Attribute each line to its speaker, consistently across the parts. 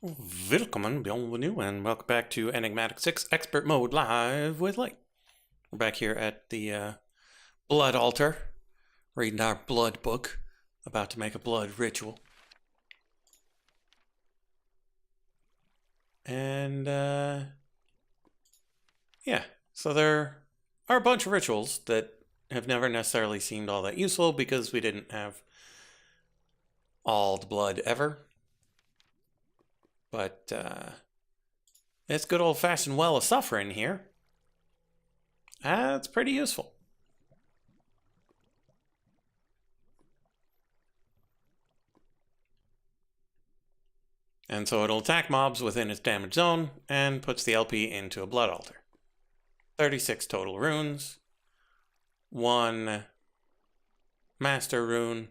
Speaker 1: Willkommen, bienvenue, and welcome back to Enigmatic 6 Expert Mode Live with Light. We're back here at the blood altar, reading our blood book, about to make a blood ritual. And, yeah, so there are a bunch of rituals that have never necessarily seemed all that useful because we didn't have all the blood ever. But, this good old-fashioned well of suffering here, that's pretty useful. And so it'll attack mobs within its damage zone and puts the LP into a blood altar. 36 total runes, 1 master rune,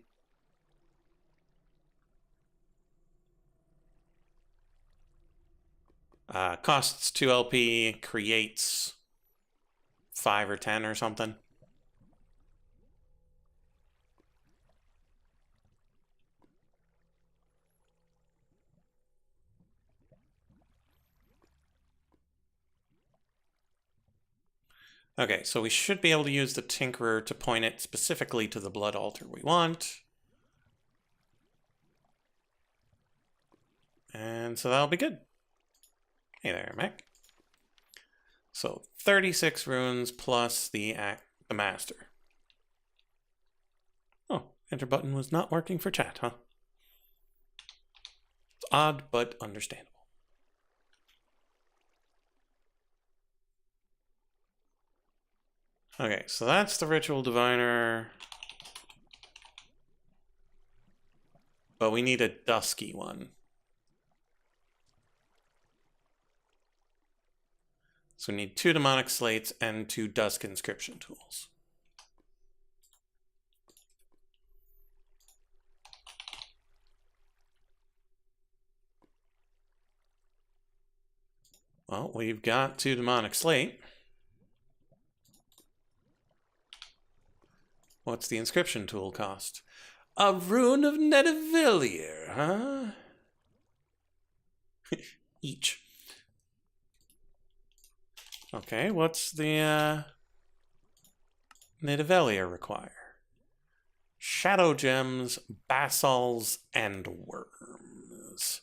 Speaker 1: costs 2 LP, creates 5 or 10 or something. Okay, so we should be able to use the Tinkerer to point it specifically to the blood altar we want. And so that'll be good. Hey there, Mac. So 36 runes plus the master. Oh, enter button was not working for chat, huh? It's odd, but understandable. Okay, so that's the ritual diviner. But we need a dusky one. So we need 2 demonic slates and 2 dusk inscription tools. Well, we've got 2 demonic slate. What's the inscription tool cost? A rune of Netavilier, huh? Each. Okay, what's the Netavilier require? Shadow gems, basals, and worms.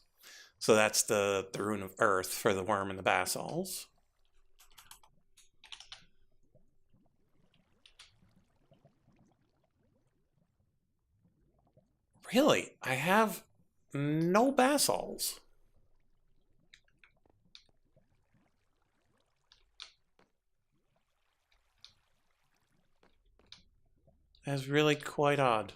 Speaker 1: So that's the rune of earth for the worm and the basals. Really? I have no basals. That's really quite odd.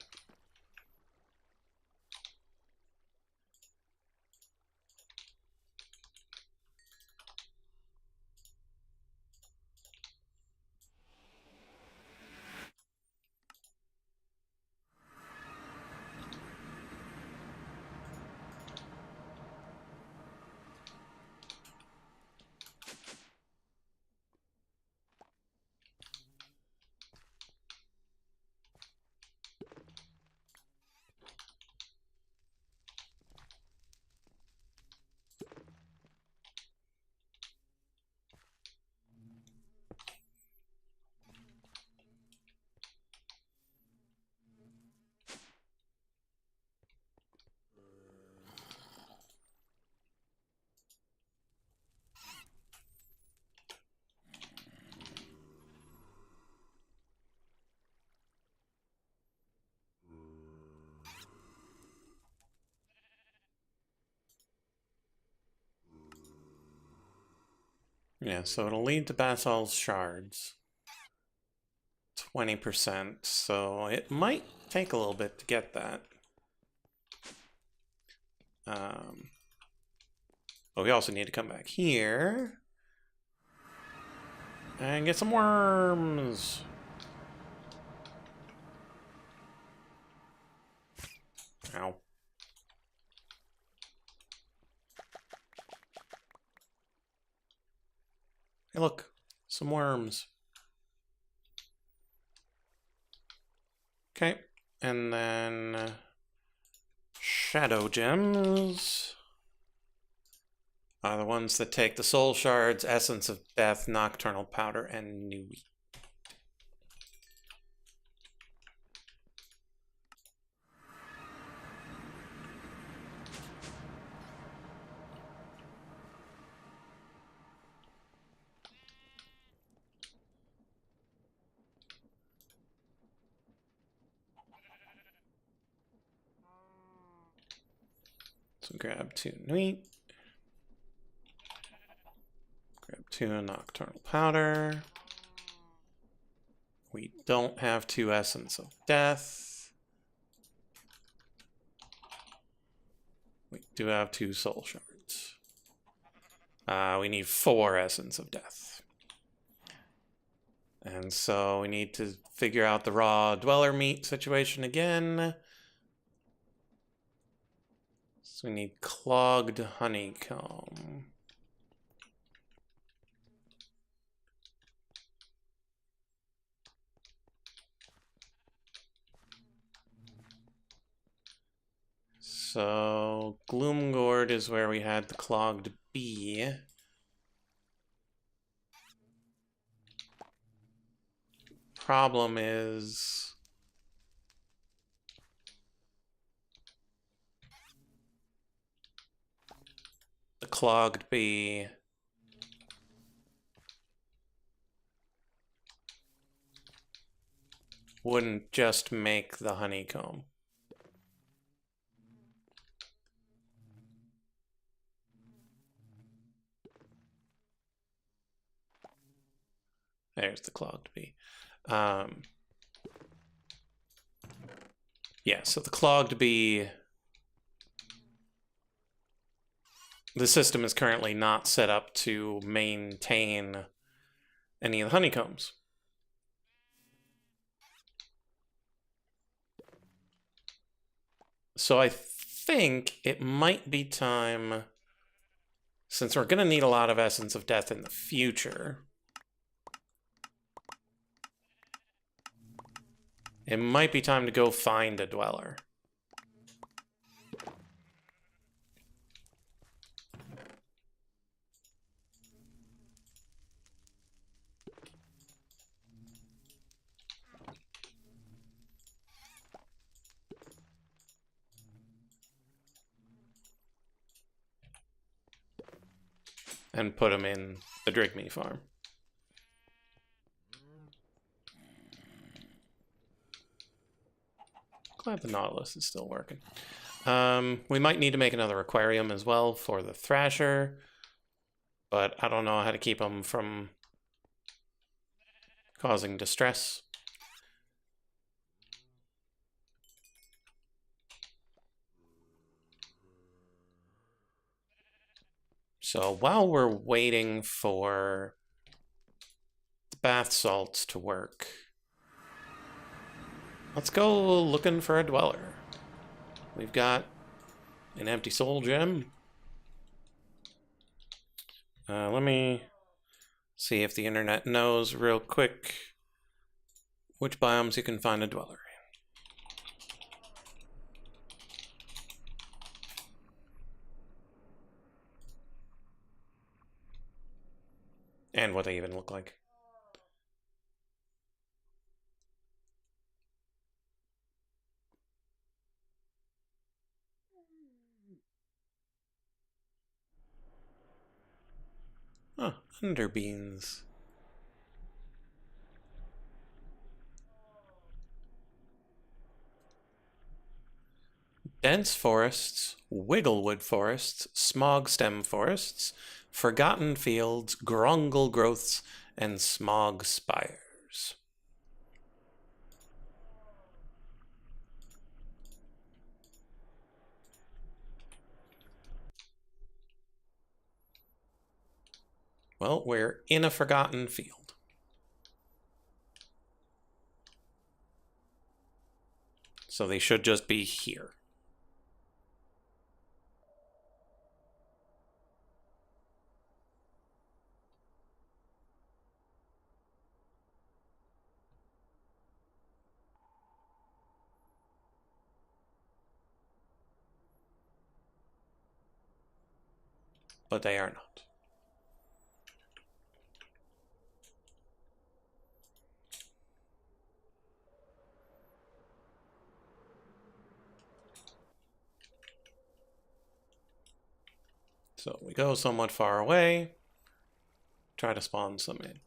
Speaker 1: Yeah, so it'll lead to basal's shards. 20%, so it might take a little bit to get that. But we also need to come back here and get some worms. Ow. Hey, look, some worms. Okay, and then shadow gems. are the ones that take the soul shards, essence of death, nocturnal powder, and new wheat. So grab 2 wheat. Grab 2 nocturnal powder. We don't have 2 essence of death. We do have 2 soul shards. We need 4 essence of death. And so we need to figure out the raw dweller meat situation again. So we need clogged honeycomb. So Gloomgourd is where we had the clogged bee. Problem is the clogged bee wouldn't just make the honeycomb. There's the clogged bee. Yeah, so the clogged bee, the system is currently not set up to maintain any of the honeycombs. So I think it might be time, since we're going to need a lot of Essence of Death in the future, it might be time to go find a dweller. And put him in the Drigme farm. Glad the Nautilus is still working. We might need to make another aquarium as well for the Thrasher, but I don't know how to keep them from causing distress. So while we're waiting for the bath salts to work, let's go looking for a dweller. We've got an empty soul gem. Let me see if the internet knows real quick which biomes you can find a dweller in. And what they even look like. Oh, underbeans. Dense forests, wigglewood forests, smog stem forests, forgotten fields, grongle growths, and smog spires. Well, we're in a forgotten field. So they should just be here. but they are not. So we go somewhat far away, try to spawn some in.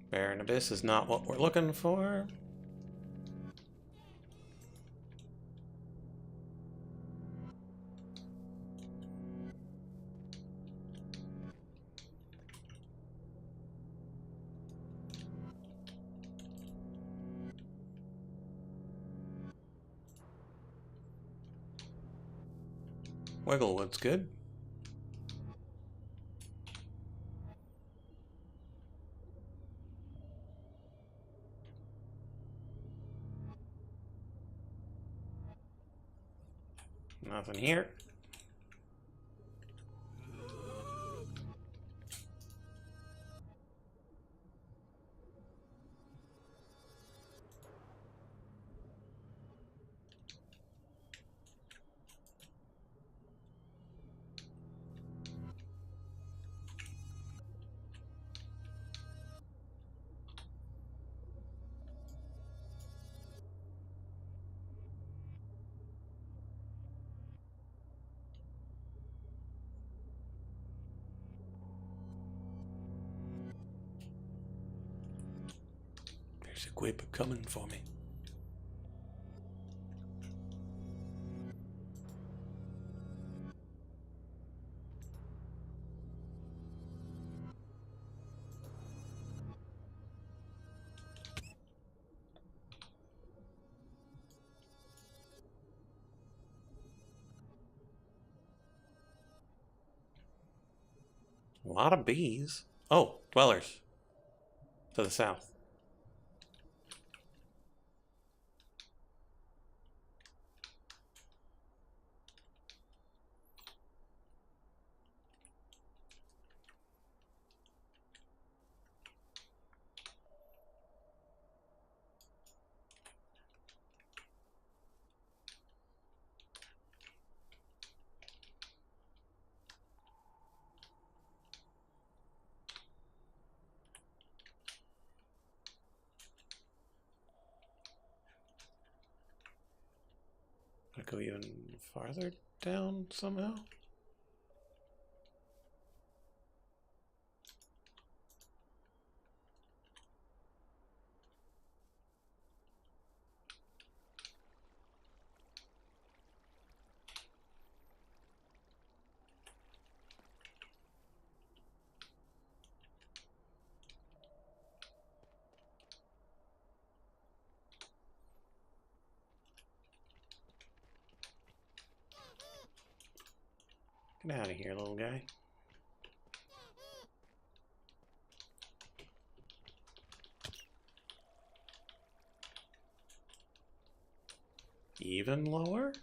Speaker 1: Barren Abyss is not what we're looking for. Wigglewood's good. Nothing here. There's a quip coming for me. A lot of bees. Oh, dwellers. To the south. I go even farther down somehow? Get out of here, little guy. Even lower?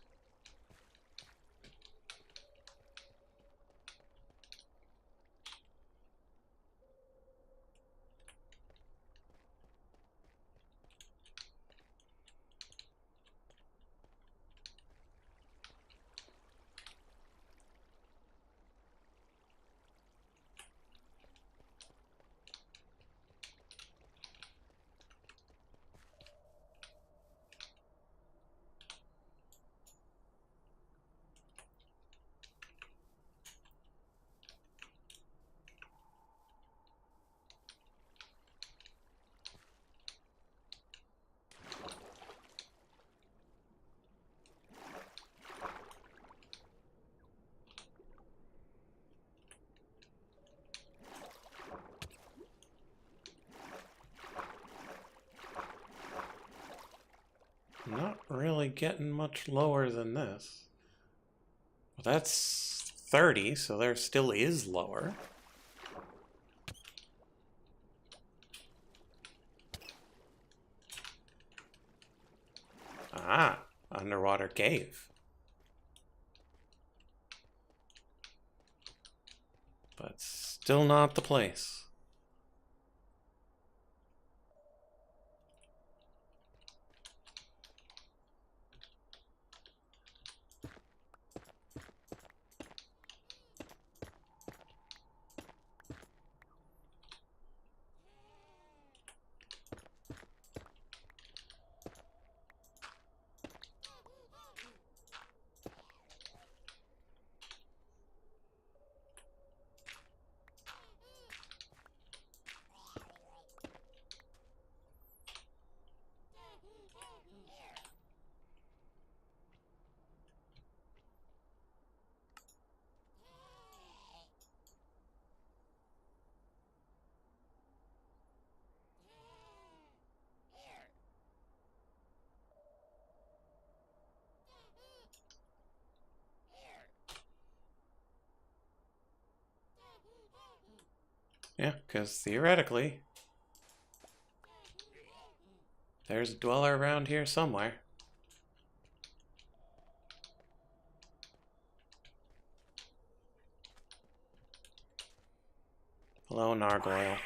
Speaker 1: Not really getting much lower than this. Well, that's 30, so there still is lower. Ah, underwater cave. But still not the place. Yeah, because theoretically, there's a dweller around here somewhere. Hello, Nargoyle.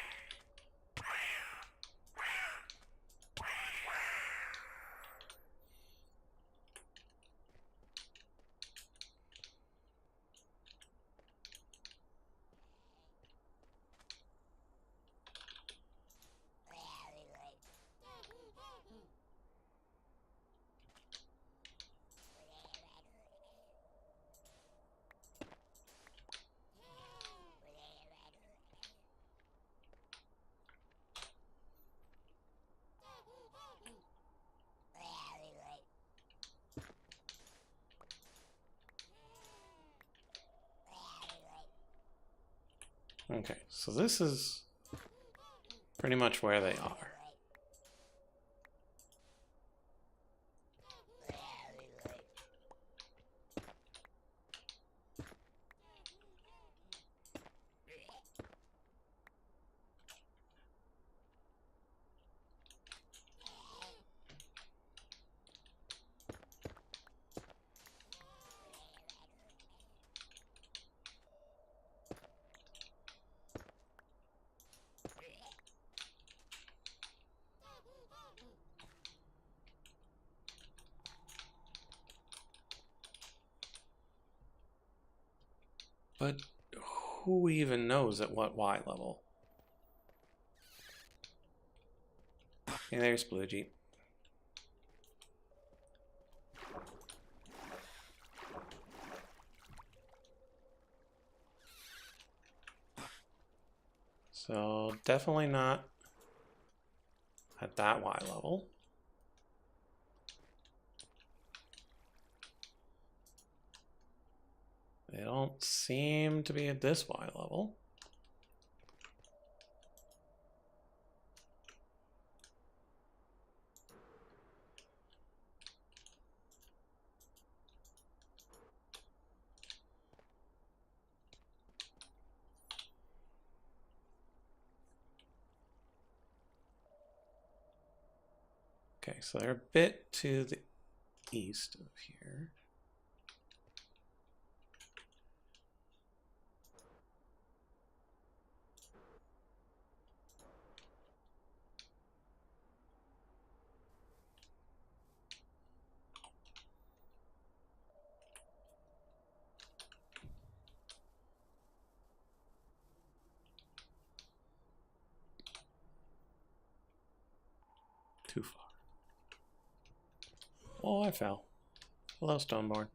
Speaker 1: Okay, so this is pretty much where they are. But who even knows at what Y level? Hey, there's Blue Jeep. So definitely not at that Y level. They don't seem to be at this Y level. Okay, so they're a bit to the east of here. Too far. Oh, I fell. Hello, Stoneborn.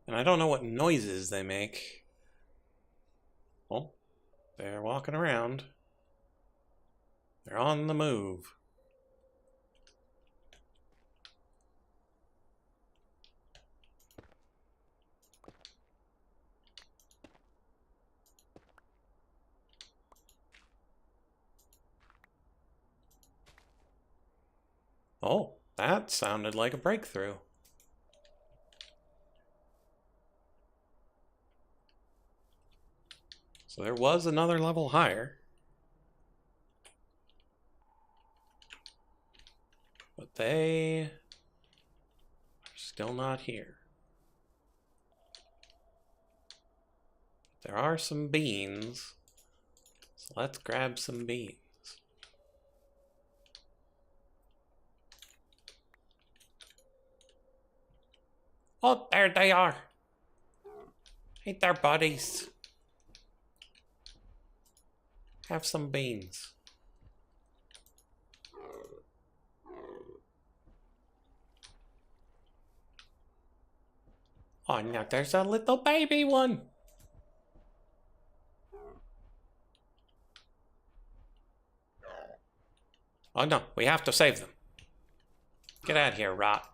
Speaker 1: And I don't know what noises they make. Oh, they're walking around. They're on the move. Oh, that sounded like a breakthrough. So there was another level higher. But they are still not here. There are some beans. So let's grab some beans. Oh, there they are. Ain't there, buddies? Have some beans. Oh, now there's a little baby one. Oh no, we have to save them. Get out of here, Rot.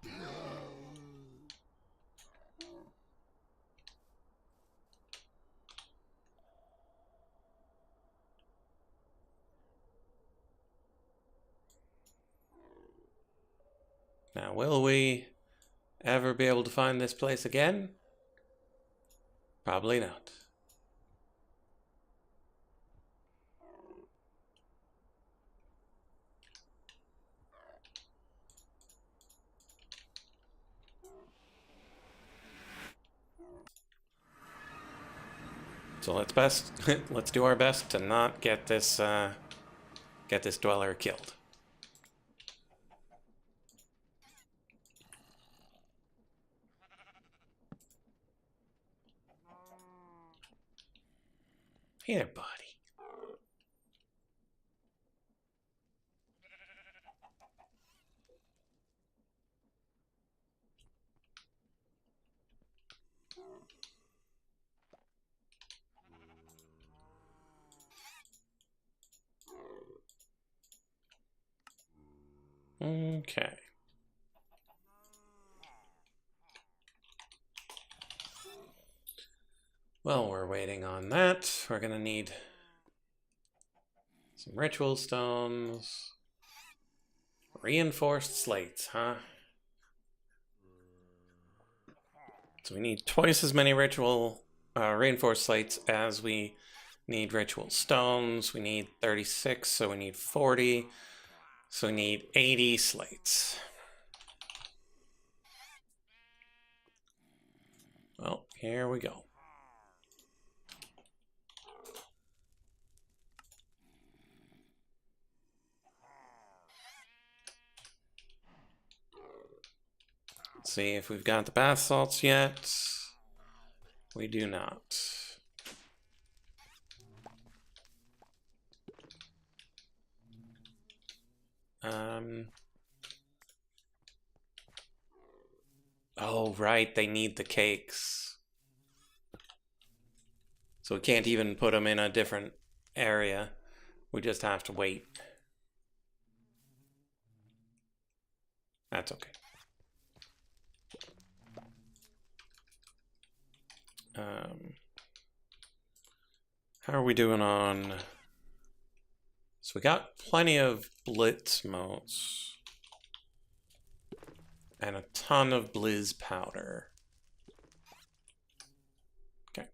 Speaker 1: Now, will we ever be able to find this place again? Probably not. So let's do our best to not get this dweller killed. Hey there, buddy. Okay. Well, we're waiting on that. We're gonna need some ritual stones. Reinforced slates, huh? So we need twice as many reinforced slates as we need ritual stones. We need 36, so we need 40. So we need 80 slates. Well, here we go. Let's see if we've got the bath salts yet. We do not. Oh, right, they need the cakes. So we can't even put them in a different area. We just have to wait. That's okay. How are we doing on... So we got plenty of blitz motes. And a ton of blizz powder. Okay.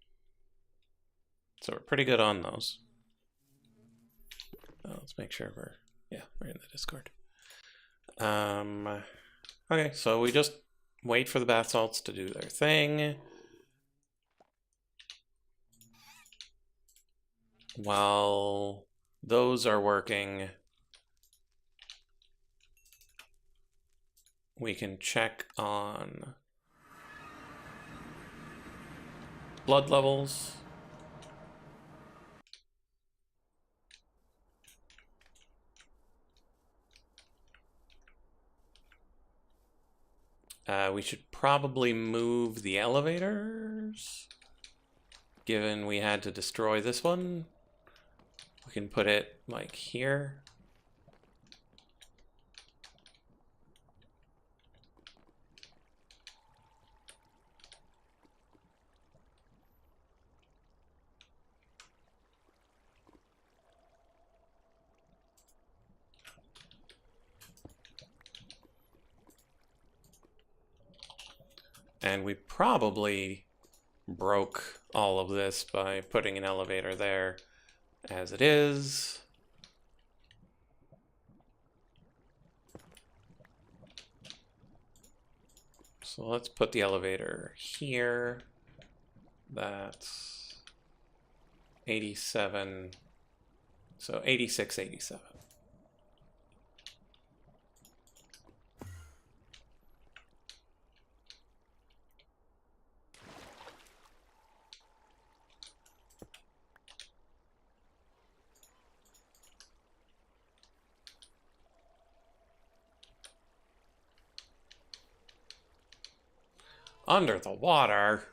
Speaker 1: So we're pretty good on those. Let's make sure we're in the Discord. Okay, so we just wait for the bath salts to do their thing. While those are working, we can check on blood levels. We should probably move the elevators. Given we had to destroy this one, we can put it like here. And we probably broke all of this by putting an elevator there as it is. So let's put the elevator here. That's 87. So 86, 87. Under the water.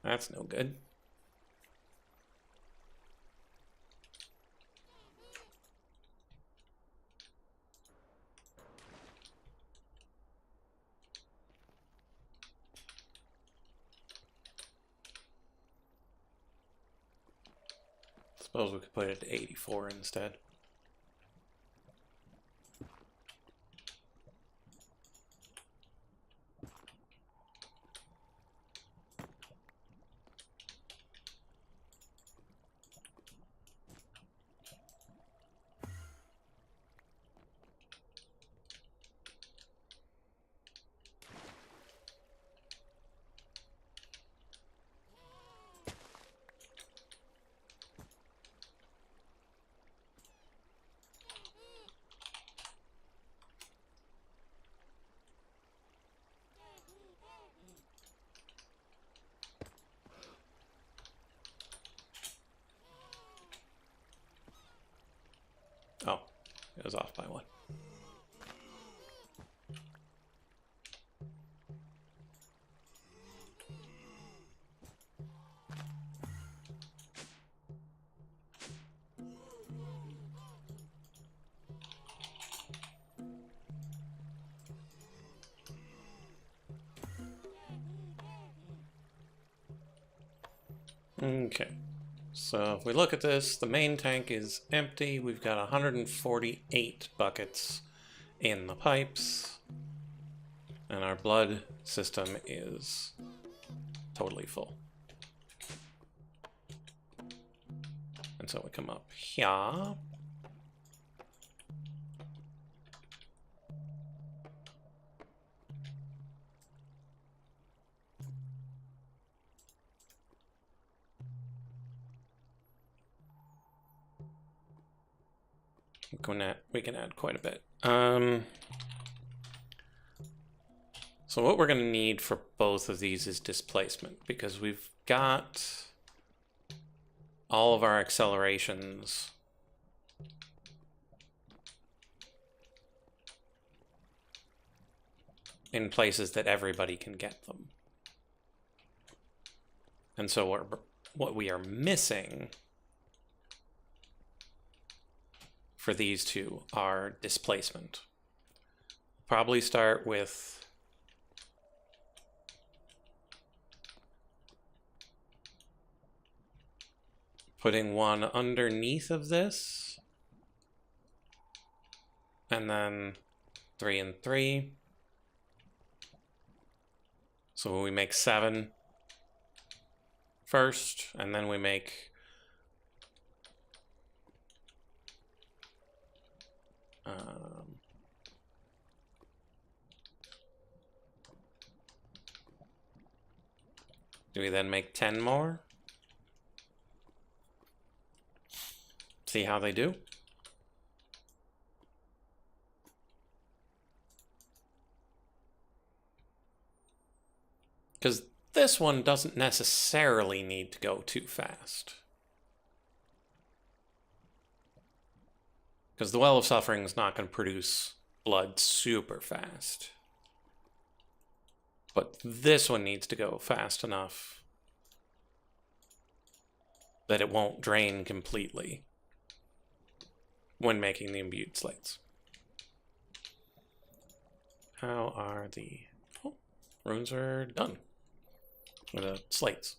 Speaker 1: That's no good. Suppose we could put it to 84 instead. Oh, it was off by one. Okay, so if we look at this, the main tank is empty. We've got 148 buckets in the pipes, and our blood system is totally full. And so we come up here. We can add quite a bit. So what we're going to need for both of these is displacement, because we've got all of our accelerations in places that everybody can get them. And so what we are missing for these two are displacement. Probably start with putting one underneath of this, and then 3 and 3. So we make 7 first, and then we make do we then make 10 more? See how they do? Because this one doesn't necessarily need to go too fast. Because the Well of Suffering is not going to produce blood super fast. But this one needs to go fast enough that it won't drain completely when making the imbued slates. How are the... Oh, runes are done. The slates.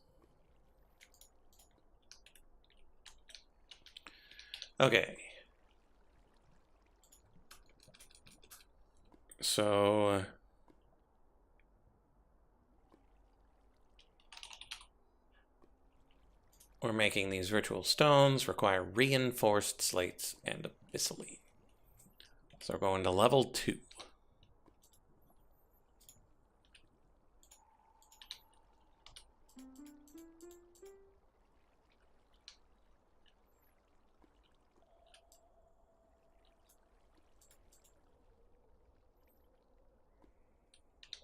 Speaker 1: Okay. So... we're making these ritual stones, require reinforced slates and abyssally. So we're going to level 2.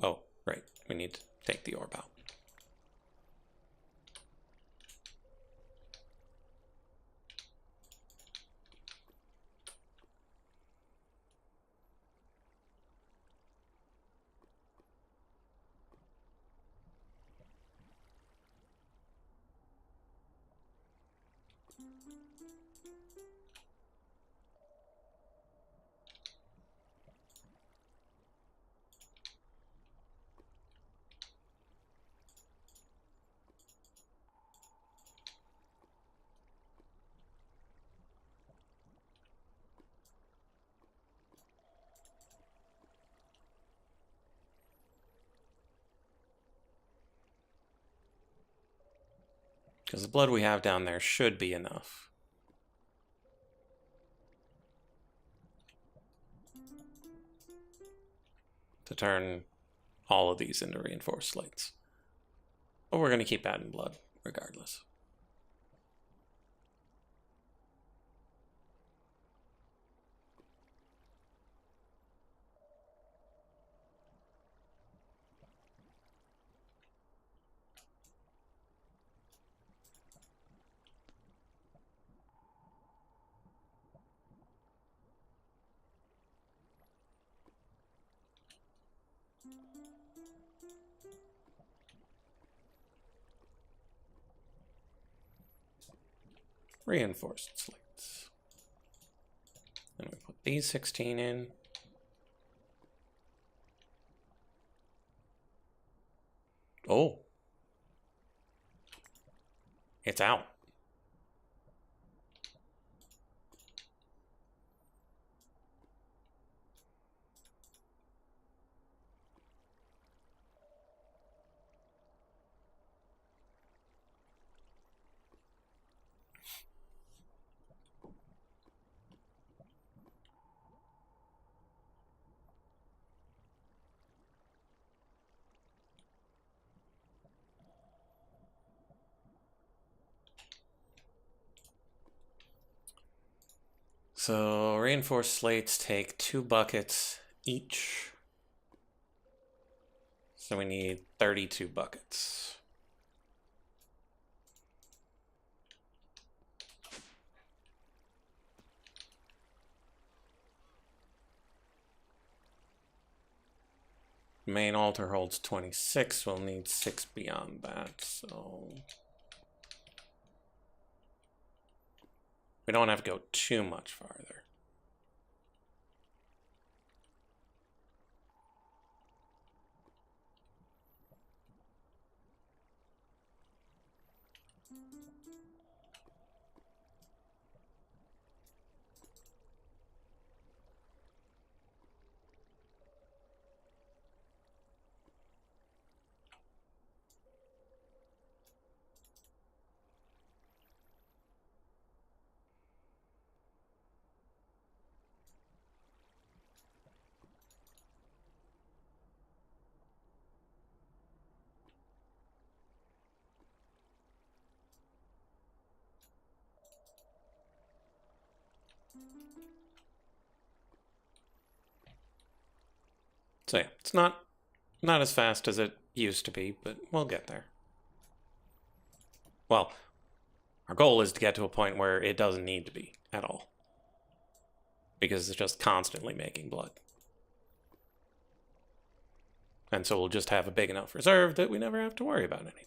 Speaker 1: Oh, right. We need to take the orb out. Because the blood we have down there should be enough. To turn all of these into reinforced slates. But we're going to keep adding blood regardless. Reinforced slates. And we put these 16 in. Oh. It's out. So reinforced slates take 2 buckets each. So we need 32 buckets. Main altar holds 26. We'll need 6 beyond that, so... we don't have to go too much farther. So yeah, it's not as fast as it used to be, but we'll get there. Well, our goal is to get to a point where it doesn't need to be at all. because it's just constantly making blood. And so we'll just have a big enough reserve that we never have to worry about anything.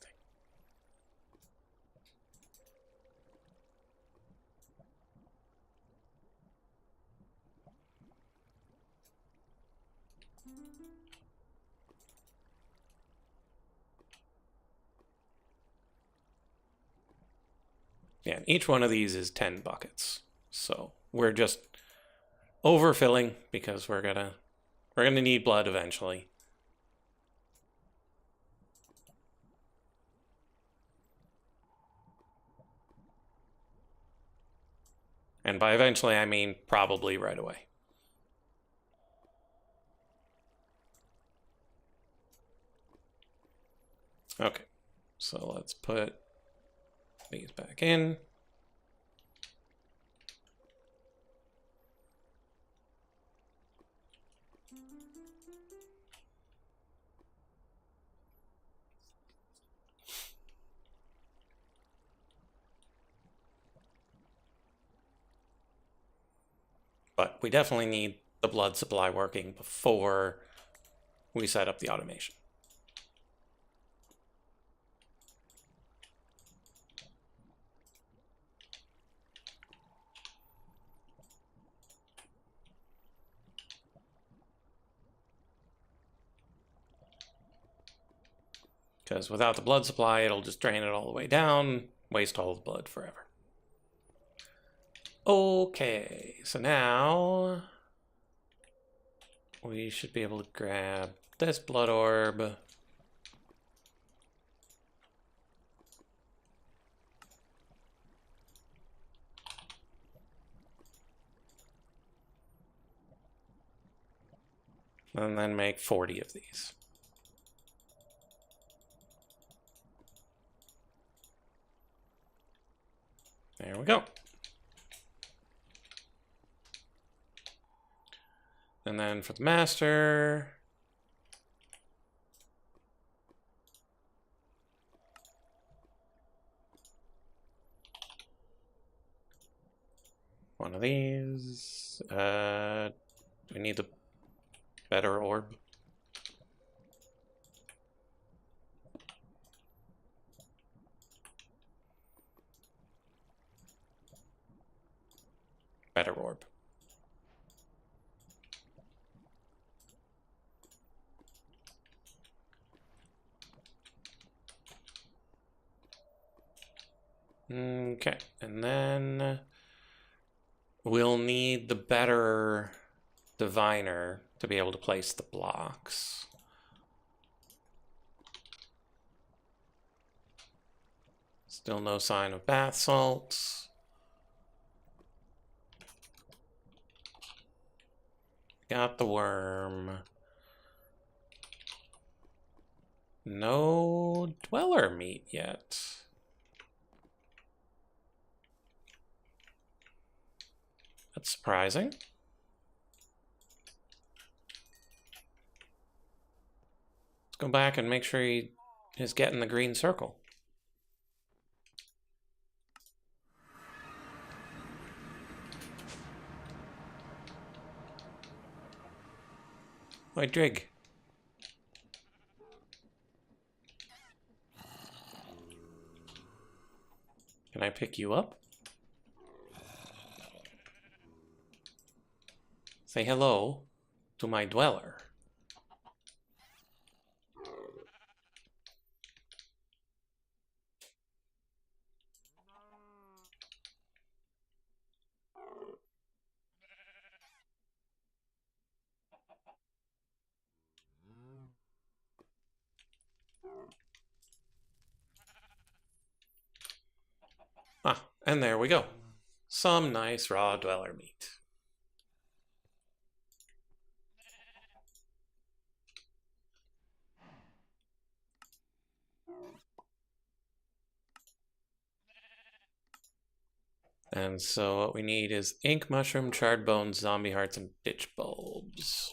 Speaker 1: Yeah, and each one of these is 10 buckets. So we're just overfilling because we're gonna need blood eventually. And by eventually, I mean probably right away. Okay, so let's put these back in. But we definitely need the blood supply working before we set up the automation. Because without the blood supply, it'll just drain it all the way down, waste all the blood forever. Okay, so now we should be able to grab this blood orb. And then make 40 of these. There we go. And then for the master, one of these. We need the better orb. Better orb. Okay, and then we'll need the better diviner to be able to place the blocks. Still no sign of bath salts. Got the worm. No dweller meat yet. That's surprising. Let's go back and make sure he is getting the green circle. Oi, Drig. Can I pick you up? Say hello to my dweller. Ah, and there we go. Some nice raw dweller meat. And so what we need is ink, mushroom, charred bones, zombie hearts, and ditch bulbs.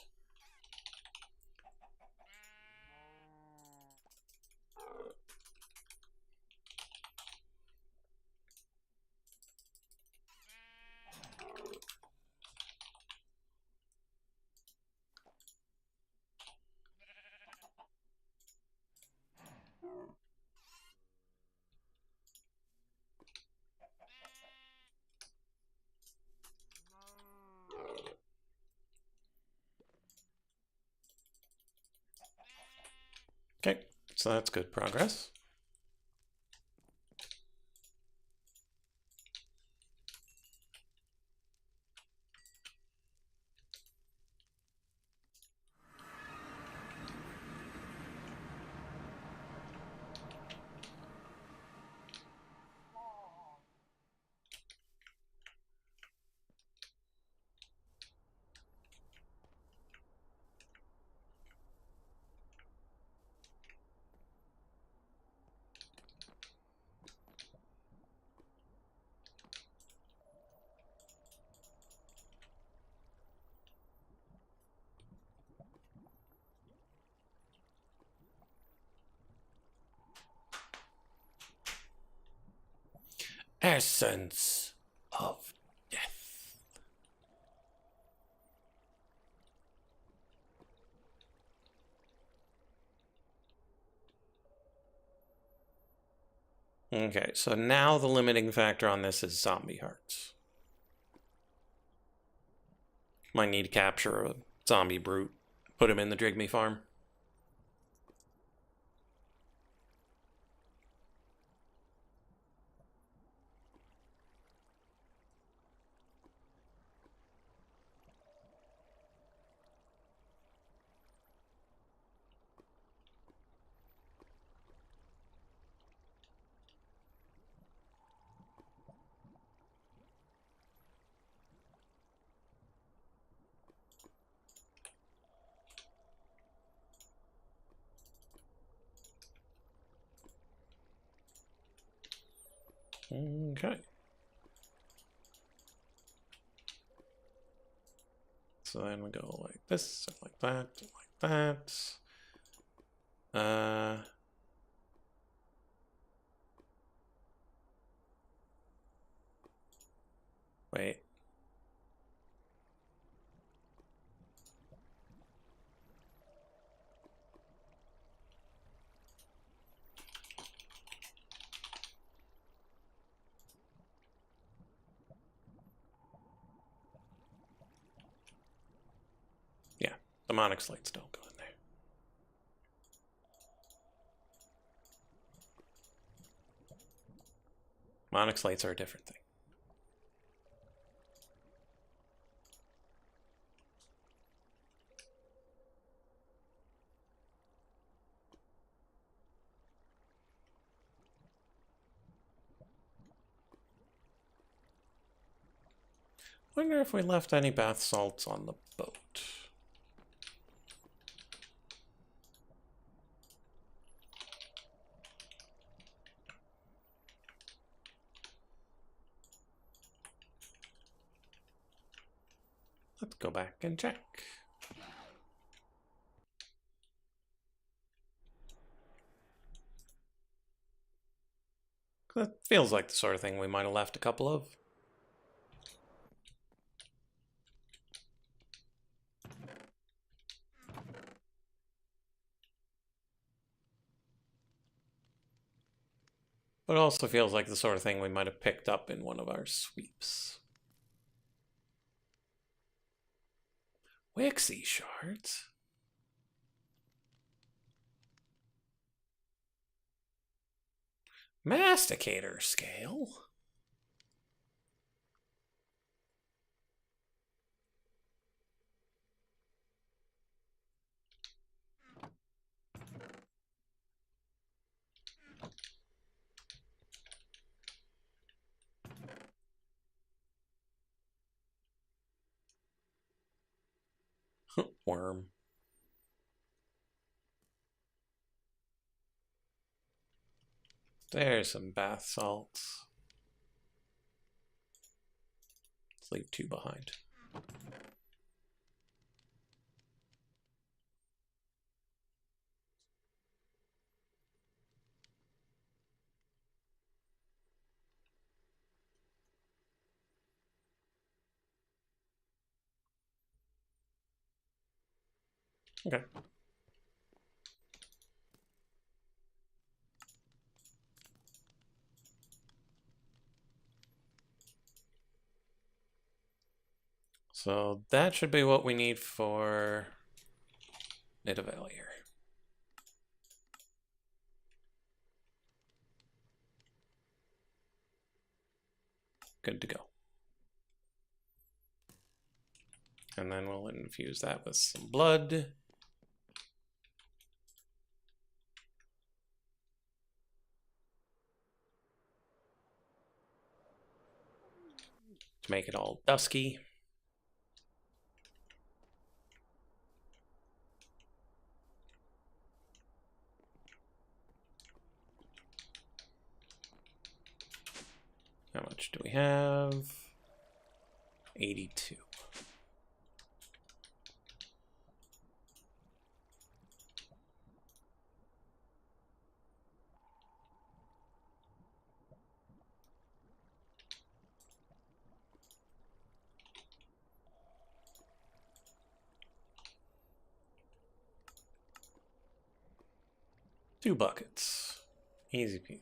Speaker 1: so that's good progress. Essence of death. Okay, so now the limiting factor on this is zombie hearts. Might need to capture a zombie brute, put him in the Drigme farm. Okay. So then we go like this, like that, like that. Wait. Yeah, demonic slates don't go in there. Demonic slates are a different thing. Wonder if we left any bath salts on the boat. Let's go back and check. That feels like the sort of thing we might have left a couple of. But it also feels like the sort of thing we might have picked up in one of our sweeps. E6E shards? Masticator scale? Worm. There's some bath salts. Let's leave 2 behind. Okay. So that should be what we need for Nidavellir. Good to go. And then we'll infuse that with some blood. To make it all dusky. How much do we have? 82. Two buckets. Easy peasy.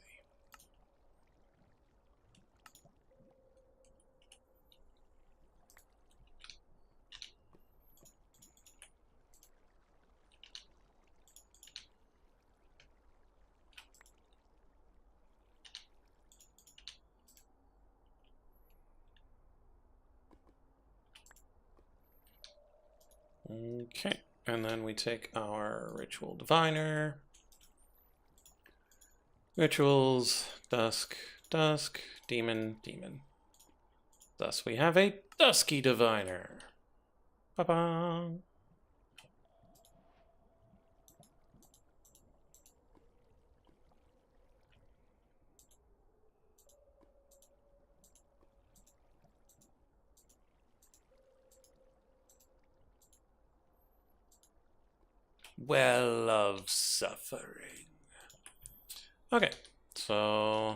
Speaker 1: Okay, and then we take our ritual diviner. Rituals, dusk, dusk, demon, demon. Thus we have a dusky diviner. Ba-ba. Well of suffering. Okay, so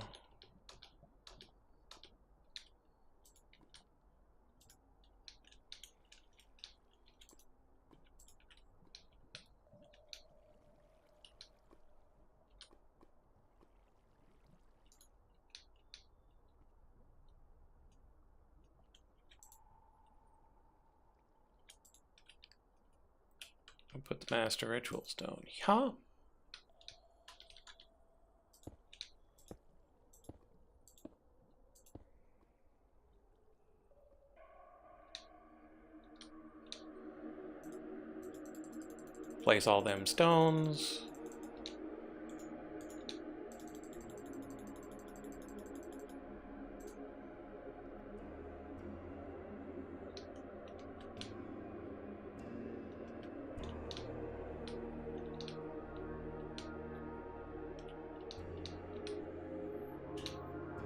Speaker 1: I'll put the master ritual stone. Yeah. Place all them stones.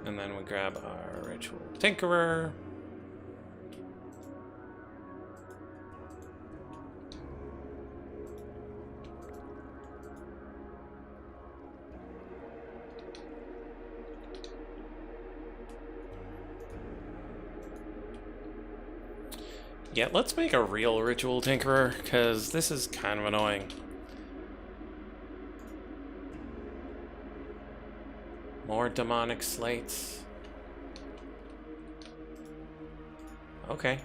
Speaker 1: And then we grab our ritual tinkerer. Yeah, let's make a real ritual tinkerer, because this is kind of annoying. More demonic slates. Okay.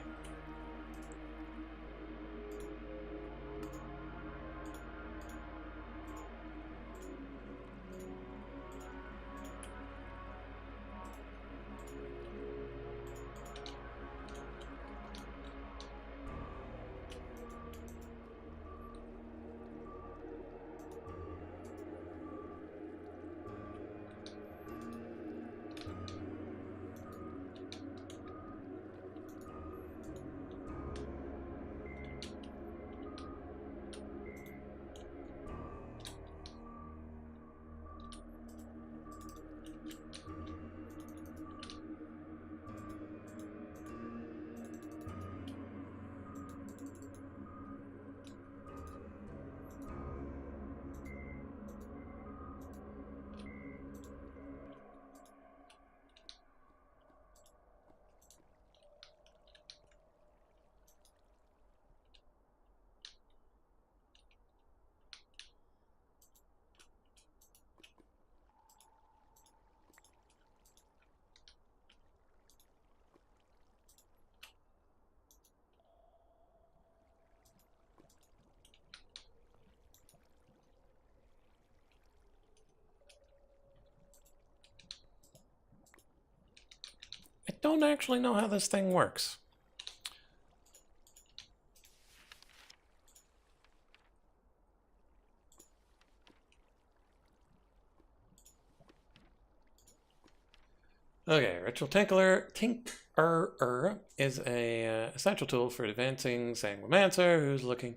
Speaker 1: don't actually know how this thing works. Okay, Ritual Tinkerer is a essential tool for advancing Sanguimancer who's looking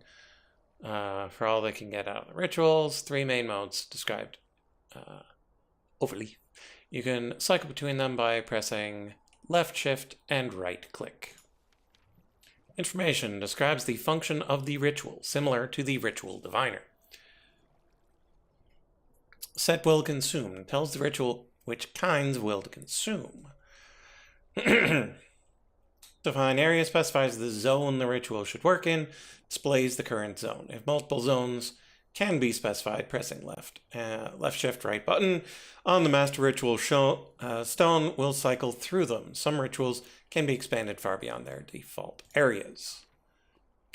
Speaker 1: for all they can get out of the rituals. 3 main modes described overly. You can cycle between them by pressing left shift and right click. Information describes the function of the ritual, similar to the ritual diviner. Set will consume tells the ritual which kinds will to consume. Define area specifies the zone the ritual should work in, displays the current zone. If multiple zones can be specified, pressing left shift right button on the master ritual stone will cycle through them. Some rituals can be expanded far beyond their default areas.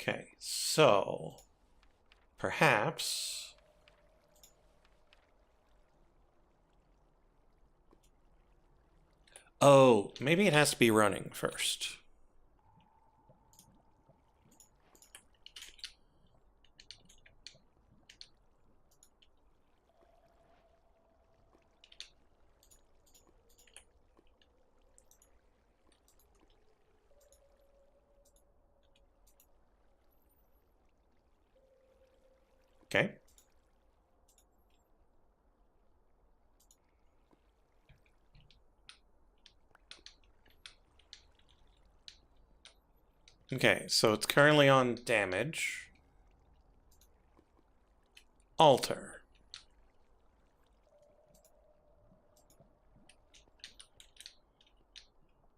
Speaker 1: Okay, so perhaps oh, maybe it has to be running first. Okay. Okay, so it's currently on damage. Alter.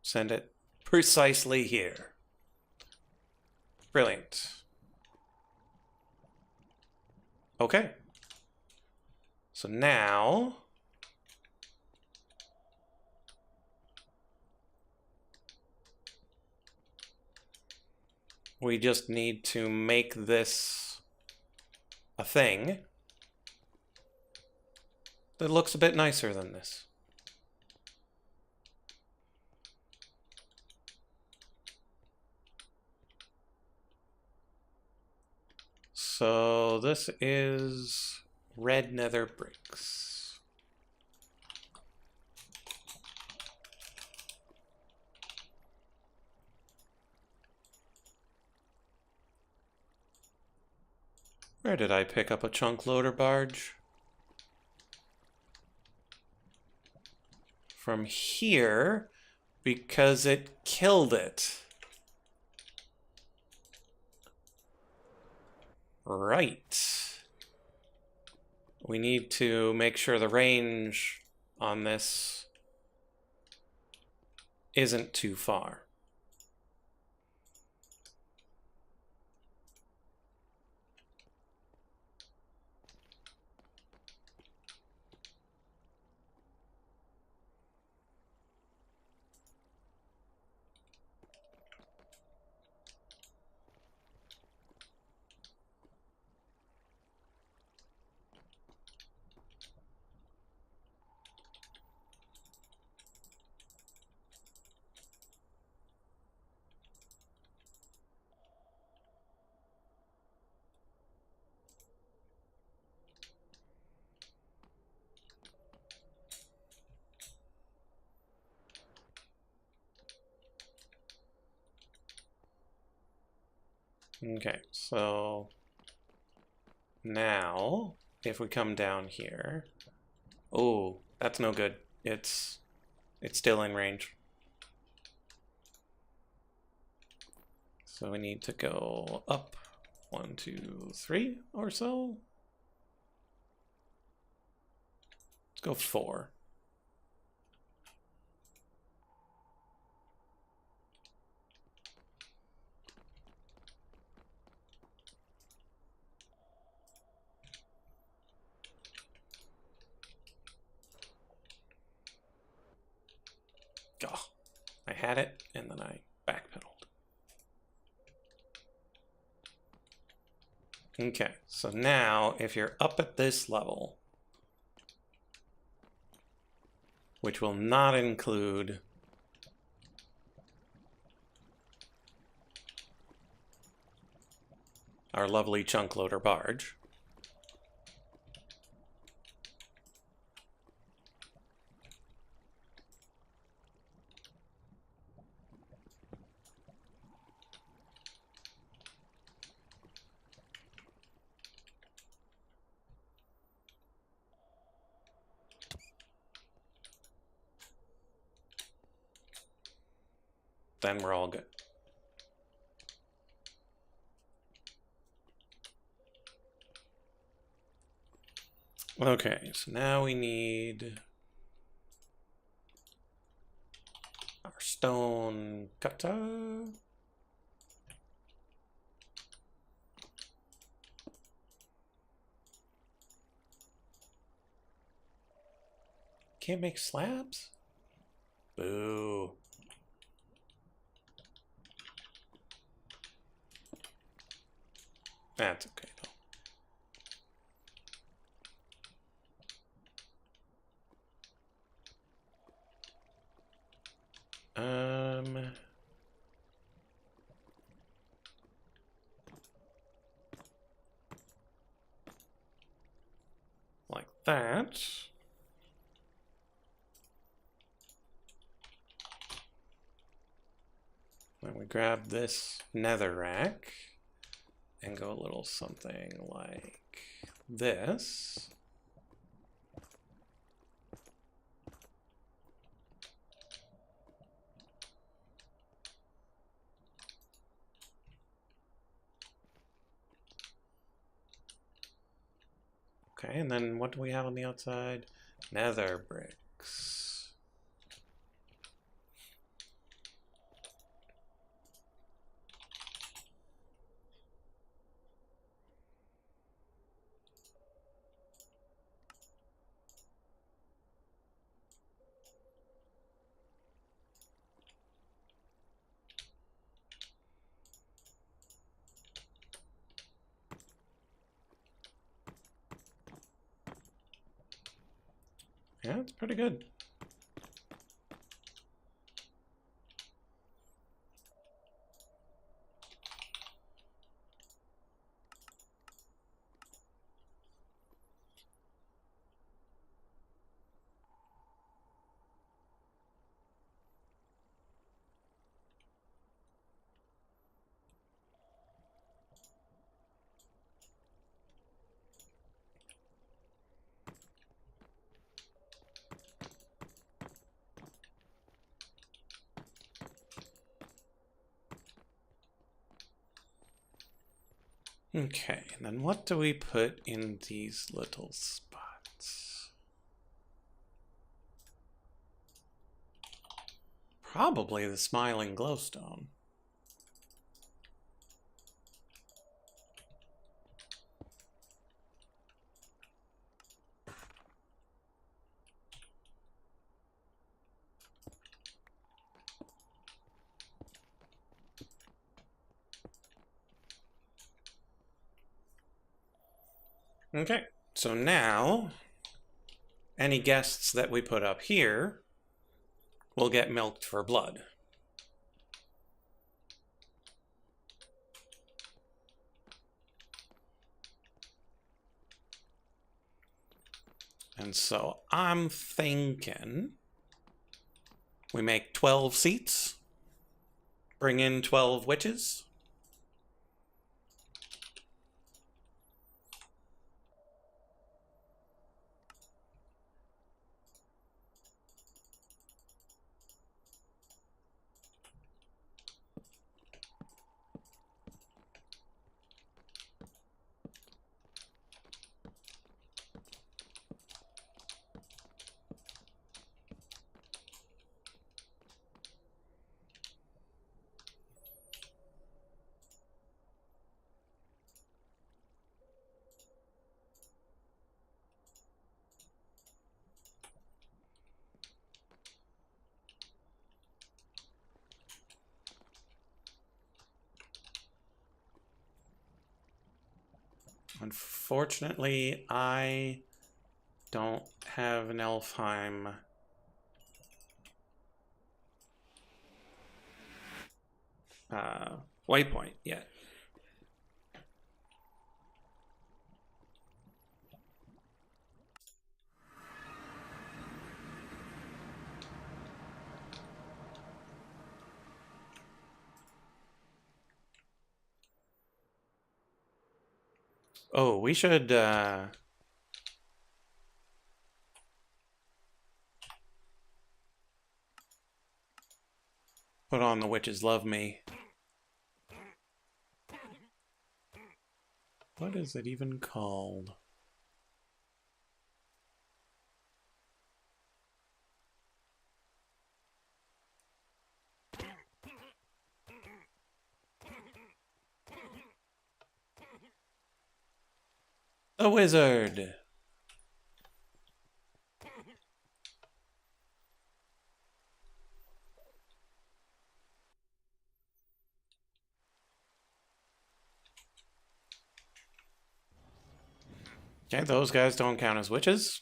Speaker 1: Send it precisely here. Brilliant. Okay. So now we just need to make this a thing that looks a bit nicer than this. So this is red nether bricks. Where did I pick up a chunk loader barge? From here, because it killed it. Right. We need to make sure the range on this isn't too far. Okay, so now if we come down here, oh, that's no good. It's still in range. So we need to go up 1, 2, 3 or so. Let's go 4. Oh, I had it and then I backpedaled. Okay, so now if you're up at this level, which will not include our lovely chunk loader barge. Then we're all good. Okay, so now we need our stone cutter. Can't make slabs? Boo. That's okay though. Like that. Then we grab this nether rack and go a little something like this. Okay, and then what do we have on the outside? Nether bricks. Yeah, it's pretty good. Okay, and then what do we put in these little spots? Probably the smiling glowstone. Okay, so now any guests that we put up here will get milked for blood. And so I'm thinking we make 12 seats, bring in 12 witches. Unfortunately, I don't have an Elfheim waypoint yet. Oh, we should put on The Witches Love Me. What is it even called? The Wizard. Okay, those guys don't count as witches.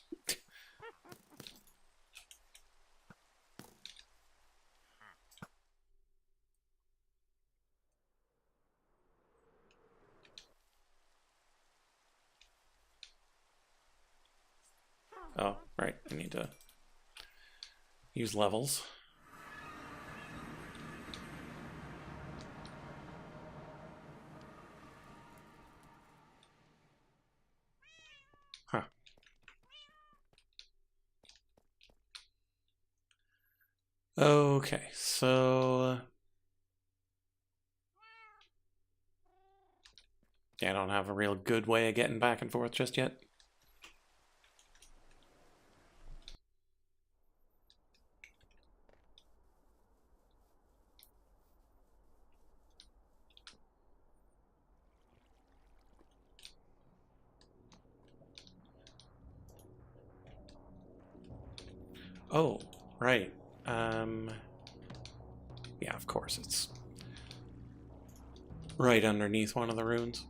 Speaker 1: Oh, right. I need to use levels. Huh. Okay, so... yeah, I don't have a real good way of getting back and forth just yet. Oh, right. Yeah, of course, it's right underneath one of the runes.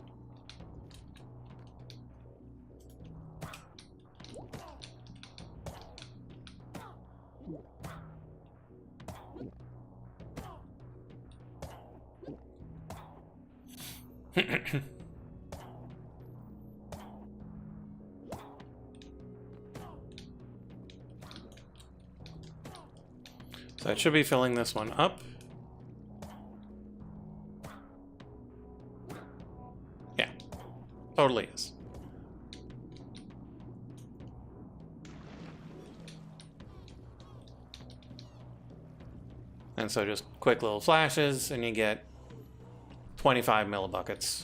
Speaker 1: So it should be filling this one up. Yeah, totally is. And so just quick little flashes, and you get 25 millibuckets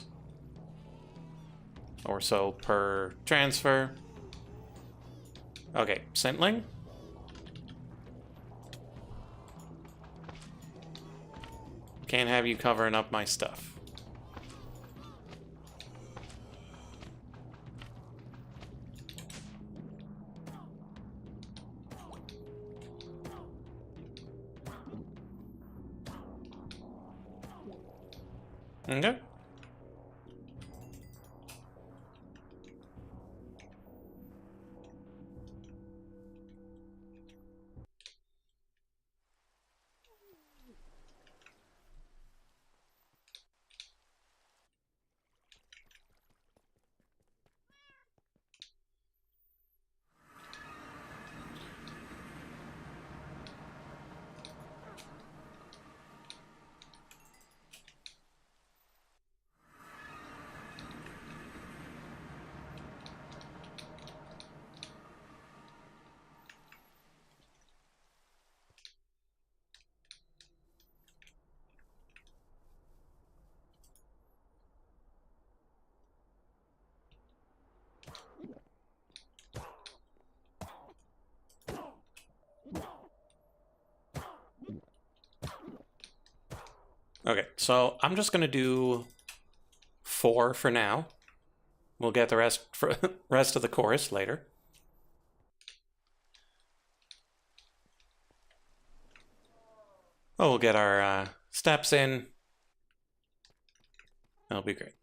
Speaker 1: or so per transfer. Okay, Scentling. Can't have you covering up my stuff. Okay. Okay, so I'm just gonna do 4 for now. We'll get the rest of the chorus later. Oh, we'll get our steps in. That'll be great.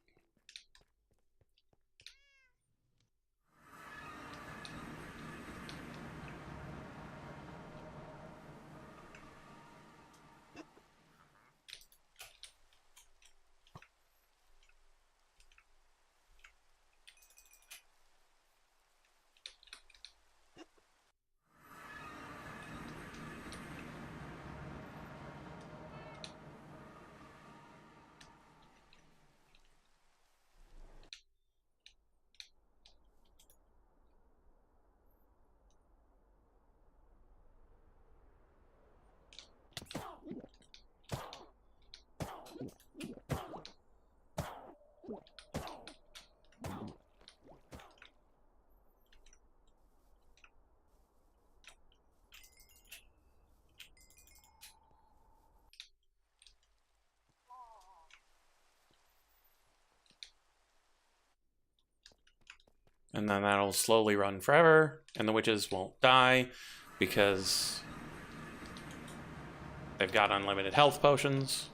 Speaker 1: And then that'll slowly run forever, and the witches won't die because they've got unlimited health potions.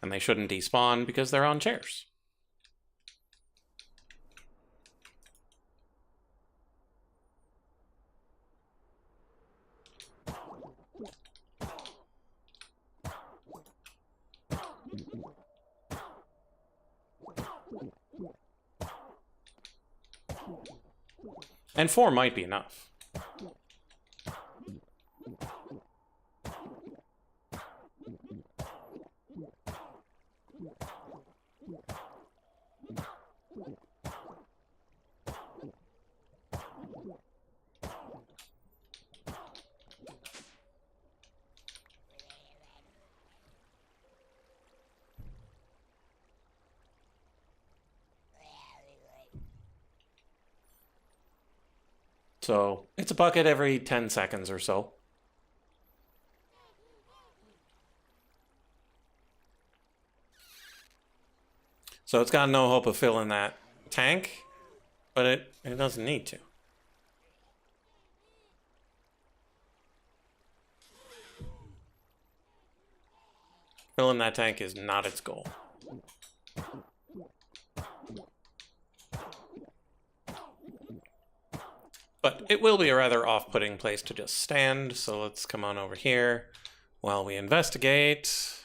Speaker 1: And they shouldn't despawn because they're on chairs. And 4 might be enough. So it's a bucket every 10 seconds or so. So it's got no hope of filling that tank, but it doesn't need to. Filling that tank is not its goal. But it will be a rather off-putting place to just stand, so let's come on over here while we investigate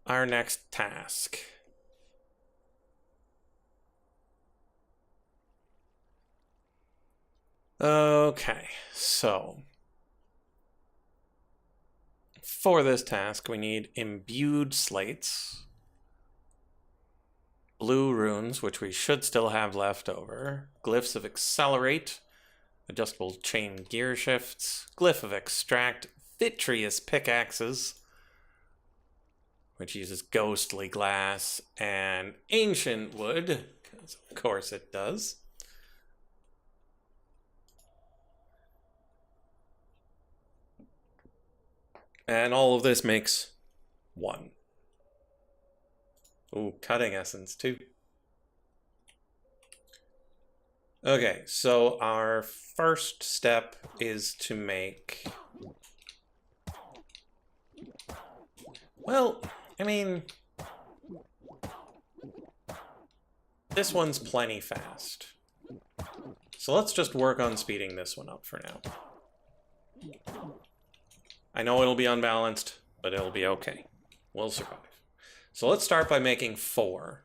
Speaker 1: our next task. Okay, so for this task, we need imbued slates, blue runes, which we should still have left over, glyphs of accelerate, adjustable chain gear shifts, glyph of extract, vitreous pickaxes, which uses ghostly glass, and ancient wood, because of course it does. And all of this makes 1. Ooh, cutting essence too. Okay, so our first step is to make... Well, I mean... This one's plenty fast. So let's just work on speeding this one up for now. I know it'll be unbalanced, but it'll be okay. We'll survive. So let's start by making 4.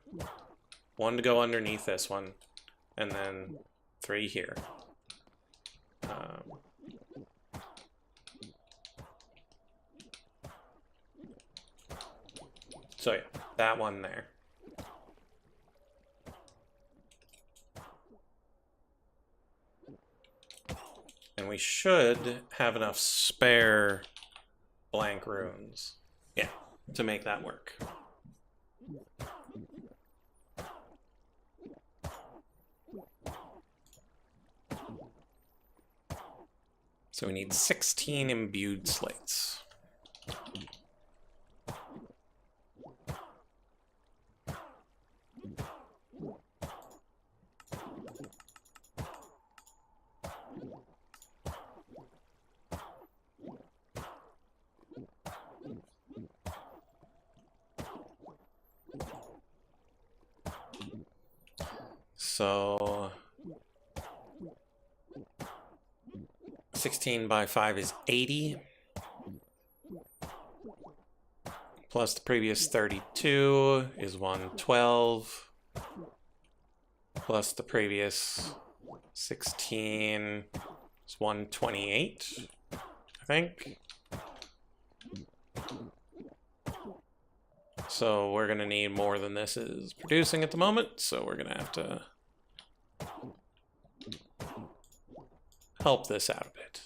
Speaker 1: 1 to go underneath this one, and then 3 here. So yeah, that one there. And we should have enough spare blank runes. Yeah, to make that work. So we need 16 imbued slates. So 16 by 5 is 80. Plus the previous 32 is 112. Plus the previous 16 is 128, I think. So we're gonna need more than this is producing at the moment, so we're gonna have to help this out a bit.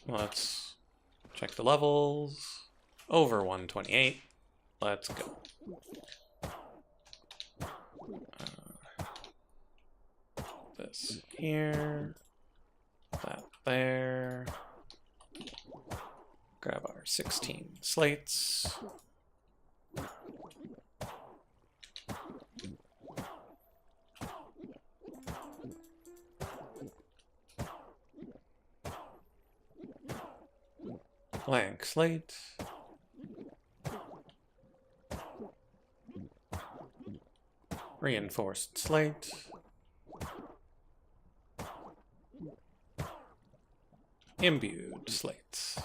Speaker 1: Let's check the levels. Over 128. Let's go. This here. That there. Grab our 16 slates. Blank slate. Reinforced slate. Imbued slates.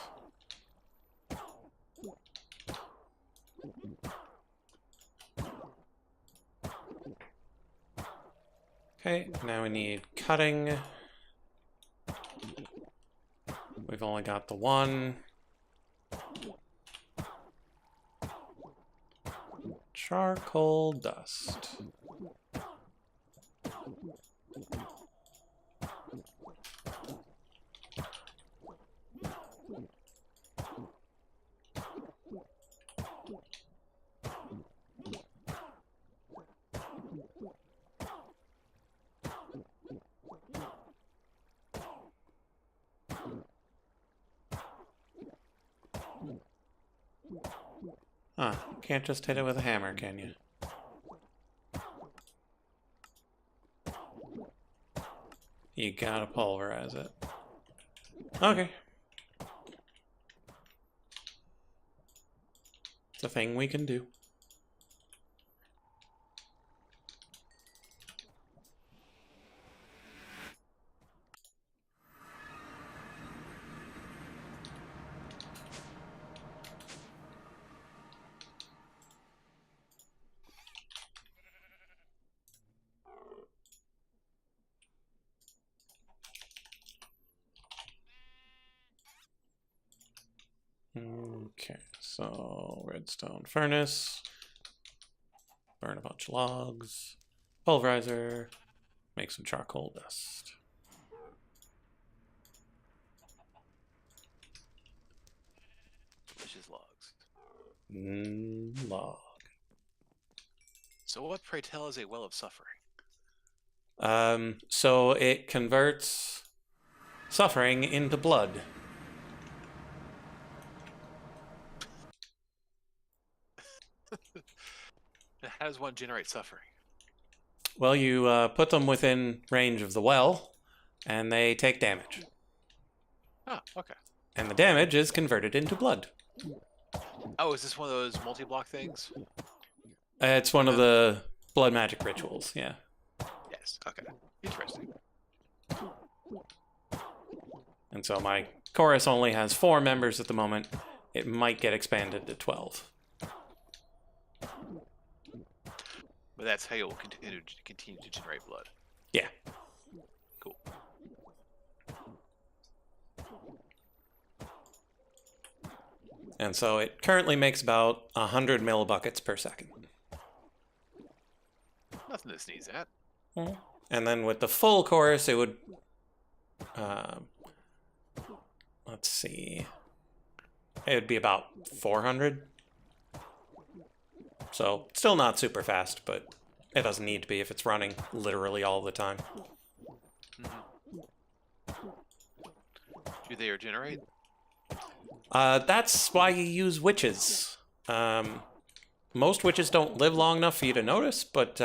Speaker 1: Okay, now we need cutting. We've only got the one. Charcoal dust. Ah, can't just hit it with a hammer, can you? You gotta pulverize it. Okay. It's a thing we can do. Okay, so redstone furnace, burn a bunch of logs, pulverizer, make some charcoal dust.
Speaker 2: Delicious logs.
Speaker 1: Log.
Speaker 2: So what, pray tell, is a well of suffering?
Speaker 1: So it converts suffering into blood.
Speaker 2: How does one generate suffering?
Speaker 1: Well, you put them within range of the well, and they take damage.
Speaker 2: Oh, okay.
Speaker 1: And the damage is converted into blood.
Speaker 2: Oh, is this one of those multi-block things?
Speaker 1: It's one of the blood magic rituals, yeah.
Speaker 2: Yes, okay. Interesting.
Speaker 1: And so my chorus only has 4 members at the moment. It might get expanded to 12.
Speaker 2: But that's how you'll continue to generate blood.
Speaker 1: Yeah.
Speaker 2: Cool.
Speaker 1: And so it currently makes about 100 millibuckets per second.
Speaker 2: Nothing to sneeze at.
Speaker 1: And then with the full chorus, it would... let's see... It would be about 400. So, still not super fast, but it doesn't need to be if it's running literally all the time.
Speaker 2: Do they regenerate?
Speaker 1: That's why you use witches. Most witches don't live long enough for you to notice, but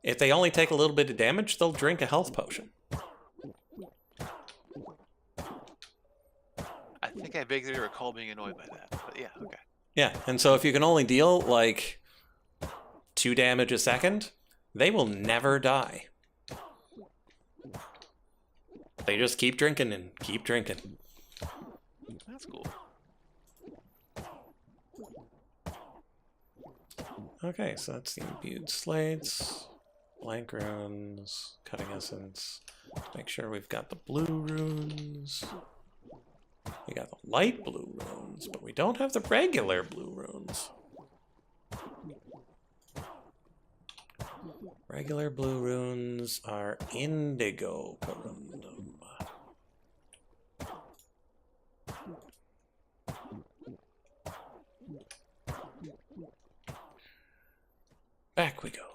Speaker 1: if they only take a little bit of damage, they'll drink a health potion.
Speaker 2: I think I vaguely recall being annoyed by that, but yeah, okay.
Speaker 1: Yeah, and so if you can only deal, like, 2 damage a second, they will never die. They just keep drinking and keep drinking.
Speaker 2: That's cool.
Speaker 1: Okay, so that's the imbued slates, blank runes, cutting essence. Make sure we've got the blue runes. We got the light blue runes, but we don't have the regular blue runes. Regular blue runes are indigo corundum. we go.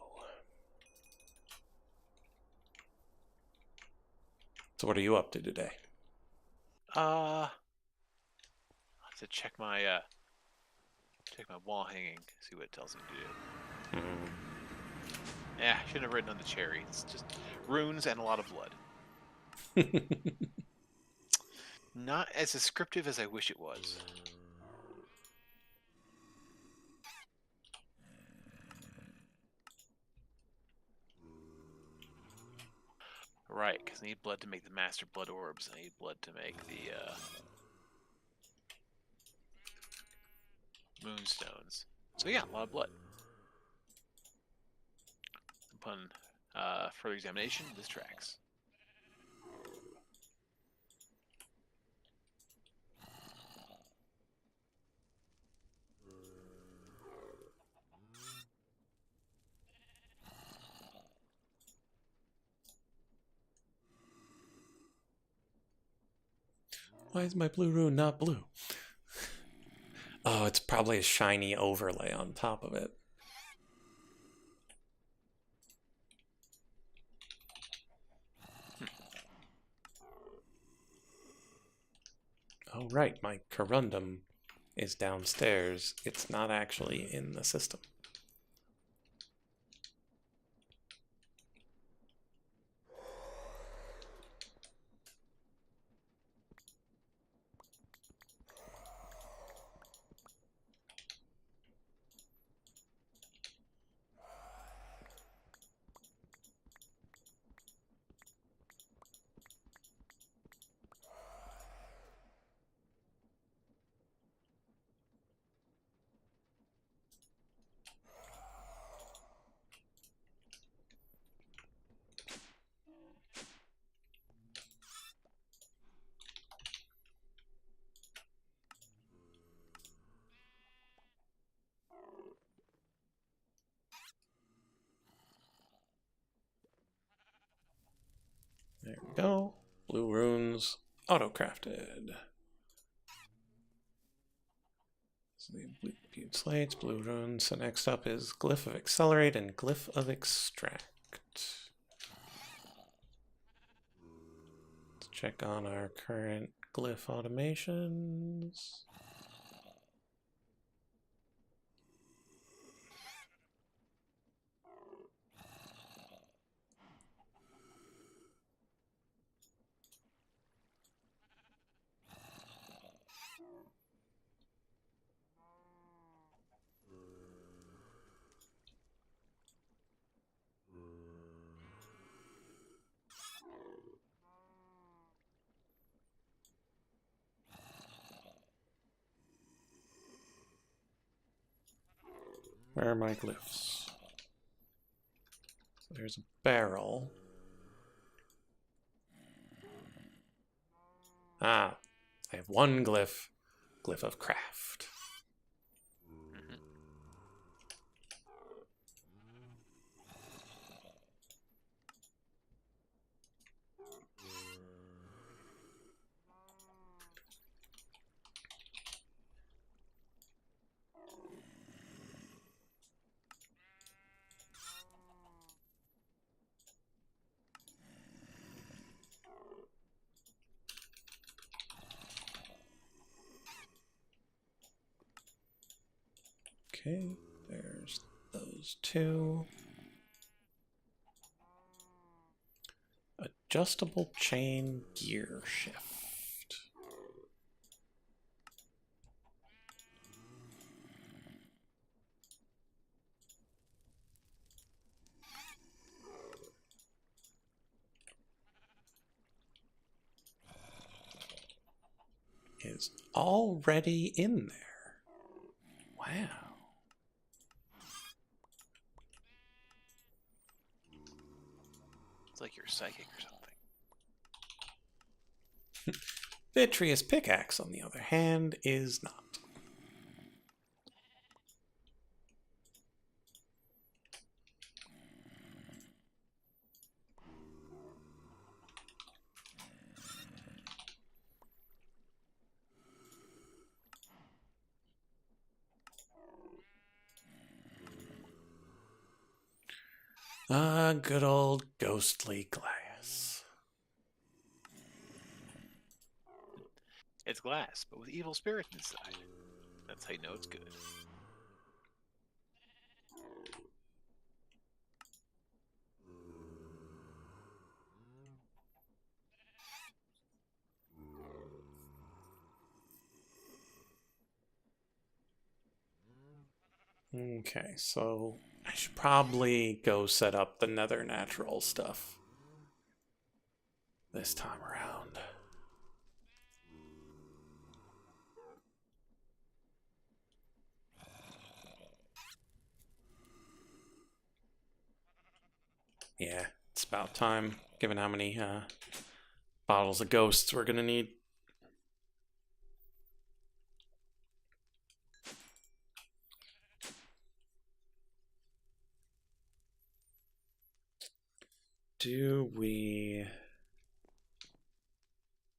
Speaker 1: So what are you up to today?
Speaker 2: I'll have to check my wall hanging, see what it tells me to do. Yeah, I shouldn't have written on the cherry. It's just runes and a lot of blood. Not as descriptive as I wish it was. Right, because I need blood to make the Master Blood Orbs. I need blood to make the Moonstones. So yeah, a lot of blood. Upon further examination, this tracks.
Speaker 1: Why is my blue rune not blue? Oh, it's probably a shiny overlay on top of it. Oh, right, my corundum is downstairs. It's not actually in the system. There we go. Blue runes auto-crafted. So the blue slates, blue runes. So next up is Glyph of Accelerate and Glyph of Extract. Let's check on our current glyph automations. Where are my glyphs? So there's a barrel. Ah, I have one glyph. Glyph of Craft. Okay, there's those two. Adjustable chain gear shift. Is already in there. Wow.
Speaker 2: It's like you're psychic or something.
Speaker 1: Vitreous Pickaxe, on the other hand, is not. Good old ghostly glass.
Speaker 2: It's glass, but with evil spirits inside. That's how you know it's good.
Speaker 1: Okay, so I should probably go set up the nether natural stuff this time around. Yeah, it's about time, given how many bottles of ghosts we're gonna need. Do we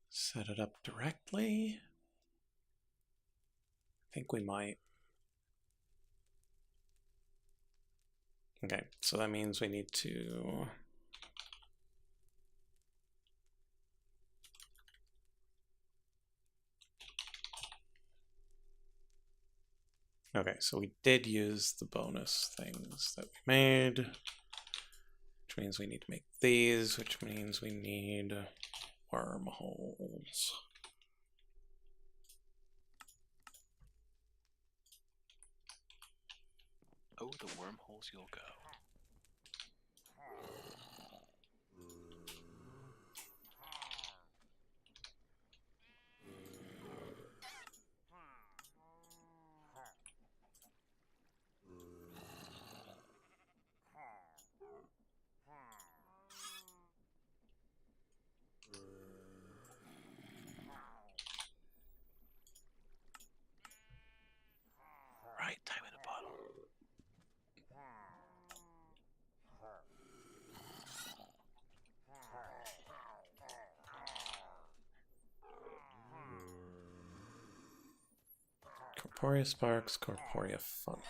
Speaker 1: set it up directly? I think we might. Okay, so that means we need to... Okay, so we did use the bonus things that we made, which means we need to make these, which means we need wormholes.
Speaker 2: Oh, the wormholes you'll go. Right time in a bottle.
Speaker 1: Corporea sparks, corporea funnels.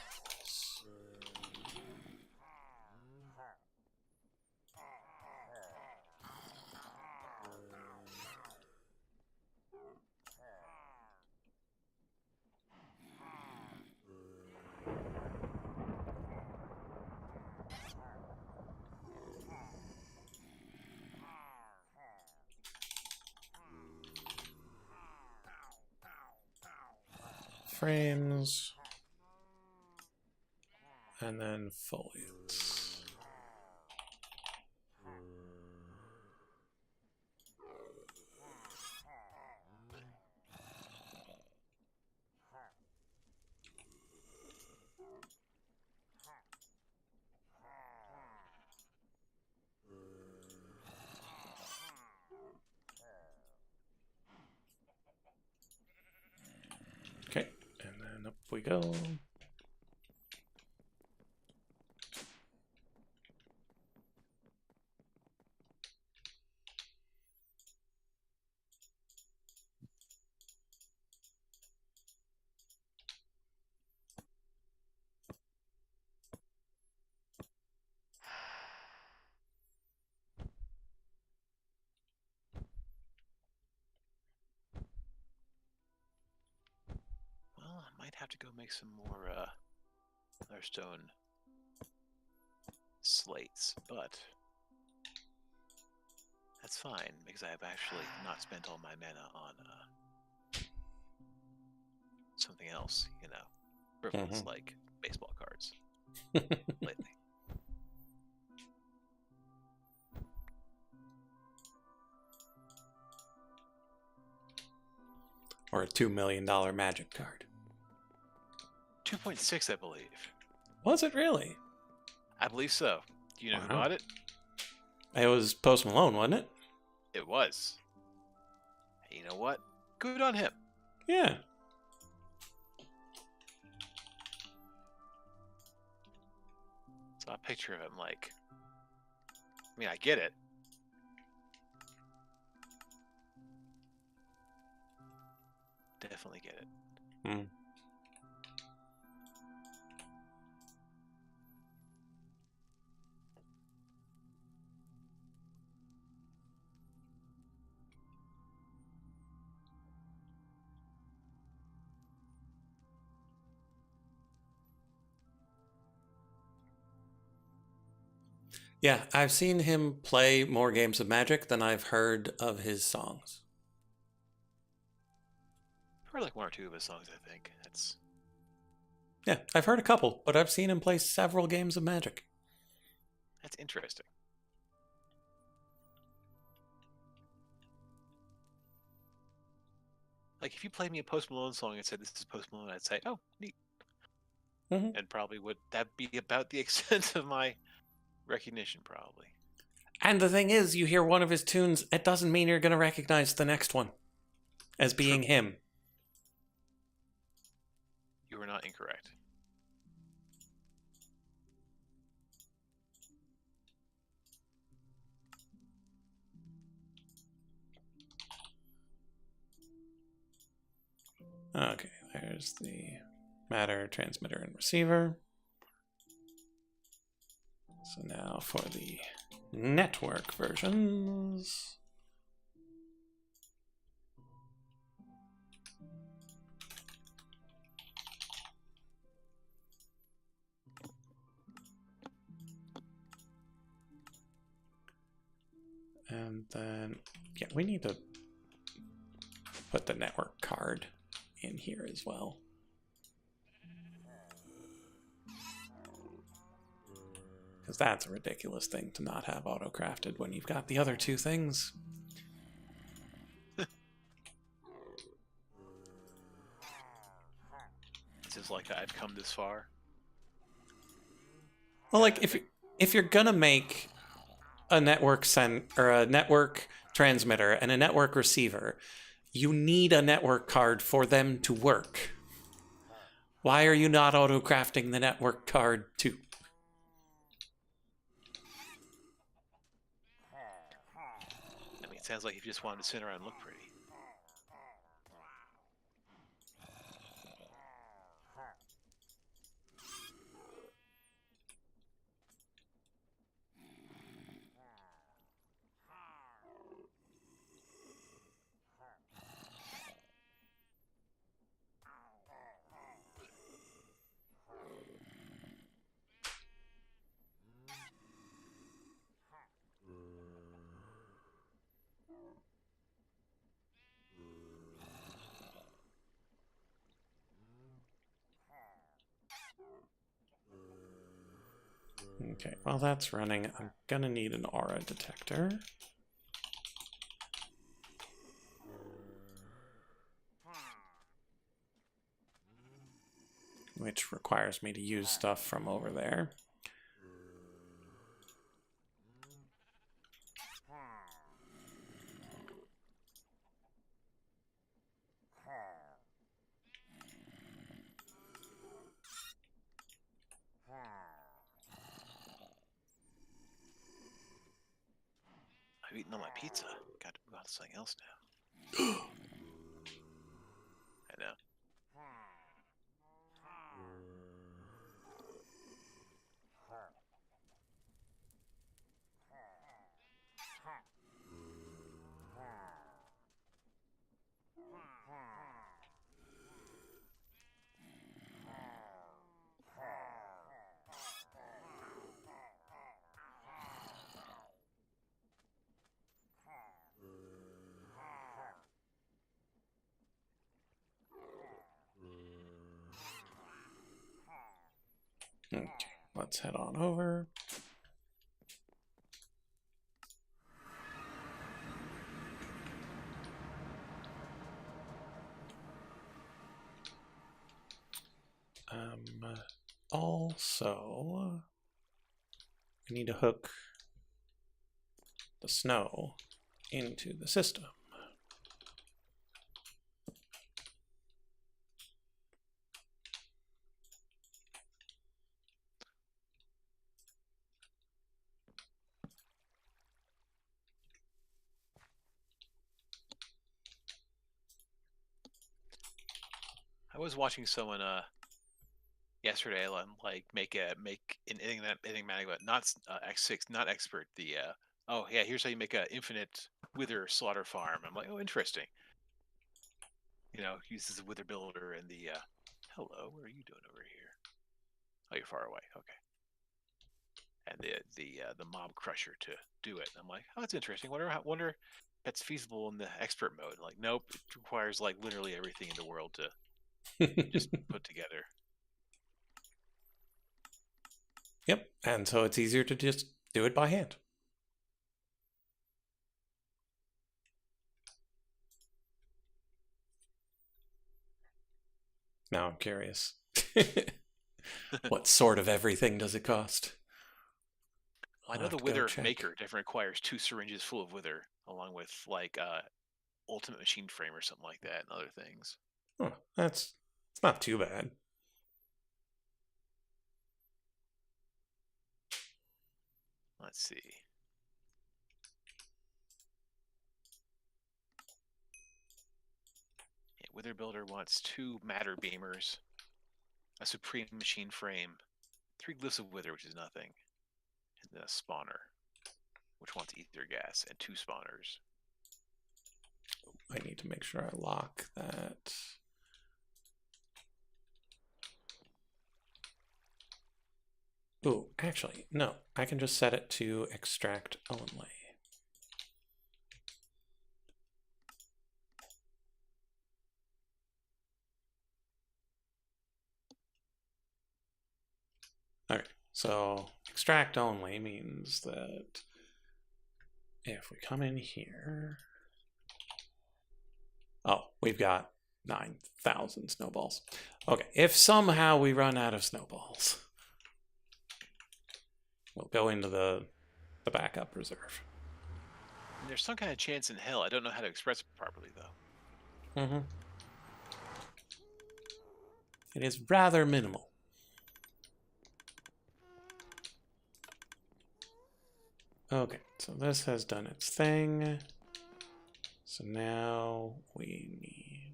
Speaker 1: Frames. And then foliates. Okay, and then up we go.
Speaker 2: Well, I might have to go make some more Hearthstone slates, but that's fine because I have actually not spent all my mana on something else, you know, frivolous like baseball cards lately.
Speaker 1: Or a $2 million magic card.
Speaker 2: 2.6, I believe.
Speaker 1: Was it really?
Speaker 2: I believe so. Do you know who
Speaker 1: Wow.
Speaker 2: bought it?
Speaker 1: It was Post Malone, wasn't it?
Speaker 2: It was. You know what? Good on him.
Speaker 1: Yeah.
Speaker 2: Saw a picture of him like, I mean, I get it. Definitely get it.
Speaker 1: Hmm. Yeah, I've seen him play more games of Magic than I've heard of his songs.
Speaker 2: I've heard like one or two of his songs, I think.
Speaker 1: Yeah, I've heard a couple, but I've seen him play several games of Magic.
Speaker 2: That's interesting. Like, if you played me a Post Malone song and said this is Post Malone, I'd say, oh, neat.
Speaker 1: Mm-hmm.
Speaker 2: And probably would that be about the extent of my recognition, probably.
Speaker 1: And the thing is, you hear one of his tunes, it doesn't mean you're going to recognize the next one as being
Speaker 2: True.
Speaker 1: him.
Speaker 2: You are not incorrect.
Speaker 1: Okay, there's the matter, transmitter, and receiver. So now for the network versions. And then, yeah, we need to put the network card in here as well. Because that's a ridiculous thing to not have auto-crafted when you've got the other two things.
Speaker 2: It's just like I've come this far.
Speaker 1: Well, like if you're gonna make a network or a network transmitter and a network receiver, you need a network card for them to work. Why are you not auto-crafting the network card too?
Speaker 2: I mean, it sounds like you just wanted to sit around and look pretty.
Speaker 1: Okay, while that's running, I'm gonna need an aura detector. Which requires me to use stuff from over there.
Speaker 2: I've eaten all my pizza. Got to move on to something else now. I know.
Speaker 1: Okay, let's head on over. Also, we need to hook the snow into the system.
Speaker 2: I was watching someone yesterday like make an enigmatic, but not X6, not expert. The oh yeah, here's how you make a infinite wither slaughter farm. I'm like, oh, interesting. You know, uses the wither builder and the hello, what are you doing over here? Oh, you're far away. Okay. and the mob crusher to do it. I'm like, oh, that's interesting. Wonder if that's feasible in the expert mode. Like, nope, it requires like literally everything in the world to just put together.
Speaker 1: Yep, and so it's easier to just do it by hand. Now I'm curious. What sort of everything does it cost?
Speaker 2: I know the Wither Maker definitely requires 2 syringes full of Wither, along with like Ultimate Machine Frame or something like that, and other things.
Speaker 1: Oh, it's not too bad.
Speaker 2: Let's see. Yeah, Wither Builder wants 2 Matter Beamers, a Supreme Machine Frame, 3 Glyphs of Wither, which is nothing, and then a Spawner, which wants Ether Gas, and 2 Spawners.
Speaker 1: I need to make sure I lock that. Ooh, actually, no. I can just set it to extract only. Okay, so extract only means that if we come in here... Oh, we've got 9,000 snowballs. Okay, if somehow we run out of snowballs, we'll go into the backup reserve.
Speaker 2: And there's some kind of chance in hell. I don't know how to express it properly, though.
Speaker 1: Mm-hmm. It is rather minimal. Okay, so this has done its thing. So now we need...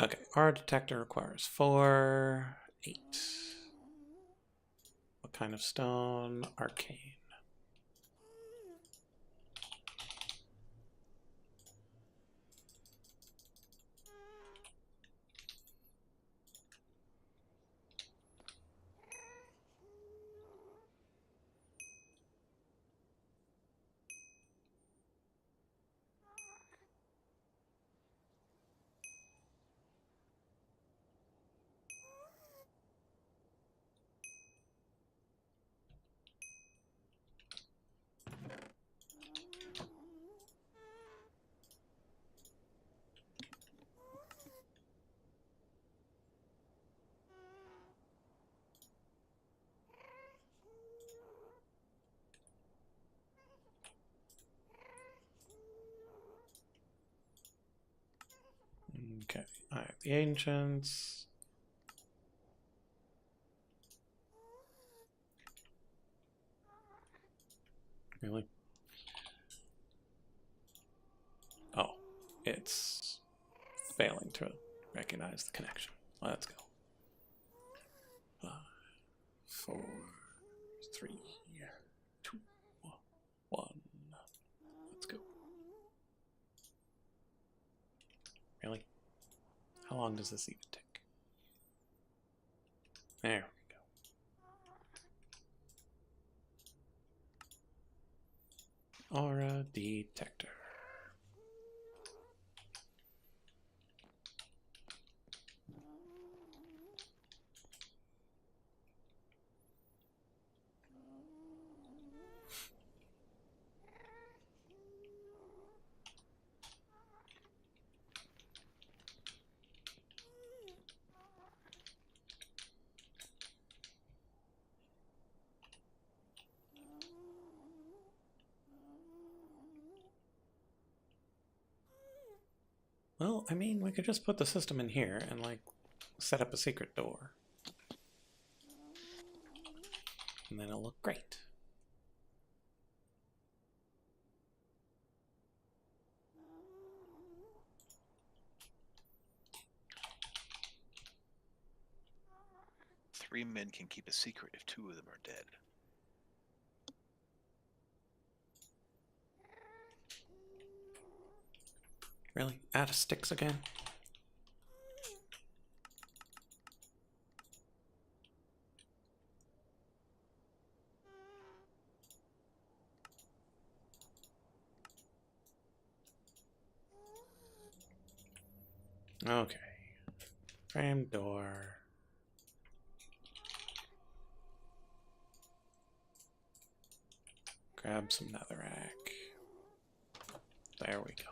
Speaker 1: Okay, our detector requires 4, 8. What kind of stone? Arcane. Okay, I have the ancients. Really? Oh, it's failing to recognize the connection. Let's go. 5, 4, 3, 2, 1. Let's go. Really? How long does this even take? There we go. Aura detector. Well, I mean, we could just put the system in here and, like, set up a secret door. And then it'll look great.
Speaker 2: Three men can keep a secret if 2 of them are dead.
Speaker 1: Really? Out of sticks again? Okay. Frame door. Grab some netherrack. There we go.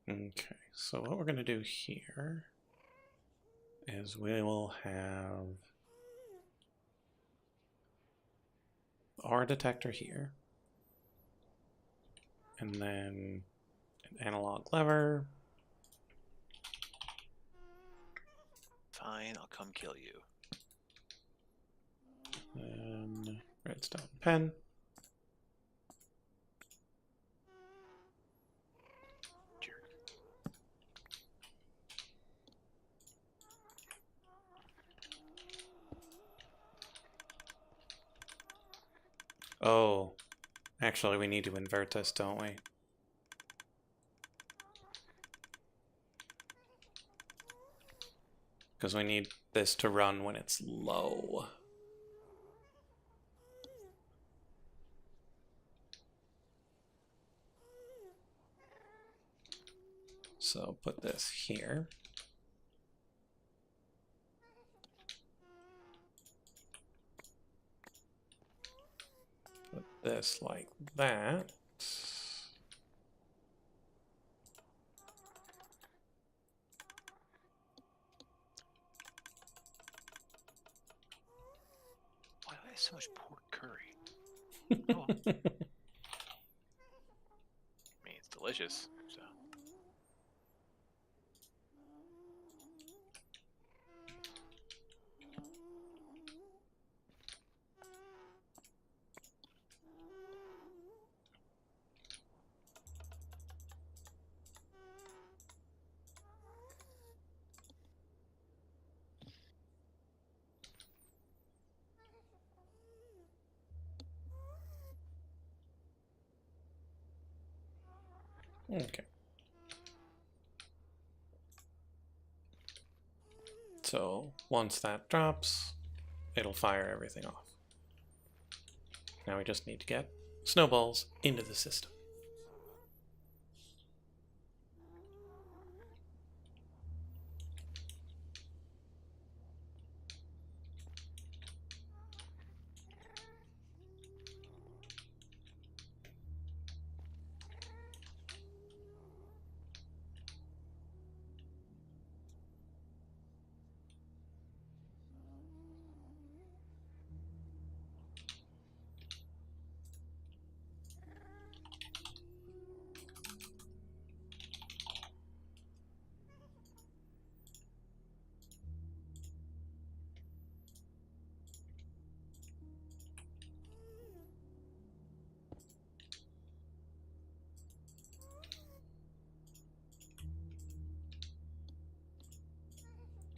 Speaker 1: Okay, so what we're going to do here is we will have our detector here, and then an analog lever.
Speaker 2: Fine, I'll come kill you.
Speaker 1: And redstone pen.
Speaker 2: Jerk.
Speaker 1: Oh, actually we need to invert this, don't we? Because we need this to run when it's low. So put this here. Put this like that.
Speaker 2: Why do I have so much pork curry? Oh. I mean, it's delicious, so.
Speaker 1: Okay. So once that drops, it'll fire everything off. Now we just need to get snowballs into the system.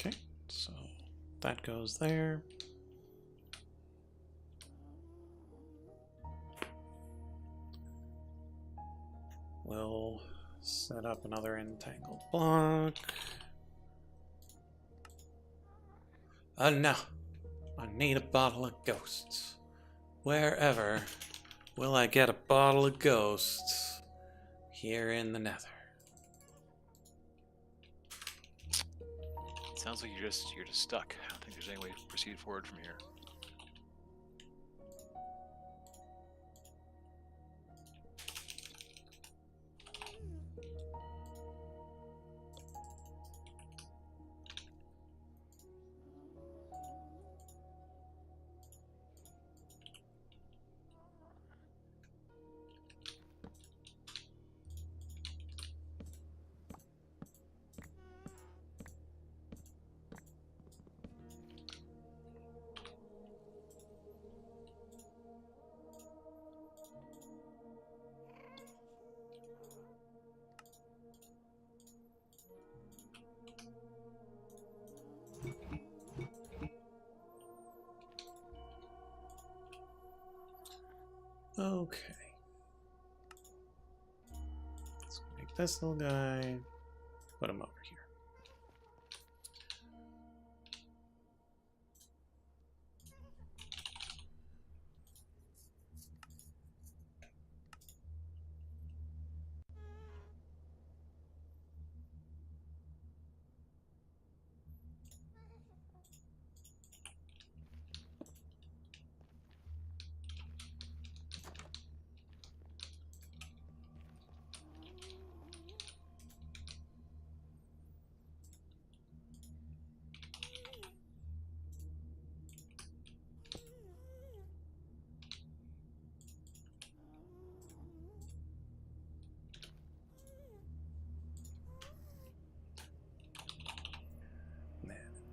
Speaker 1: Okay, so that goes there. We'll set up another entangled block. No. I need a bottle of ghosts. Wherever will I get a bottle of ghosts? Here in the nether.
Speaker 2: It sounds like you're just stuck. I don't think there's any way to proceed forward from here.
Speaker 1: Okay. Let's make this little guy. Put him over here.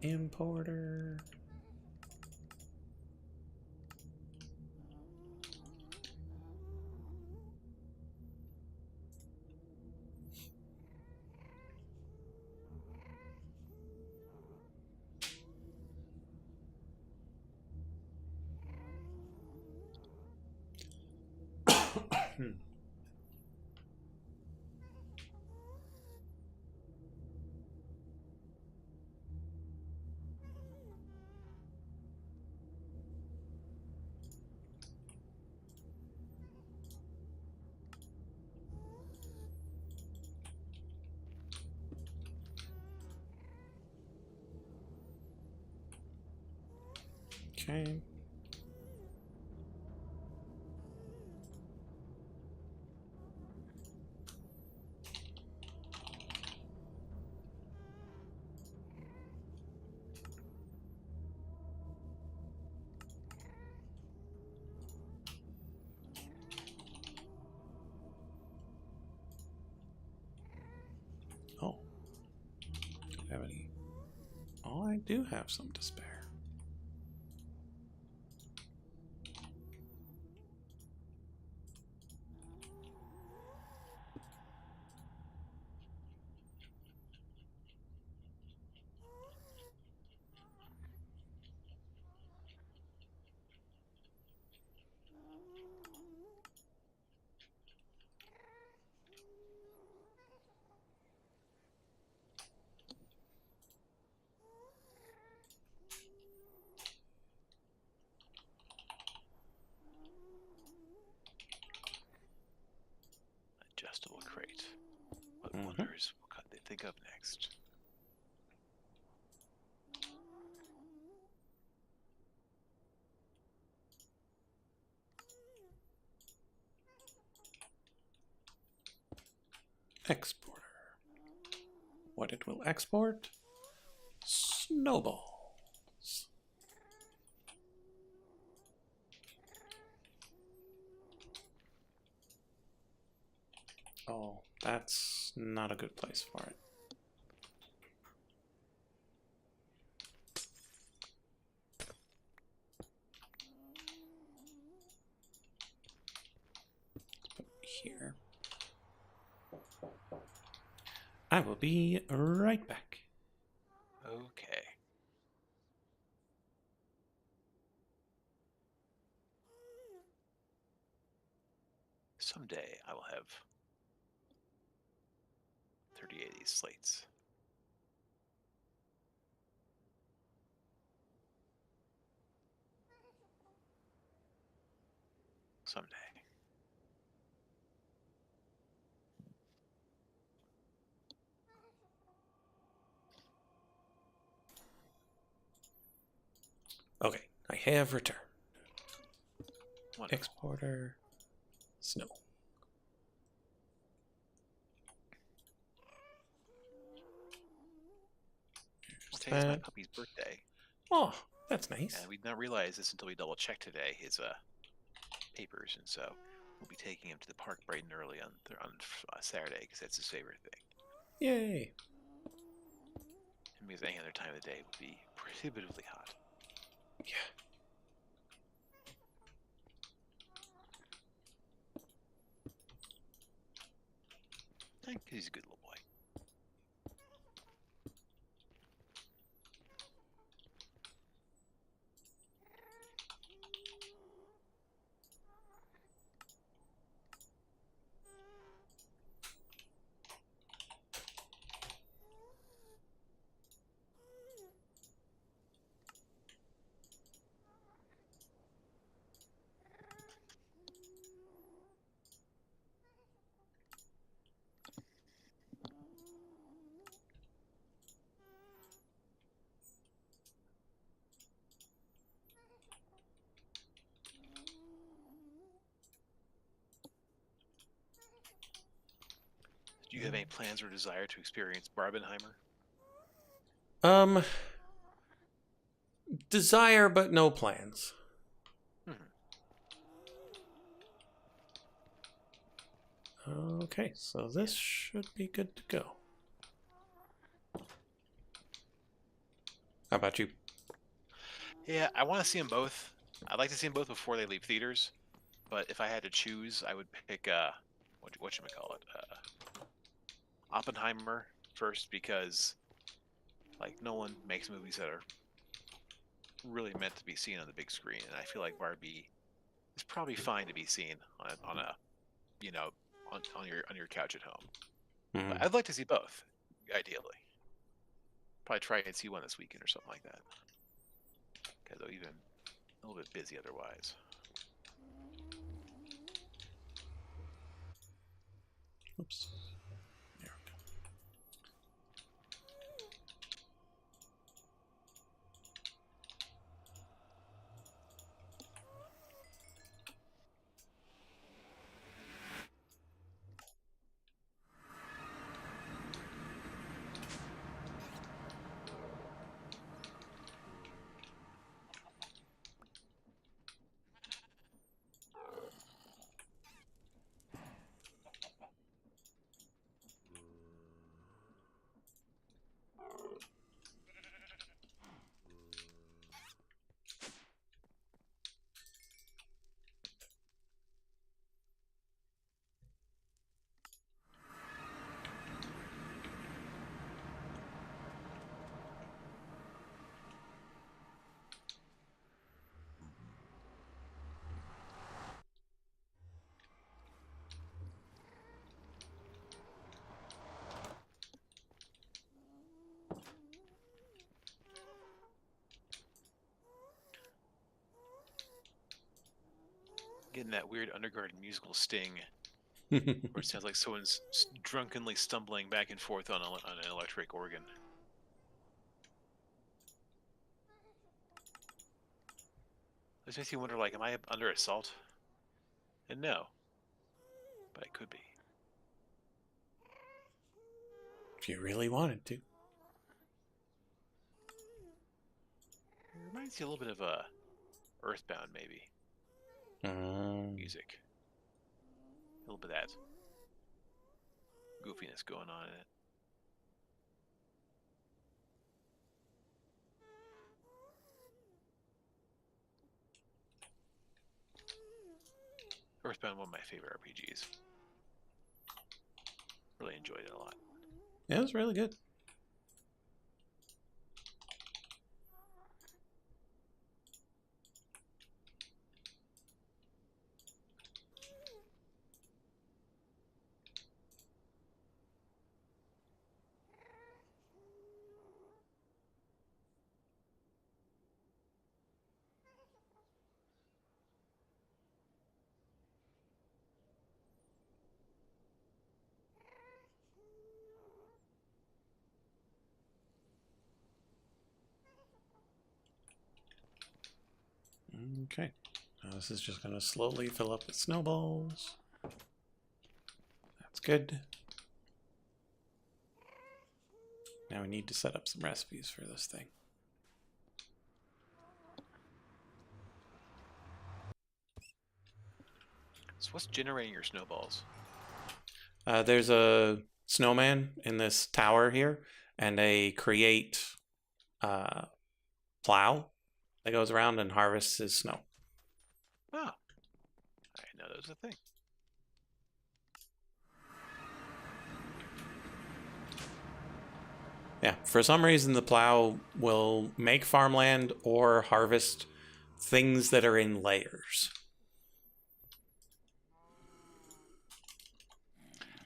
Speaker 1: Importer. Okay. Oh. Don't have any. Oh, I do have some to spare.
Speaker 2: Adjustable crate. What wonders what they think of next?
Speaker 1: Exporter. What it will export? Snowballs. Oh, that's not a good place for it. Let's put it here. I will be right back.
Speaker 2: Okay. Someday I will have 38 of these slates. Someday.
Speaker 1: Okay, I have returned.
Speaker 2: Wonderful.
Speaker 1: Exporter. Snow.
Speaker 2: Well, today's my puppy's birthday.
Speaker 1: Oh, that's nice.
Speaker 2: And we did not realize this until we double checked today his papers, and so we'll be taking him to the park bright and early on Saturday because that's his favorite thing.
Speaker 1: Yay.
Speaker 2: And because any other time of the day would be prohibitively hot.
Speaker 1: Yeah.
Speaker 2: Because he's a good little boy. Do you have any plans or desire to experience Barbenheimer?
Speaker 1: Um, desire but no plans.
Speaker 2: Hmm.
Speaker 1: Okay, so this should be good to go. How about you?
Speaker 2: Yeah, I want to see them both. I'd like to see them both before they leave theaters. But if I had to choose, I would pick whatchamacallit, Oppenheimer first, because like Nolan makes movies that are really meant to be seen on the big screen, and I feel like Barbie is probably fine to be seen on a you know on your couch at home. But
Speaker 1: Mm.
Speaker 2: I'd like to see both, ideally. Probably try and see one this weekend or something like that. Because I'm even a little bit busy otherwise.
Speaker 1: Oops. There we go.
Speaker 2: Getting that weird Undergarden musical sting, where it sounds like someone's drunkenly stumbling back and forth on an electric organ. This makes you wonder, like, am I under assault? And no, but I could be.
Speaker 1: If you really wanted to.
Speaker 2: It reminds you a little bit of Earthbound, maybe. Music. A little bit of that goofiness going on in it. Earthbound, one of my favorite RPGs. Really enjoyed it a lot.
Speaker 1: Yeah, it was really good. Okay. Now this is just going to slowly fill up with snowballs. That's good. Now we need to set up some recipes for this thing.
Speaker 2: So what's generating your snowballs?
Speaker 1: There's a snowman in this tower here, and a create plow that goes around and harvests his snow.
Speaker 2: Oh, I didn't know that was a thing.
Speaker 1: Yeah, for some reason the plow will make farmland or harvest things that are in layers.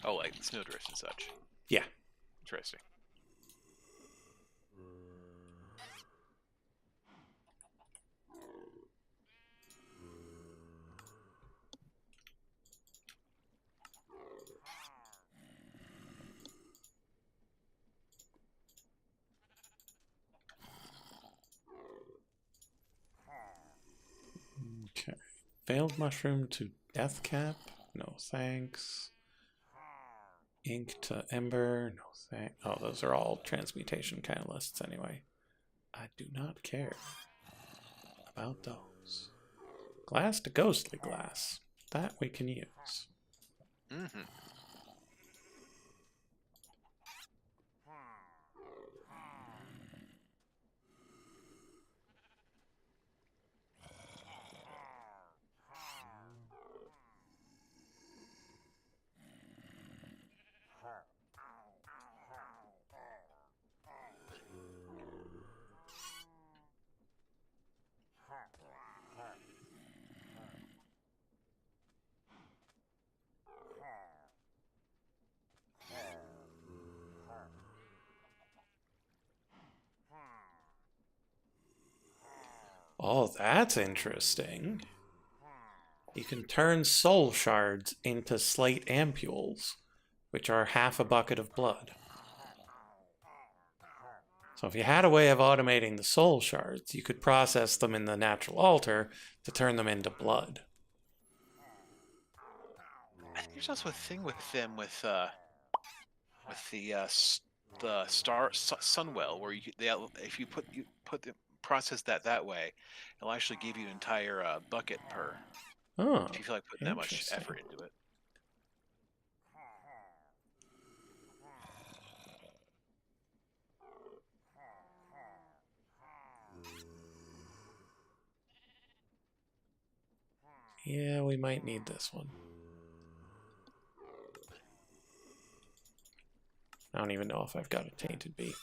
Speaker 2: Oh, like snowdrifts and such.
Speaker 1: Yeah.
Speaker 2: Interesting.
Speaker 1: Okay. Failed mushroom to death cap? No thanks. Ink to ember. No thank. Oh, those are all transmutation catalysts anyway. I do not care about those. Glass to ghostly glass. That we can use.
Speaker 2: Mm-hmm.
Speaker 1: Oh, that's interesting. You can turn soul shards into slate ampules, which are half a bucket of blood. So if you had a way of automating the soul shards, you could process them in the natural altar to turn them into blood.
Speaker 2: I think there's also a thing with them with the Sunwell, where if you put the process that way, it'll actually give you an entire bucket per.
Speaker 1: Oh,
Speaker 2: If you feel like putting that much effort into it.
Speaker 1: Yeah, we might need this one. I don't even know if I've got a tainted bee.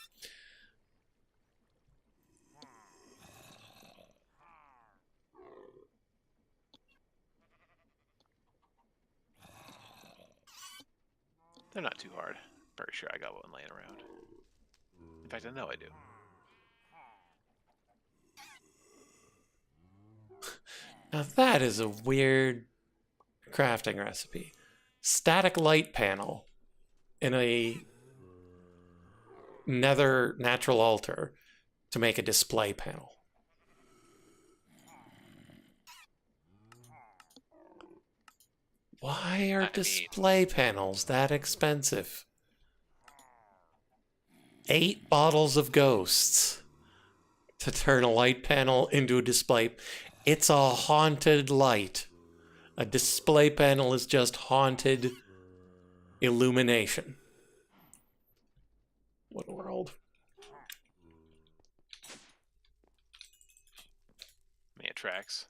Speaker 2: They're not too hard. Pretty sure I got one laying around. In fact, I know I do.
Speaker 1: Now that is a weird crafting recipe. Static light panel in a nether natural altar to make a display panel. Why are display panels that expensive? 8 bottles of ghosts to turn a light panel into a display. It's a haunted light. A display panel is just haunted illumination. What a world.
Speaker 2: Man, tracks.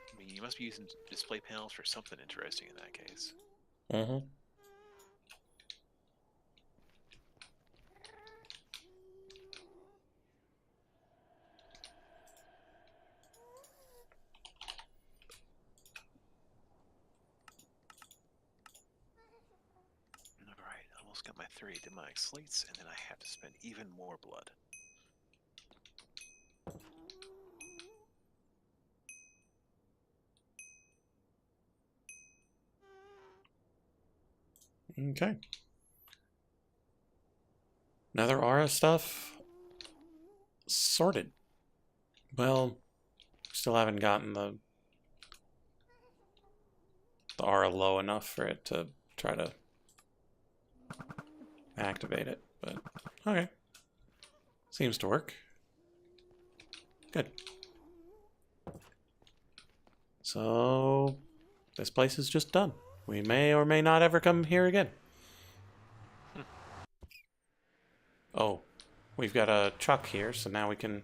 Speaker 2: I mean, you must be using display panels for something interesting in that case.
Speaker 1: Mm-hmm.
Speaker 2: Alright, almost got my 3 demonic slates, and then I have to spend even more blood.
Speaker 1: Okay. Another aura stuff. Sorted. Well, still haven't gotten the aura low enough for it to try to activate it, but okay. Seems to work. Good. So, this place is just done. We may or may not ever come here again. Oh, we've got a chuck here, so now we can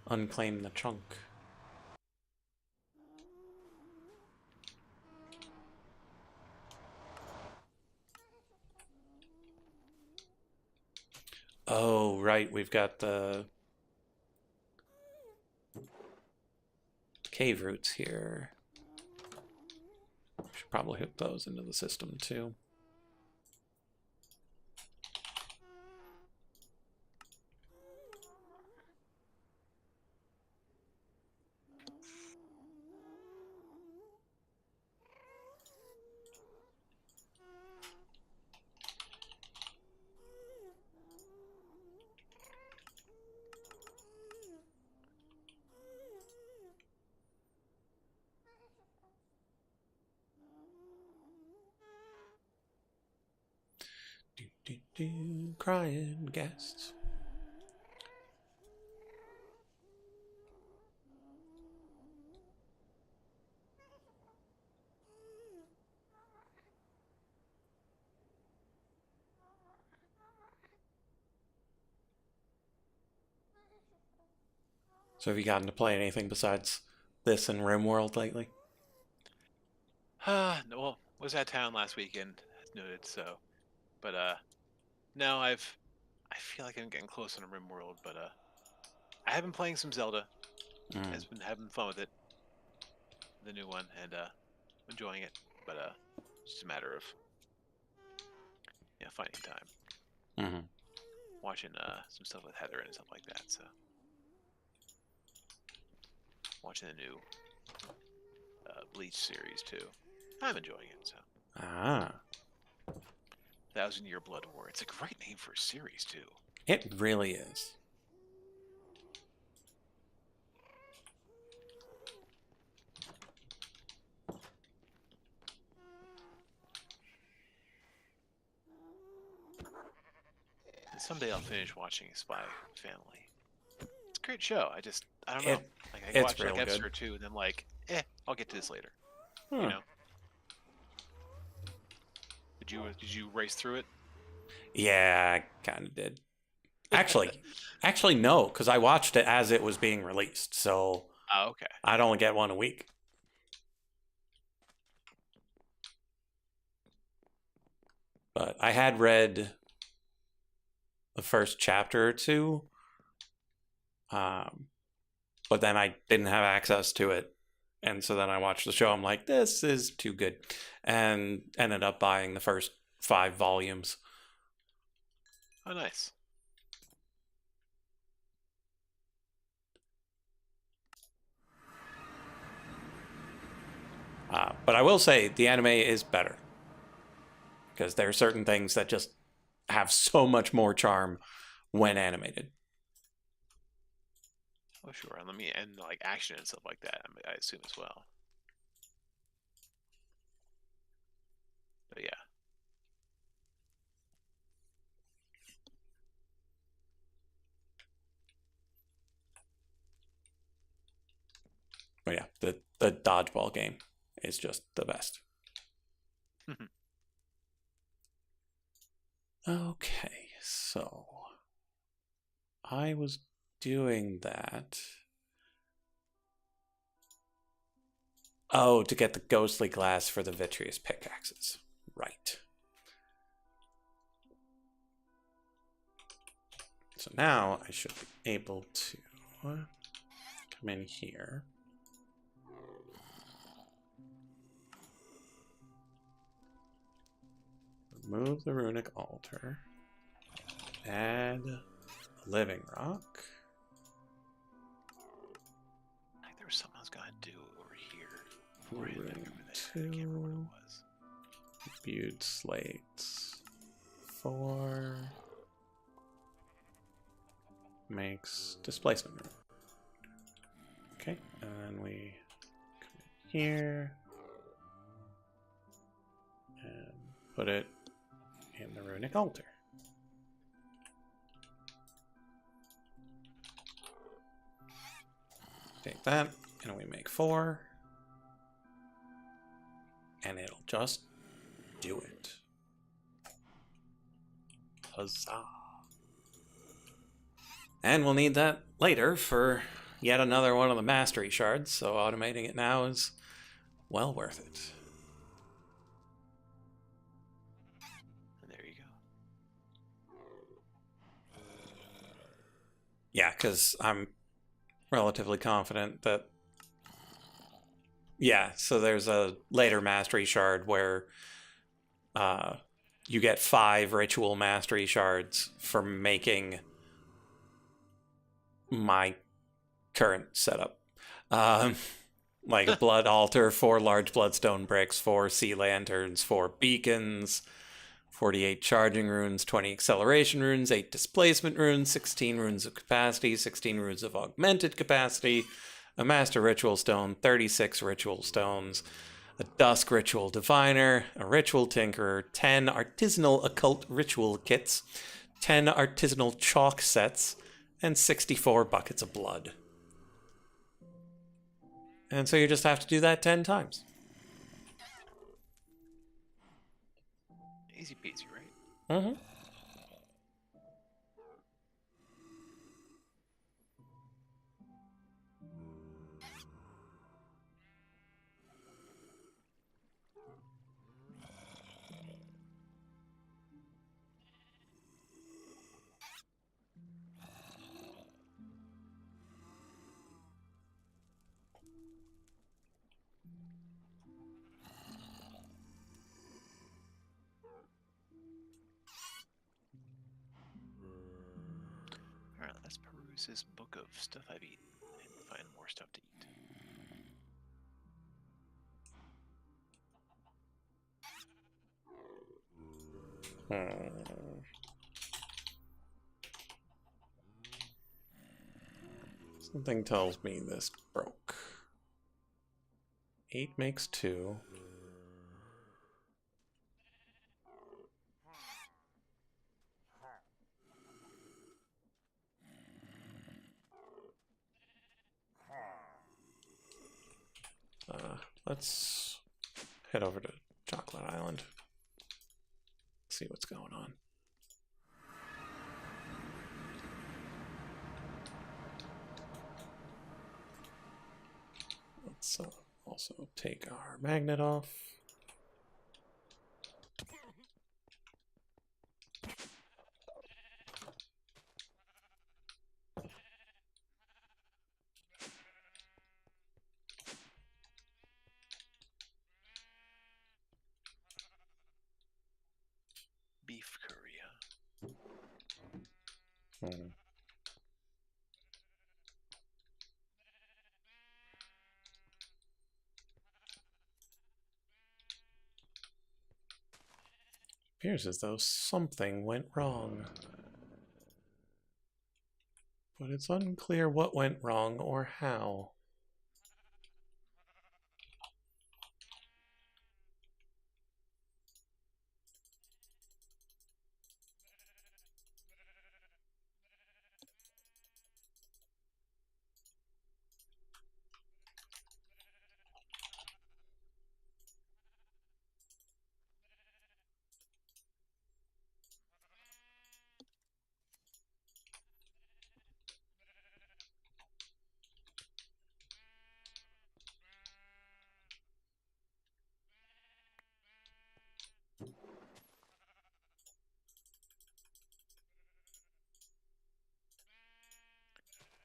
Speaker 1: unclaim the chunk. Oh, right, we've got the cave roots here. Should probably hook those into the system too. Crying guests. So have you gotten to play anything besides this and RimWorld lately?
Speaker 2: No, well, was at town last weekend, as noted. So, but no, I feel like I'm getting close on a RimWorld, but I have been playing some Zelda. Has been having fun with it, the new one, and enjoying it. But it's just a matter of finding time,
Speaker 1: Mm-hmm.
Speaker 2: watching some stuff with Heather and stuff like that. So, watching the new Bleach series too. I'm enjoying it. So,
Speaker 1: Ah,
Speaker 2: 1,000 Year Blood War. It's a great name for a series too.
Speaker 1: it really is.
Speaker 2: And someday I'll finish watching Spy Family. It's a great show. I don't know. Like I
Speaker 1: it's
Speaker 2: watched like
Speaker 1: real
Speaker 2: episode
Speaker 1: good.
Speaker 2: or two, and then like, I'll get to this later.
Speaker 1: Huh.
Speaker 2: You know. Did you race through it?
Speaker 1: Yeah, I kind of did. Actually, no, because I watched it as it was being released, so
Speaker 2: Oh, okay.
Speaker 1: I'd only get one a week. But I had read the first chapter or two, but then I didn't have access to it. And so then I watched the show. I'm like, this is too good. And ended up buying the first 5 volumes.
Speaker 2: Oh, nice.
Speaker 1: But I will say the anime is better. Because there are certain things that just have so much more charm when animated.
Speaker 2: Oh, sure. And like action and stuff like that. I assume as well. But yeah.
Speaker 1: But yeah, the dodgeball game is just the best. Okay, so I was doing that. Oh, to get the ghostly glass for the vitreous pickaxes. Right. So now I should be able to come in here. Remove the runic altar. Add living rock.
Speaker 2: I think there was something I was gonna do over here. Before I
Speaker 1: Room
Speaker 2: headed back over there. I can't remember what it was.
Speaker 1: Imbued slates. 4 makes displacement room. Okay, and then we come in here and put it in the runic altar. Take that, and we make 4. And it'll just do it. Huzzah. And we'll need that later for yet another one of the mastery shards, so automating it now is well worth it.
Speaker 2: And there you go.
Speaker 1: Yeah, because I'm relatively confident that... Yeah, so there's a later mastery shard where you get 5 ritual mastery shards for making my current setup. Like a blood altar, 4 large bloodstone bricks, 4 sea lanterns, 4 beacons, 48 charging runes, 20 acceleration runes, 8 displacement runes, 16 runes of capacity, 16 runes of augmented capacity, a master ritual stone, 36 ritual stones, a Dusk Ritual Diviner, a Ritual Tinkerer, 10 Artisanal Occult Ritual Kits, 10 Artisanal Chalk Sets, and 64 Buckets of Blood. And so you just have to do that 10 times.
Speaker 2: Easy peasy, right?
Speaker 1: Mm-hmm.
Speaker 2: Alright, let's peruse this book of stuff I've eaten and find more stuff to eat.
Speaker 1: Something tells me this broke. 8 makes 2. Let's head over to Chocolate Island. See what's going on. Let's also take our magnet off.
Speaker 2: Beef curry, huh?
Speaker 1: Appears as though something went wrong. But it's unclear what went wrong or how.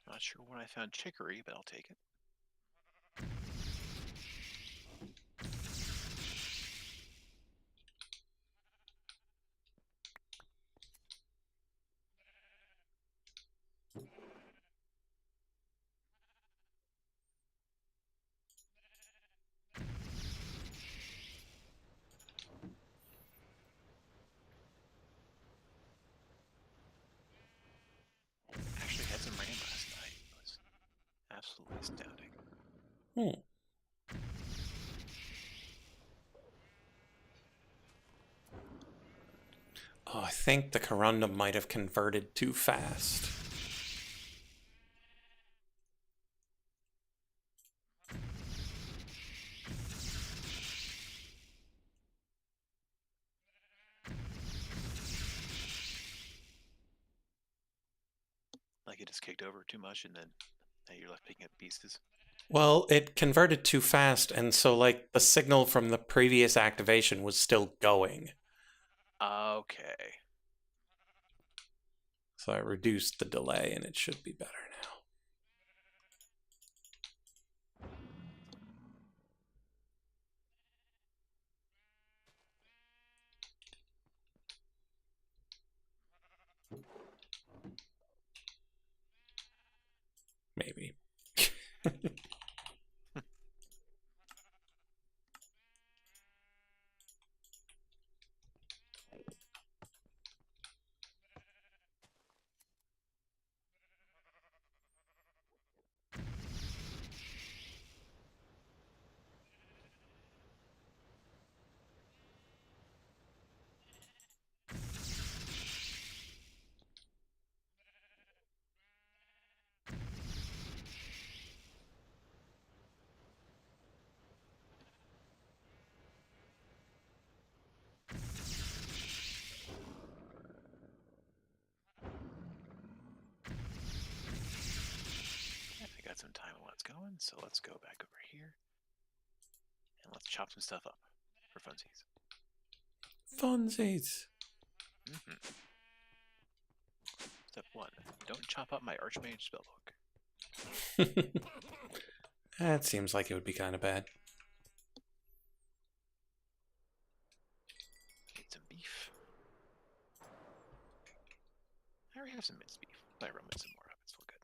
Speaker 2: Not sure when I found chicory, but I'll take it. Actually had some rain last night. It was absolutely astounding.
Speaker 1: Oh, I think the corundum might have converted too fast.
Speaker 2: Like it just kicked over too much and then now you're left picking up pieces.
Speaker 1: Well, it converted too fast, and so, like, the signal from the previous activation was still going.
Speaker 2: Okay.
Speaker 1: So I reduced the delay, and it should be better now. Maybe.
Speaker 2: going, so let's go back over here. And let's chop some stuff up for funsies.
Speaker 1: Funsies!
Speaker 2: Step 1. Don't chop up my Archmage spellbook.
Speaker 1: That seems like it would be kind of bad.
Speaker 2: Need some beef. I already have some minced beef. I run with some more of it. It's all good.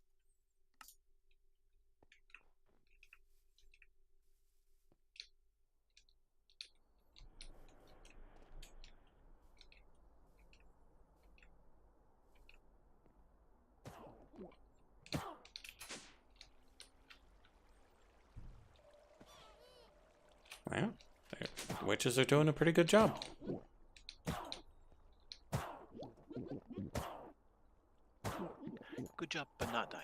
Speaker 1: Well, the witches are doing a pretty good job.
Speaker 2: Good job, but not dying.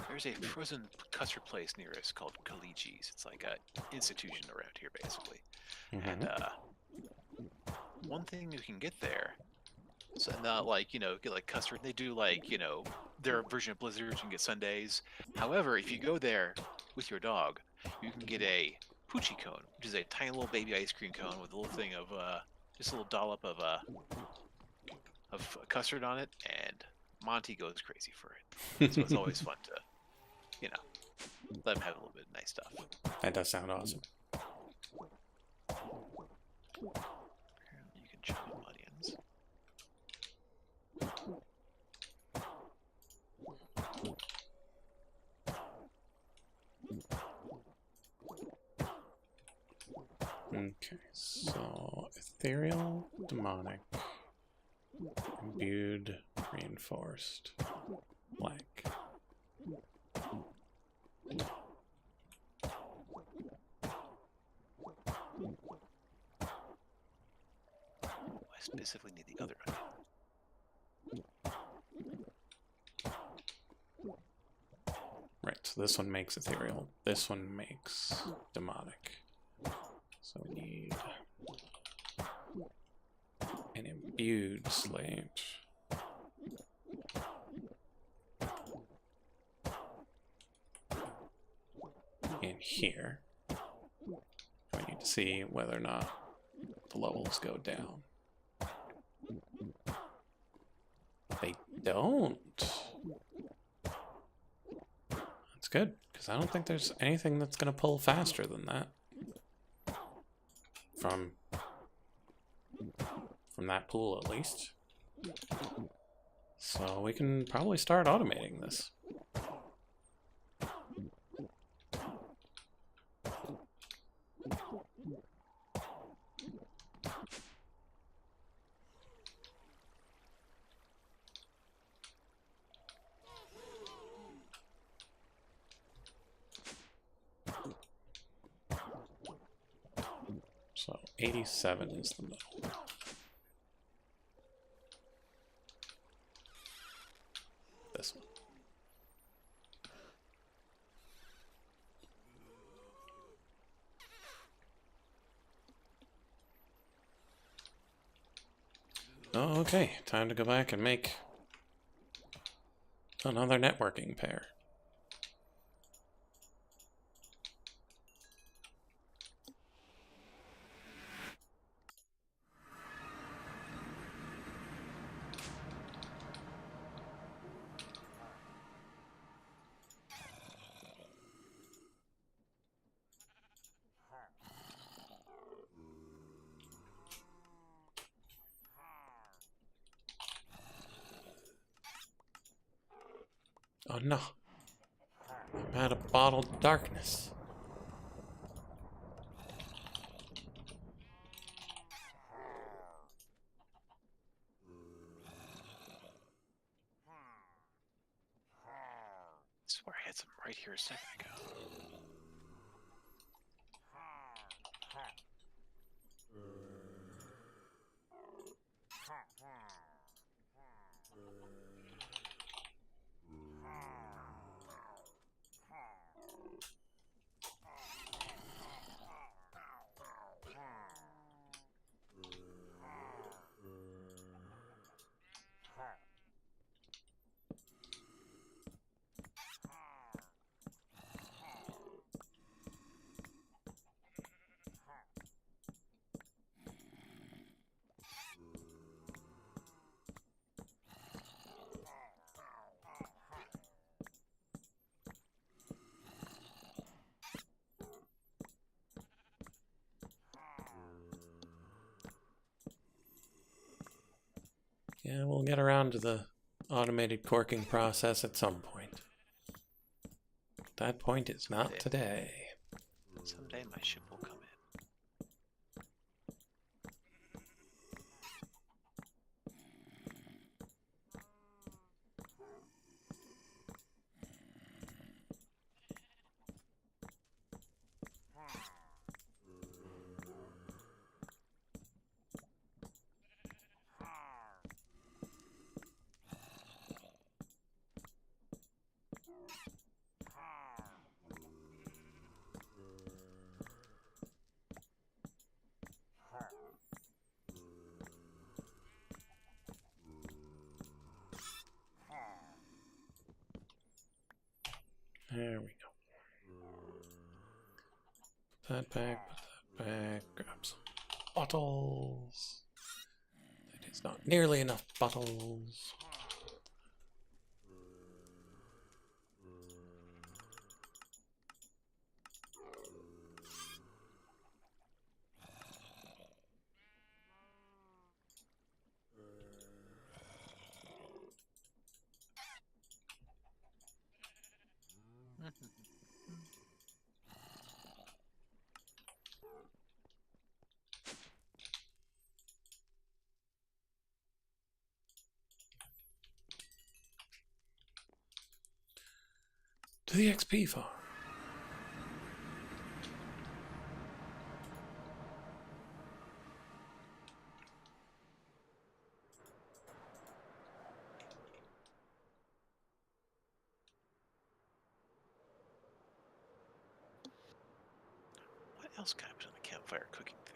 Speaker 2: There's a frozen custard place near us called Kalichi's. It's like an institution around here, basically. And one thing you can get there, so not like, you know, get like custard. They do like, you know, their version of blizzards. You can get sundaes. However, if you go there with your dog, you can get a poochie cone, which is a tiny little baby ice cream cone with a little thing of just a little dollop of custard on it, and Monty goes crazy for it. So it's always fun to, you know, let him have a little bit of nice stuff.
Speaker 1: That does sound awesome.
Speaker 2: Apparently you can chop up onions.
Speaker 1: Okay, so ethereal, demonic, imbued, reinforced, blank.
Speaker 2: I specifically need the other onion.
Speaker 1: Right, so this one makes ethereal, this one makes demonic. So we need an imbued slate. In here. We need to see whether or not the levels go down. They don't. That's good, because I don't think there's anything that's going to pull faster than that. From that pool, at least. So we can probably start automating this. So 87 is the middle. This one. Oh, okay, time to go back and make another networking pair. Oh no, I'm out of bottled darkness.
Speaker 2: I swear I had some right here a second ago.
Speaker 1: Yeah, we'll get around to the automated corking process at some point. That point is not today.
Speaker 2: Someday my ship will come in.
Speaker 1: There we go. Put that back, put that back, grab some bottles. That is not nearly enough bottles. To the XP farm.
Speaker 2: What else can I put on the campfire cooking thing?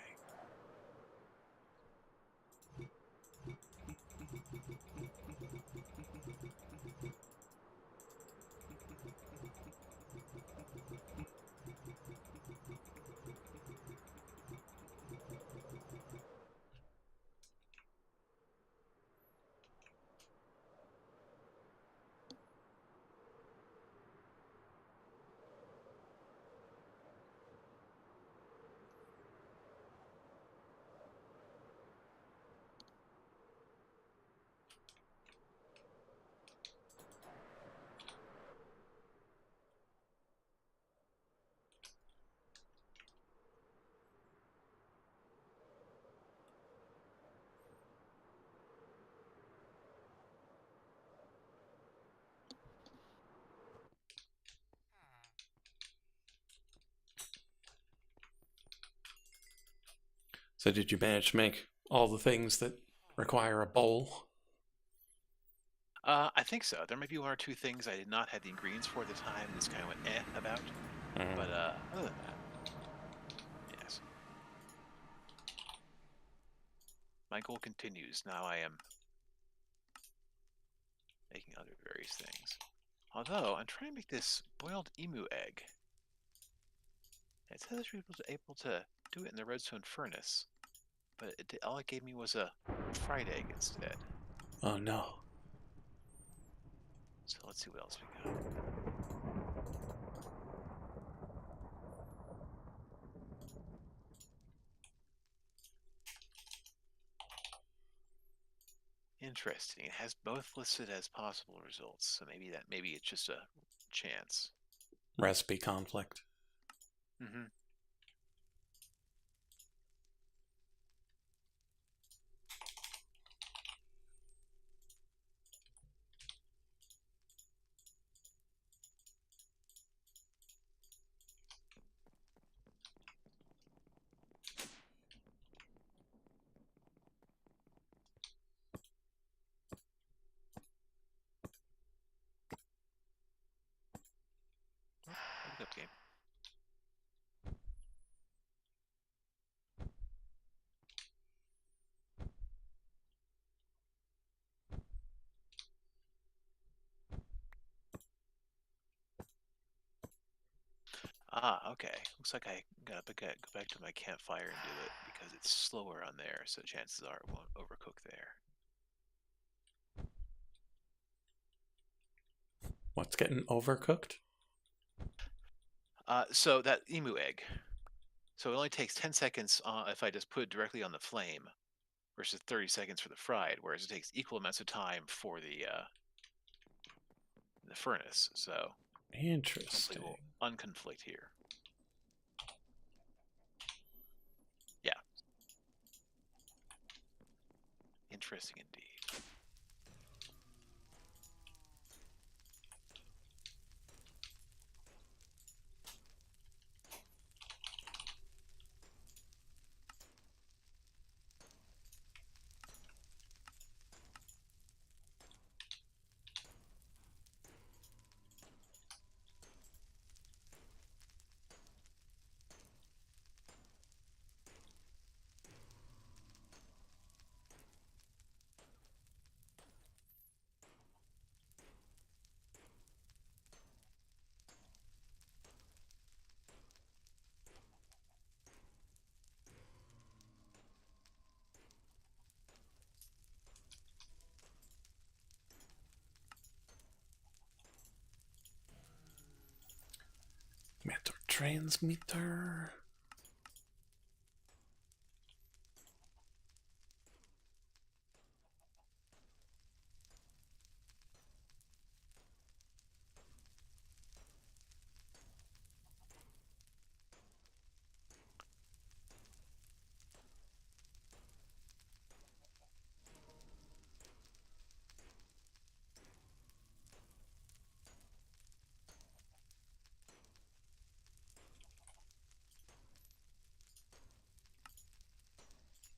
Speaker 1: So did you manage to make all the things that require a bowl?
Speaker 2: I think so. There may be one or two things I did not have the ingredients for at the time. This kind of went about. But other than that, yes. My goal continues. Now I am making other various things. Although, I'm trying to make this boiled emu egg. It says you're able to do it in the redstone furnace. But all it gave me was a fried egg instead.
Speaker 1: Oh no.
Speaker 2: So let's see what else we got. Interesting. It has both listed as possible results, so maybe it's just a chance.
Speaker 1: Recipe conflict.
Speaker 2: Mm-hmm. Wake up, game. Ah, okay. Looks like I gotta go back to my campfire and do it because it's slower on there, so chances are it won't overcook there.
Speaker 1: What's getting overcooked?
Speaker 2: So that emu egg. So it only takes 10 seconds if I just put it directly on the flame versus 30 seconds for the fried, whereas it takes equal amounts of time for the furnace. So
Speaker 1: Interesting.
Speaker 2: hopefully we'll unconflict here. Yeah. Interesting indeed.
Speaker 1: Matter transmitter.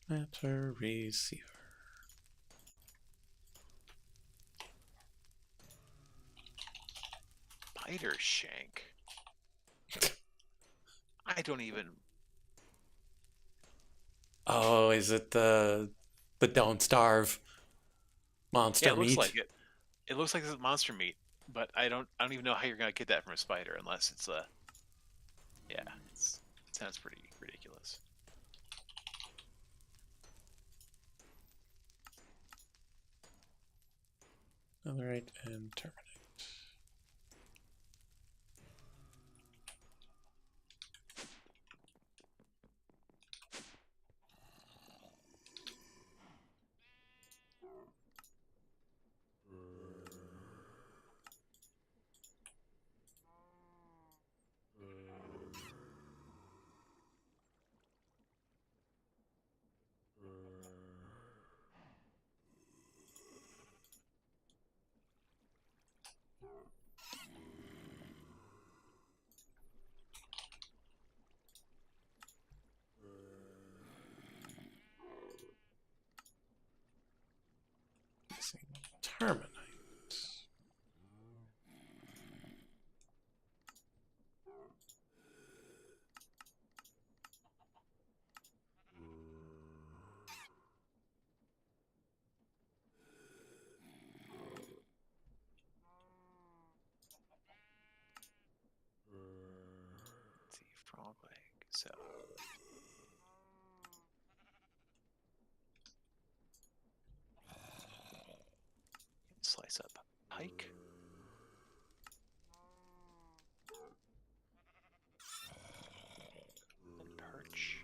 Speaker 1: Matter receiver.
Speaker 2: Spider shank. I don't even.
Speaker 1: Oh, is it the don't starve monster
Speaker 2: Yeah, it looks
Speaker 1: meat?
Speaker 2: like it. It looks like this is monster meat, but I don't even know how you're gonna get that from a spider unless it's a. Yeah, it sounds pretty ridiculous.
Speaker 1: Otherite and terminate. Terminate.
Speaker 2: Let's see, frog leg. So. Slice up pike. And perch.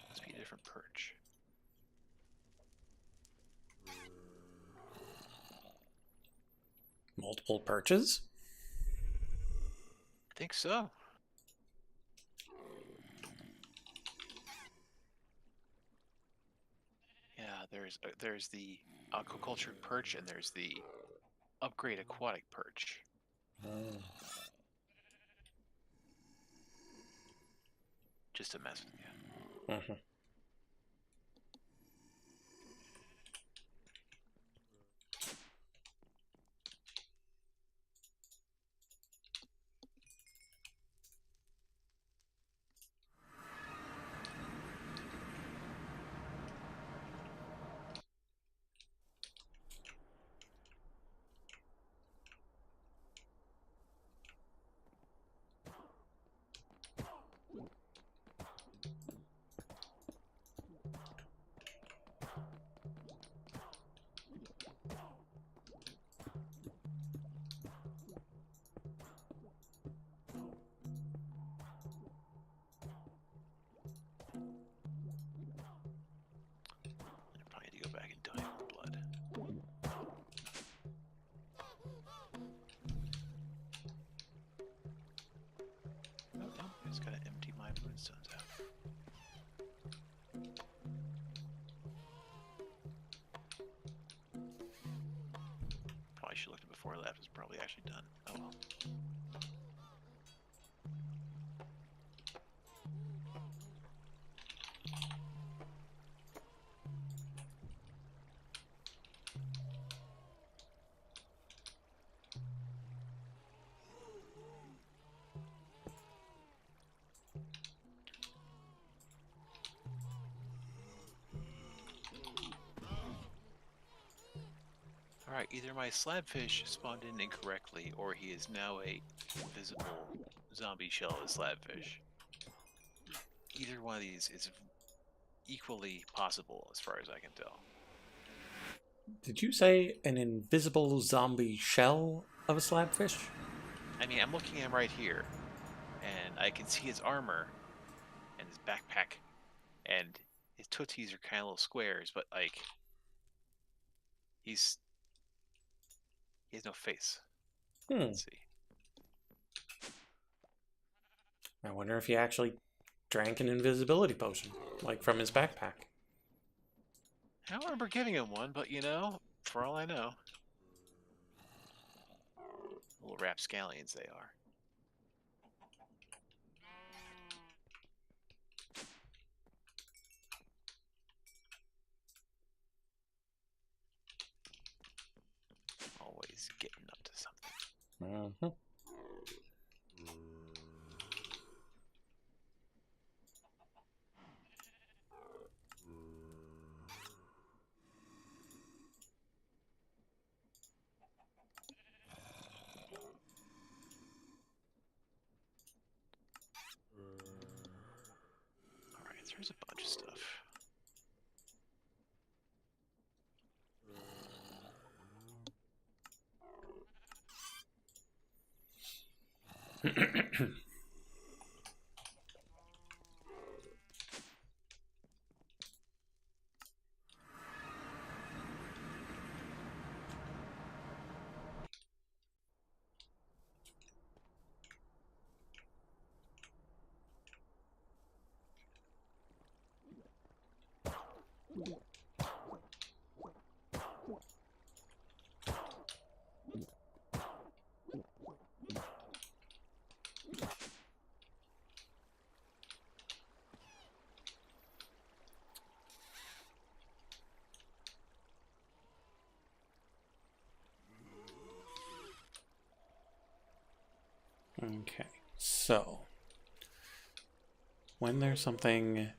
Speaker 2: Must be a different perch.
Speaker 1: Multiple perches?
Speaker 2: I think so. Yeah, there's the aquaculture perch and there's the upgrade aquatic perch. Just a mess with you.
Speaker 1: Mm-hmm.
Speaker 2: Just gotta empty my moonstones out. Probably should have looked at it before I left. It's probably actually done. Oh well. Alright, either my slabfish spawned in incorrectly, or he is now a invisible zombie shell of a slabfish. Either one of these is equally possible, as far as I can tell.
Speaker 1: Did you say an invisible zombie shell of a slabfish?
Speaker 2: I mean, I'm looking at him right here, and I can see his armor, and his backpack, and his tootsies are kind of little squares, but, like, he has no face. Let's see.
Speaker 1: I wonder if he actually drank an invisibility potion, like from his backpack.
Speaker 2: I don't remember giving him one, but, you know, for all I know. Little rapscallions they are. Always getting up to something.
Speaker 1: Mm-hmm.
Speaker 2: Alright, there's a bunch of stuff.
Speaker 1: Okay, so when there's something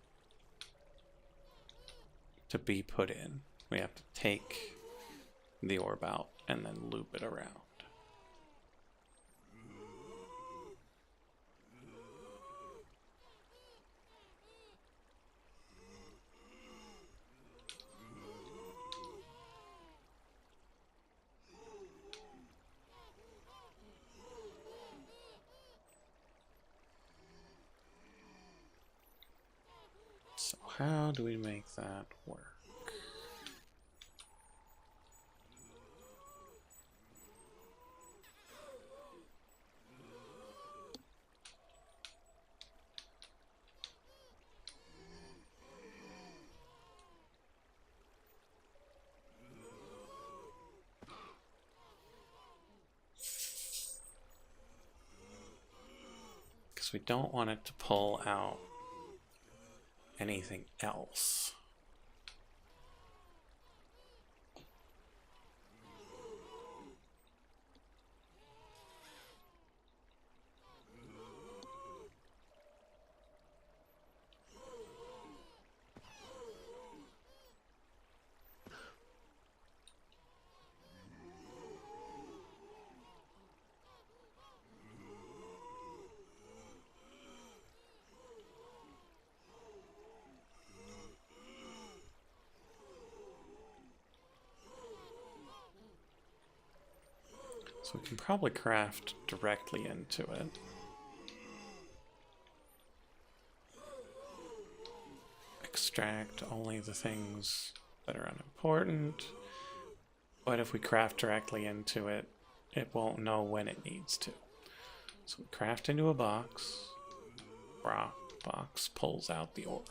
Speaker 1: to be put in, we have to take the orb out and then loop it around. So how do we make that work? Because we don't want it to pull out anything else. So we can probably craft directly into it. Extract only the things that are unimportant. But if we craft directly into it, it won't know when it needs to. So we craft into a box. rock box pulls out the orb.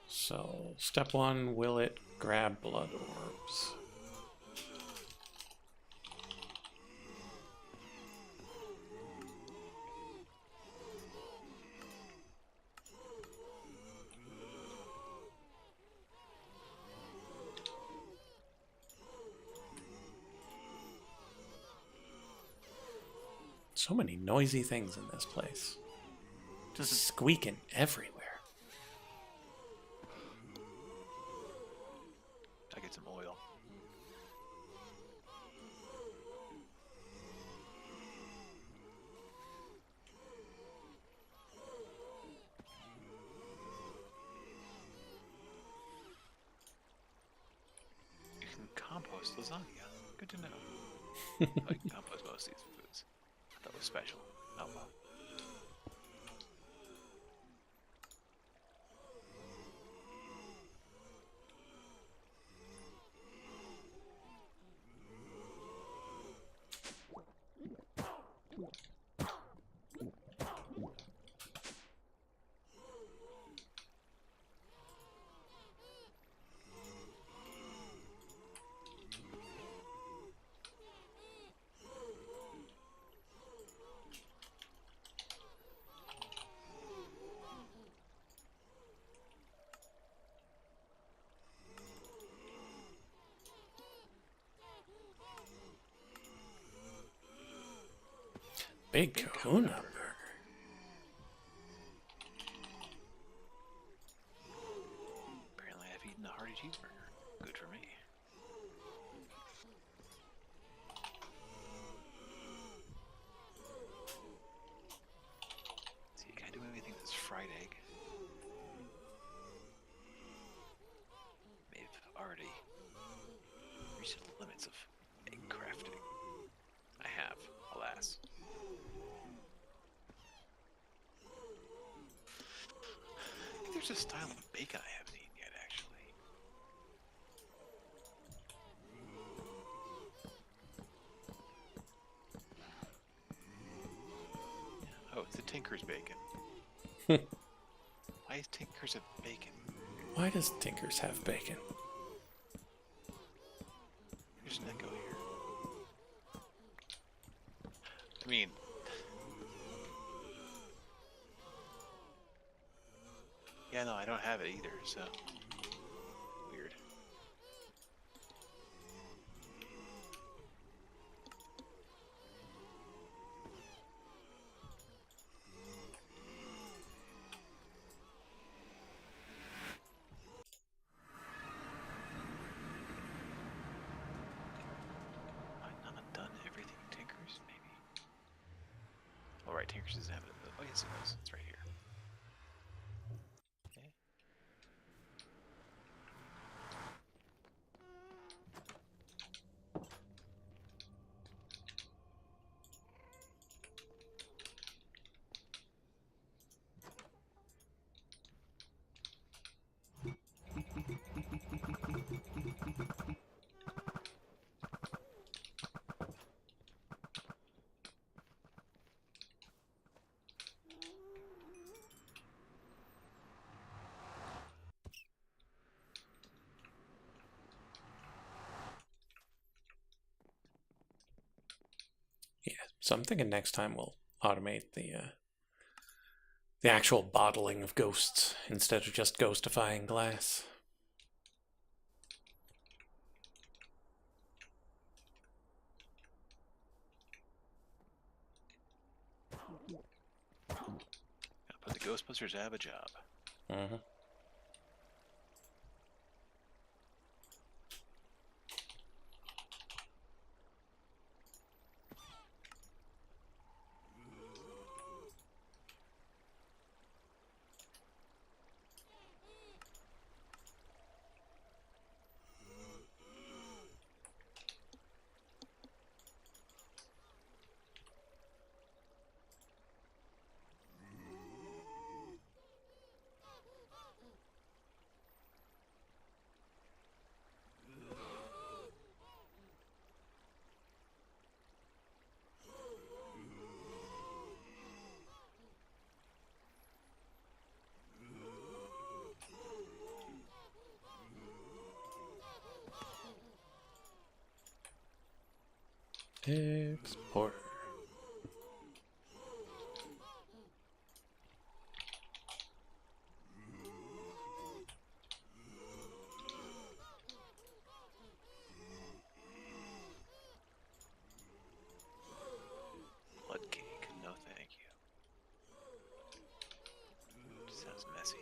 Speaker 1: So, step 1, will it grab blood orbs? So many noisy things in this place. Just squeaking everywhere.
Speaker 2: I get some oil. You can compost lasagna. Good to know. I can compost most of these foods. That was special. Oh well.
Speaker 1: Big Kahuna burger.
Speaker 2: Apparently I've eaten a hearty cheeseburger. Good for me. See, can I do anything with this fried egg? May have already reached the limits of egg crafting. I have, alas. I think there's a style of bacon I haven't eaten yet, actually. Oh, it's the Tinker's bacon. Why is Tinker's have bacon?
Speaker 1: Why does Tinker's have bacon?
Speaker 2: There's an echo here. I mean... Yeah, no, I don't have it either, so... Weird. Have I not done everything Tinker's, maybe? Alright, Tinker's doesn't have it. Oh, yes, it does. It's right here. Okay.
Speaker 1: Yeah, so I'm thinking next time we'll automate the actual bottling of ghosts instead of just ghostifying glass.
Speaker 2: But the Ghostbusters have a job.
Speaker 1: Mm-hmm. Export.
Speaker 2: Blood cake, no thank you. Sounds messy.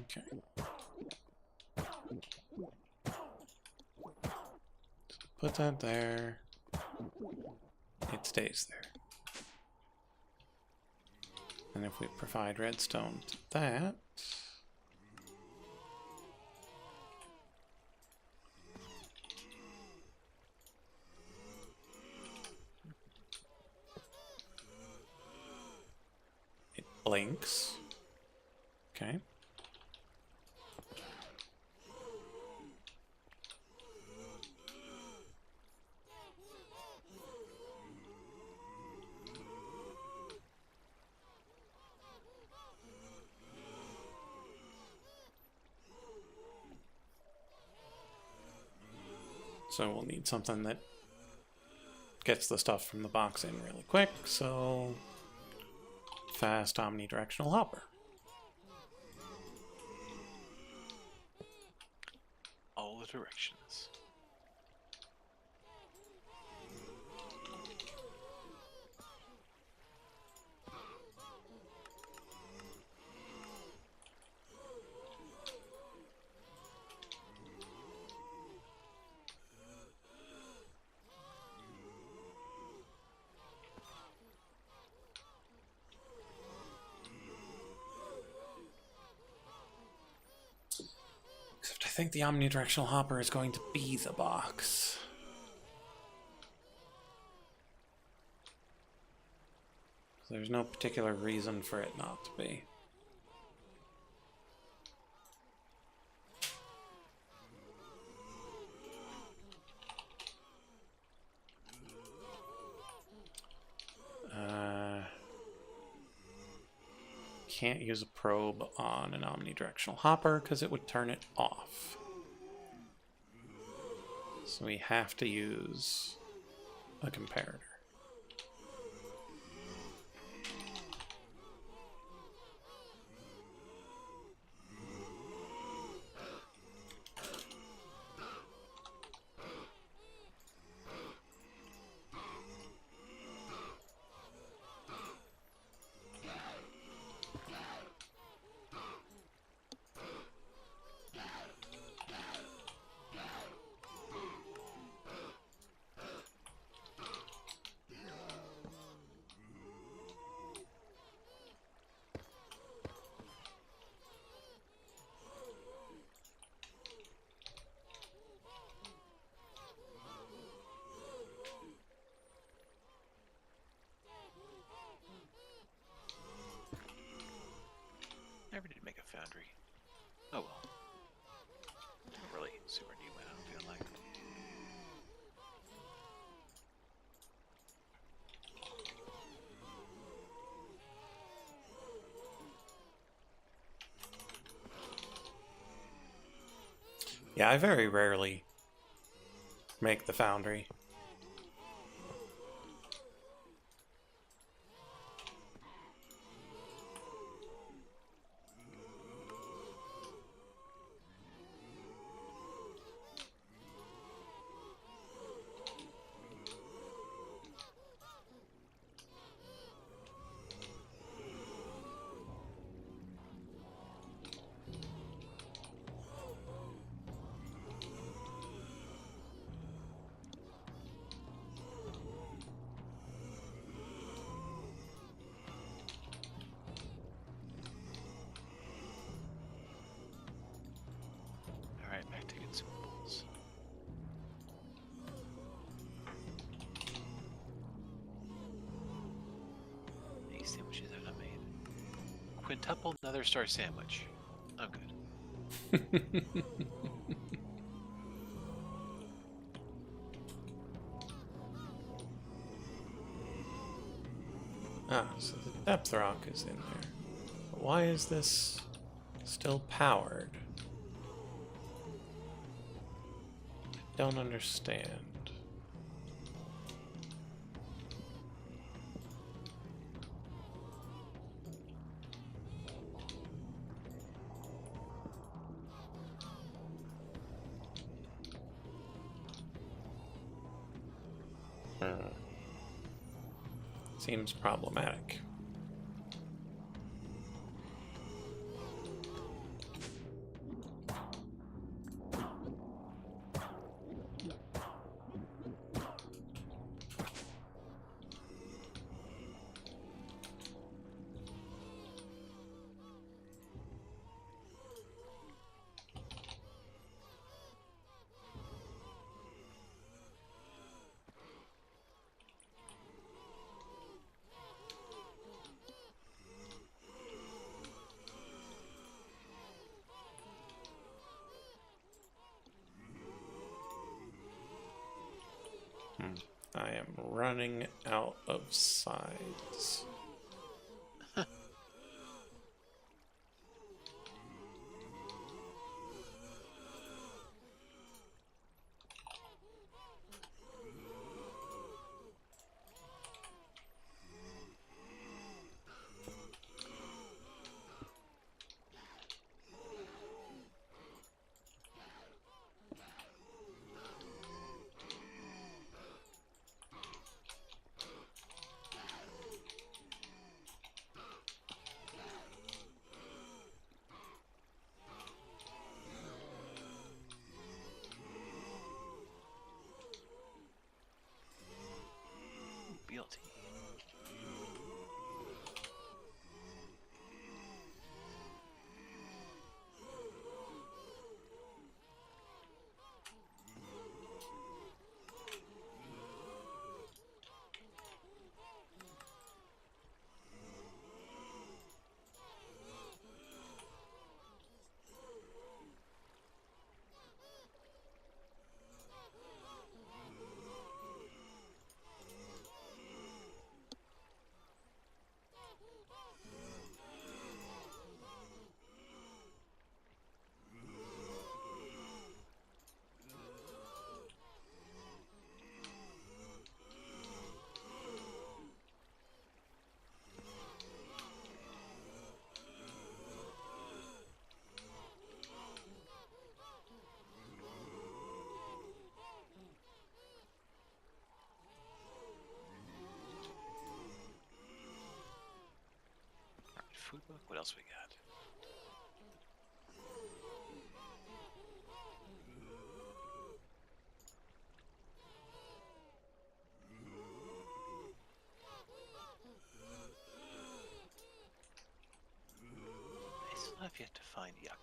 Speaker 1: Okay. Put that there. It stays there. And if we provide redstone to that, it blinks. Okay. So we'll need something that gets the stuff from the box in really quick, so fast omnidirectional hopper.
Speaker 2: All the directions.
Speaker 1: Except I think the omnidirectional hopper is going to be the box. There's no particular reason for it not to be. Can't use a probe on an omnidirectional hopper because it would turn it off. So we have to use a comparator.
Speaker 2: Never did make a foundry. Oh well. Don't really super need one, I don't feel like.
Speaker 1: Yeah, I very rarely make the foundry.
Speaker 2: Alright, back to consumables. These sandwiches I've not made. Quintuple nether star sandwich. I'm good.
Speaker 1: Ah, so the depth rock is in there. But why is this still powered? Don't understand. Seems problematic. I am running out of sides.
Speaker 2: BLT. Food book. What else we got? I still have yet to find Yucca.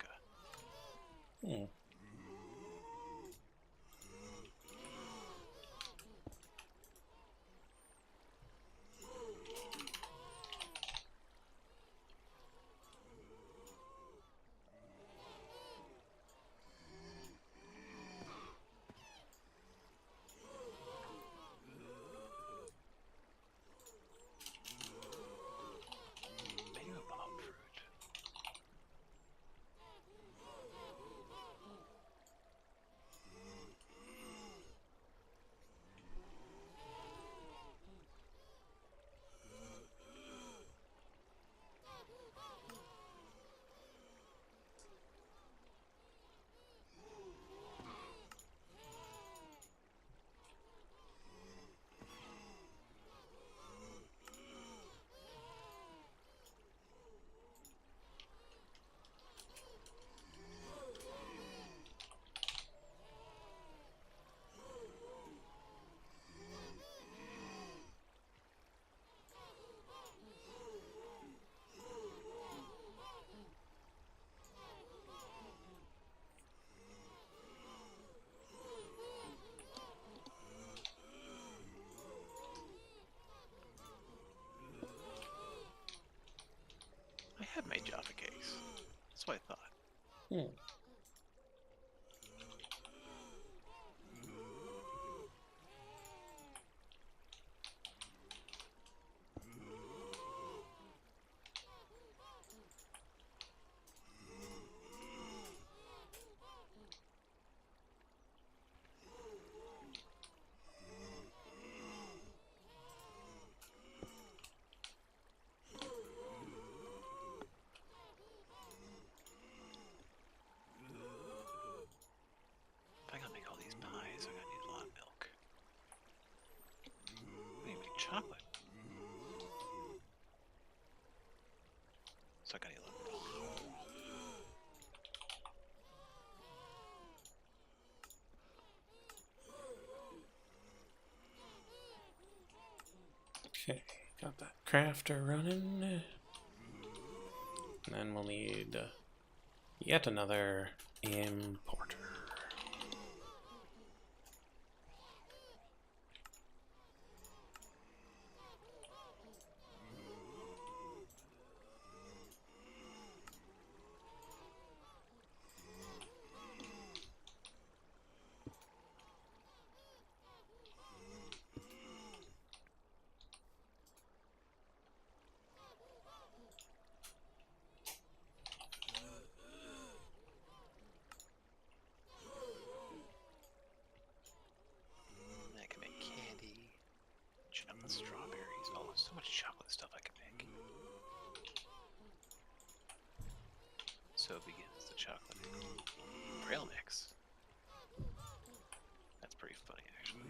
Speaker 2: Maybe a palm fruit. I have made Jaffa cakes. That's what I thought.
Speaker 1: Okay, got that crafter running. And then we'll need yet another importer.
Speaker 2: I can make candy, chocolate strawberries. Oh, so much chocolate stuff I can make. So begins the chocolate trail mix. That's pretty funny, actually.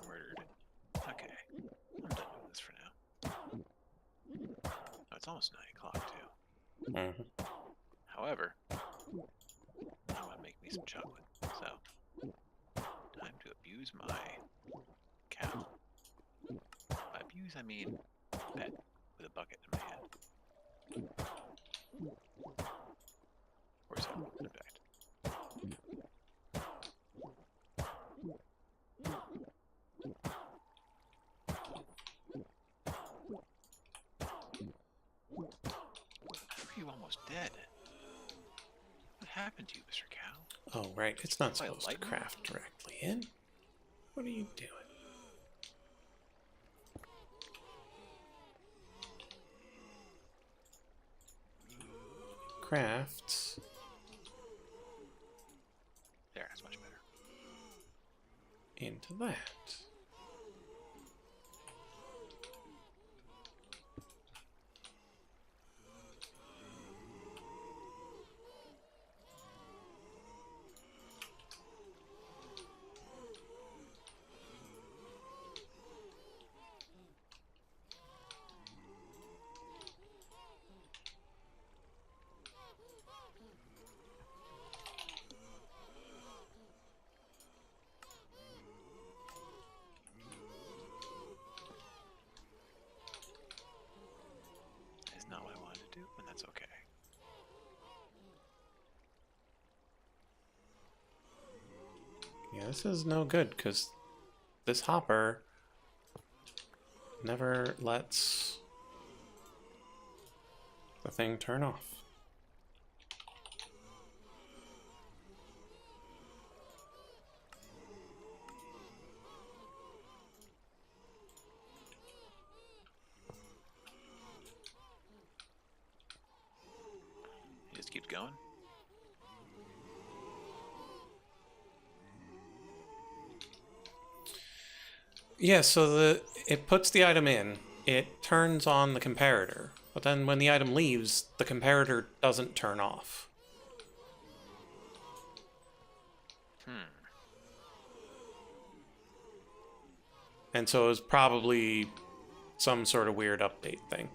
Speaker 2: Murdered. Okay, I'm done with this for now. Oh, it's almost 9 o'clock too.
Speaker 1: Mm-hmm.
Speaker 2: However, I want to make me some chocolate, so time to abuse my cow. By abuse, I mean pet with a bucket in my hand. Or so, in fact. How are you almost dead? What happened to you, Mr. Cow?
Speaker 1: Oh, right. It's not
Speaker 2: By
Speaker 1: supposed to
Speaker 2: lightning?
Speaker 1: craft directly in. What are you doing? Crafts.
Speaker 2: There, that's much better.
Speaker 1: Into that.
Speaker 2: It's not what I wanted to do, and that's okay.
Speaker 1: Yeah, this is no good because this hopper never lets the thing turn off.
Speaker 2: He just keeps going.
Speaker 1: Yeah, so it puts the item in, it turns on the comparator, but then when the item leaves, the comparator doesn't turn off. And so it was probably some sort of weird update thing.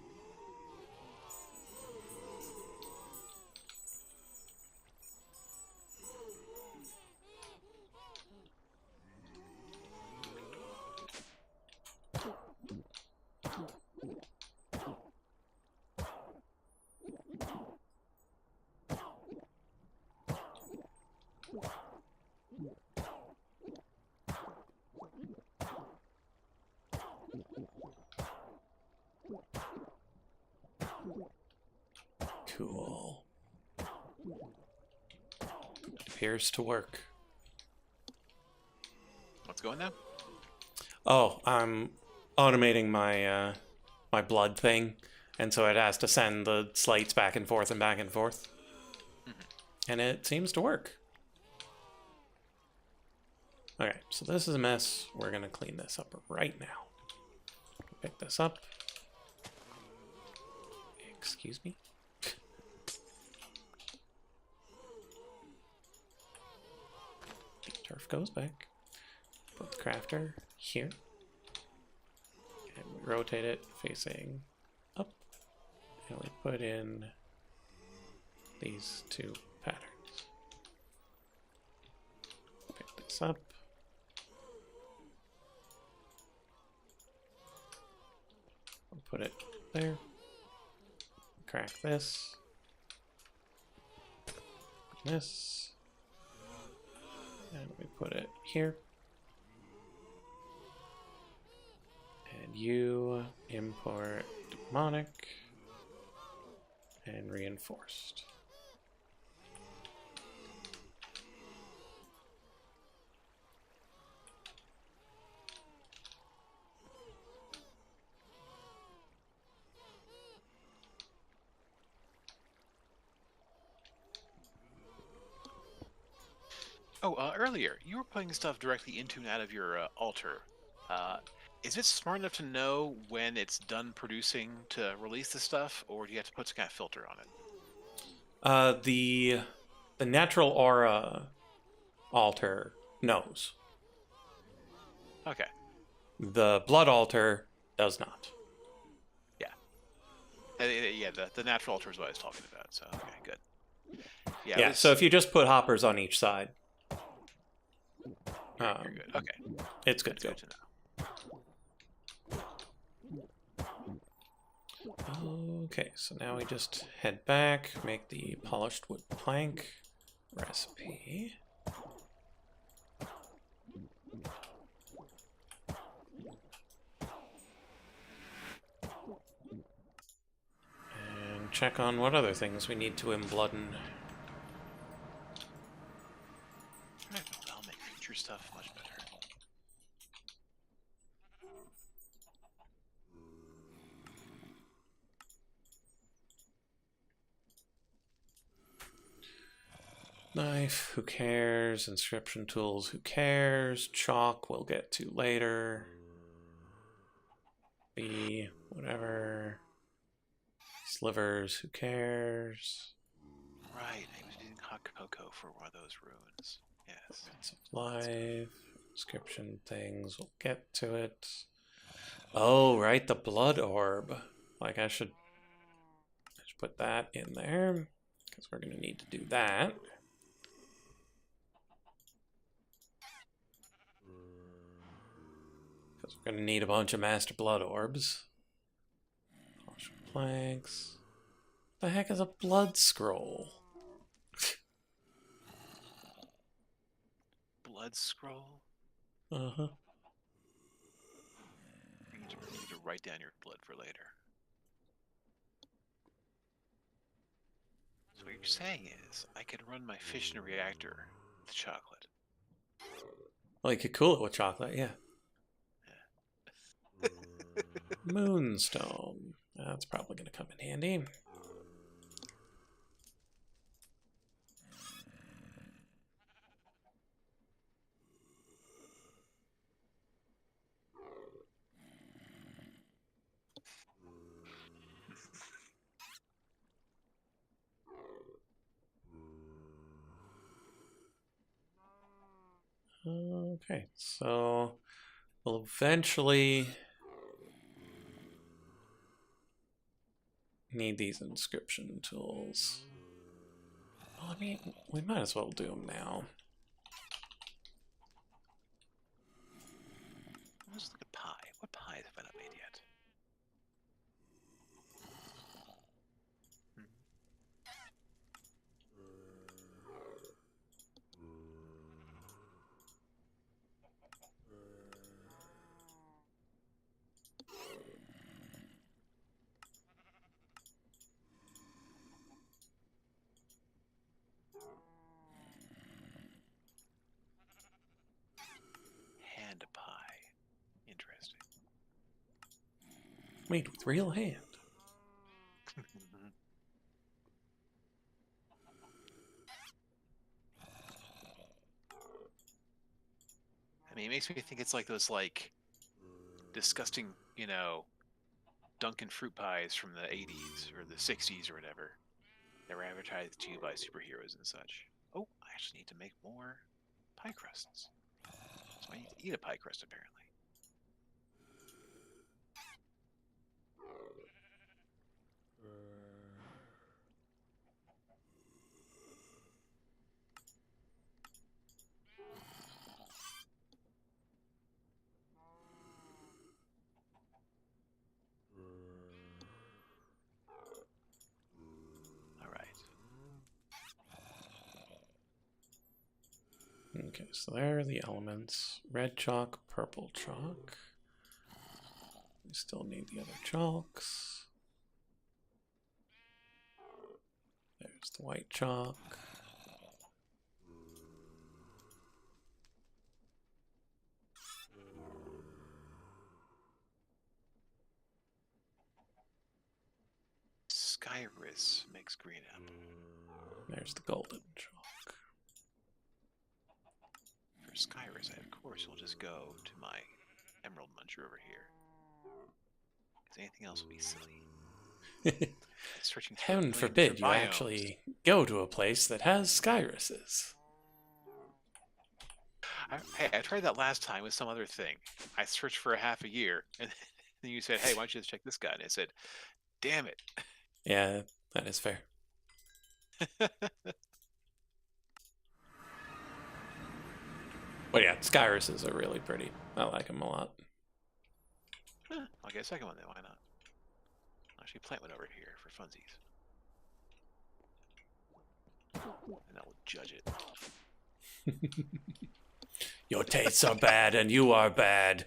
Speaker 1: Cool. Appears to work.
Speaker 2: What's going now?
Speaker 1: Oh, I'm automating my my blood thing, and so it has to send the slates back and forth and back and forth. And it seems to work. Okay, so this is a mess. We're gonna clean this up right now. Pick this up. Excuse me. The turf goes back. Put the crafter here. And we rotate it facing up. And we put in these two patterns. Pick this up. We'll put it there. Crack this. This. And we put it here. And you import demonic and reinforced.
Speaker 2: Oh, earlier, you were putting stuff directly into and out of your altar. Is it smart enough to know when it's done producing to release the stuff, or do you have to put some kind of filter on it?
Speaker 1: The natural aura altar knows.
Speaker 2: Okay.
Speaker 1: The blood altar does not.
Speaker 2: Yeah. Yeah, the natural altar is what I was talking about, so okay, good.
Speaker 1: Yeah, so if you just put hoppers on each side,
Speaker 2: you're good. Okay.
Speaker 1: It's good to go.
Speaker 2: Good to know.
Speaker 1: Okay, so now we just head back, make the polished wood plank recipe. And check on what other things we need to embloodden.
Speaker 2: I'll make future stuff much better.
Speaker 1: Knife, who cares? Inscription tools, who cares? Chalk, we'll get to later. B, whatever. Slivers, who cares?
Speaker 2: Right, I was using hot cocoa for one of those runes. Yes.
Speaker 1: Bits of life, inscription things, we'll get to it. Oh, right, the blood orb. Like, I should put that in there, because we're going to need to do that. Because we're going to need a bunch of master blood orbs. Planks. The heck is a blood scroll?
Speaker 2: Blood scroll?
Speaker 1: Uh-huh.
Speaker 2: You need to write down your blood for later. So what you're saying is, I could run my fish in a reactor with chocolate.
Speaker 1: Well, you could cool it with chocolate, yeah. Moonstone. That's probably going to come in handy. Okay, so we'll eventually need these inscription tools. Well, I mean, we might as well do them now.
Speaker 2: Let's look at pie. What pies have I not made yet? Hand pie. Interesting.
Speaker 1: Made with real hand.
Speaker 2: I mean, it makes me think it's like those, like, disgusting, you know, Dunkin' fruit pies from the 80s or the 60s or whatever. They were advertised to you by superheroes and such. Oh, I actually need to make more pie crusts. So I need to eat a pie crust, apparently. All right.
Speaker 1: Okay, so there are the elements. Red chalk, purple chalk. We still need the other chalks. There's the white chalk.
Speaker 2: Skyrus makes green apple.
Speaker 1: There's the golden chalk.
Speaker 2: For Skyrus, I, of course, will just go to my emerald muncher over here. Because anything else would be silly. Searching for
Speaker 1: Heaven forbid you actually go to a place that has Skyruses.
Speaker 2: Hey, I tried that last time with some other thing. I searched for a half a year, and then you said, hey, why don't you just check this guy? And I said, damn it.
Speaker 1: Yeah, that is fair. But yeah, Skyruses are really pretty. I like them a lot.
Speaker 2: I'll get a second one then, why not? I'll actually plant one over here for funsies. And I will judge it.
Speaker 1: Your tastes are bad and you are bad.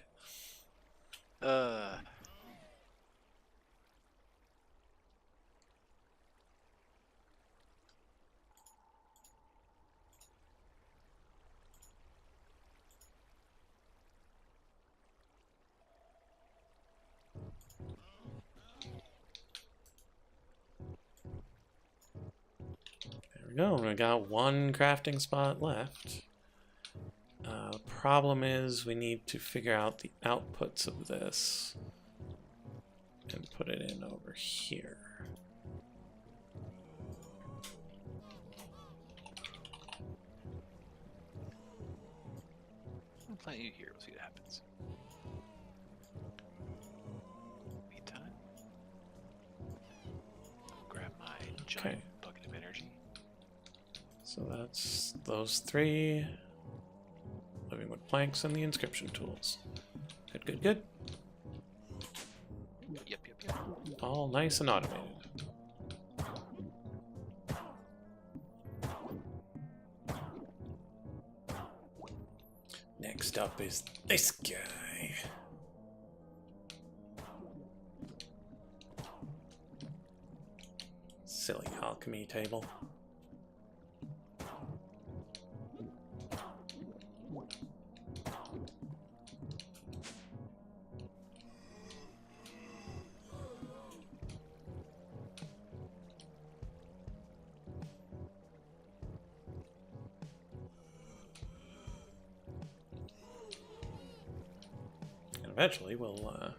Speaker 1: There we go. We got one crafting spot left. Problem is we need to figure out the outputs of this and put it in over here.
Speaker 2: I'll plant you here, we'll see what happens. Meantime, I'll grab my giant bucket of energy.
Speaker 1: So that's those three. Living wood planks and the inscription tools. Good, good, good.
Speaker 2: Yep.
Speaker 1: All nice and automated. Next up is this guy. Silly alchemy table. Eventually we'll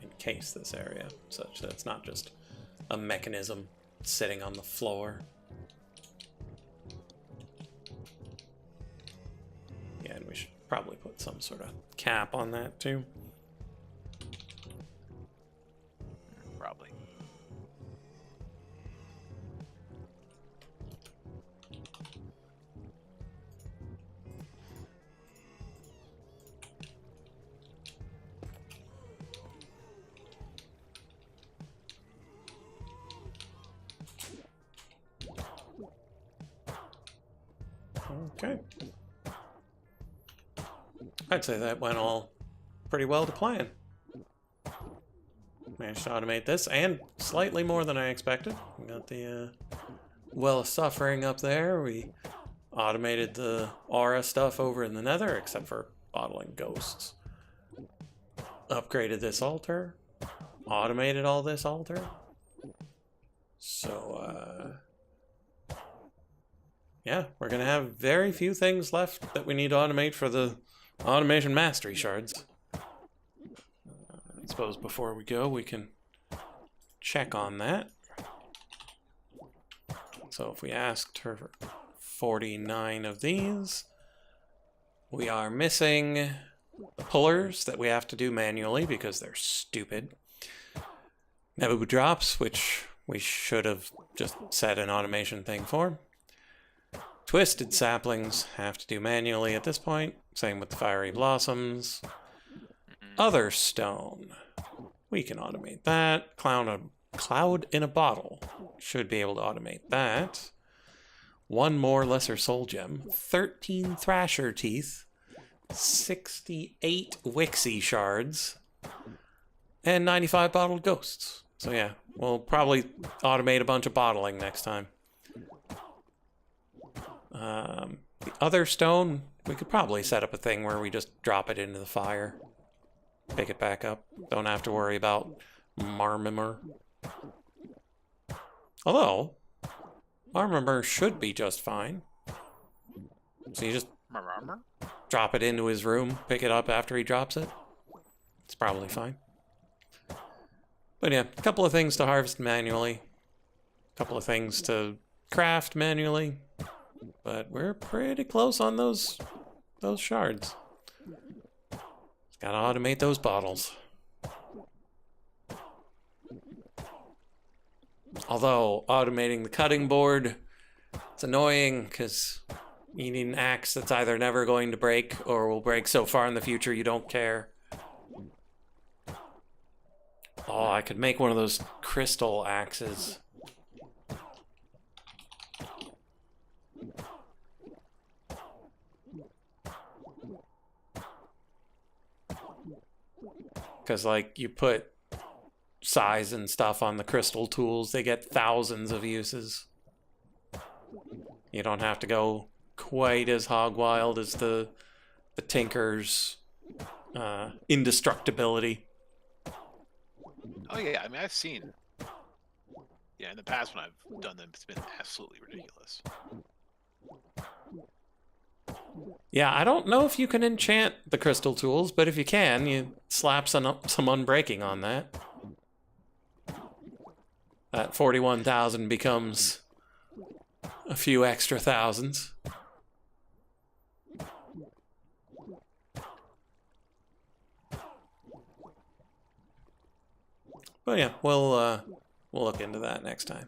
Speaker 1: encase this area such that it's not just a mechanism sitting on the floor. Yeah, and we should probably put some sort of cap on that too.
Speaker 2: Probably.
Speaker 1: Okay. I'd say that went all pretty well to plan. Managed to automate this, and slightly more than I expected. We got the well of suffering up there. We automated the aura stuff over in the nether, except for bottling ghosts. Upgraded this altar. Automated all this altar. So, yeah, we're going to have very few things left that we need to automate for the automation mastery shards. I suppose before we go, we can check on that. So if we asked her for 49 of these, we are missing the pullers that we have to do manually because they're stupid. Nebu drops, which we should have just set an automation thing for. Twisted saplings have to do manually at this point. Same with the fiery blossoms. Other stone. We can automate that. Cloud in a bottle. Should be able to automate that. One more lesser soul gem. 13 thrasher teeth. 68 Wixie shards. And 95 bottled ghosts. So yeah, we'll probably automate a bunch of bottling next time. The other stone, we could probably set up a thing where we just drop it into the fire. Pick it back up. Don't have to worry about Marmimer. Although, Marmimer should be just fine. So you just drop it into his room, pick it up after he drops it. It's probably fine. But yeah, a couple of things to harvest manually. A couple of things to craft manually. But we're pretty close on those shards. Just gotta automate those bottles. Although, automating the cutting board, it's annoying because you need an axe that's either never going to break or will break so far in the future you don't care. Oh, I could make one of those crystal axes. Because, like, you put size and stuff on the crystal tools, they get thousands of uses. You don't have to go quite as hog wild as the Tinker's indestructibility.
Speaker 2: Oh yeah, I mean I've seen. Yeah, in the past when I've done them, it's been absolutely ridiculous.
Speaker 1: Yeah, I don't know if you can enchant the crystal tools, but if you can, you slap some unbreaking on that. That 41,000 becomes a few extra thousands. But yeah, we'll look into that next time.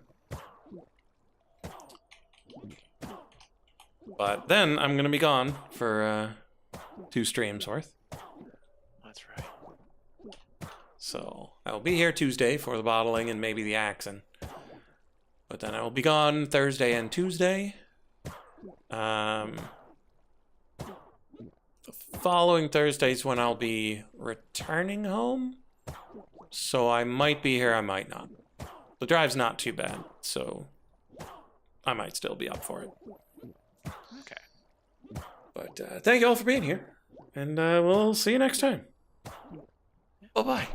Speaker 1: But then I'm gonna be gone for 2 streams worth.
Speaker 2: That's right.
Speaker 1: So I will be here Tuesday for the bottling and maybe the axing. But then I will be gone Thursday and Tuesday. The following Thursday's when I'll be returning home. So I might be here, I might not. The drive's not too bad, so I might still be up for it.
Speaker 2: Okay.
Speaker 1: But thank you all for being here, and we'll see you next time. Bye-bye.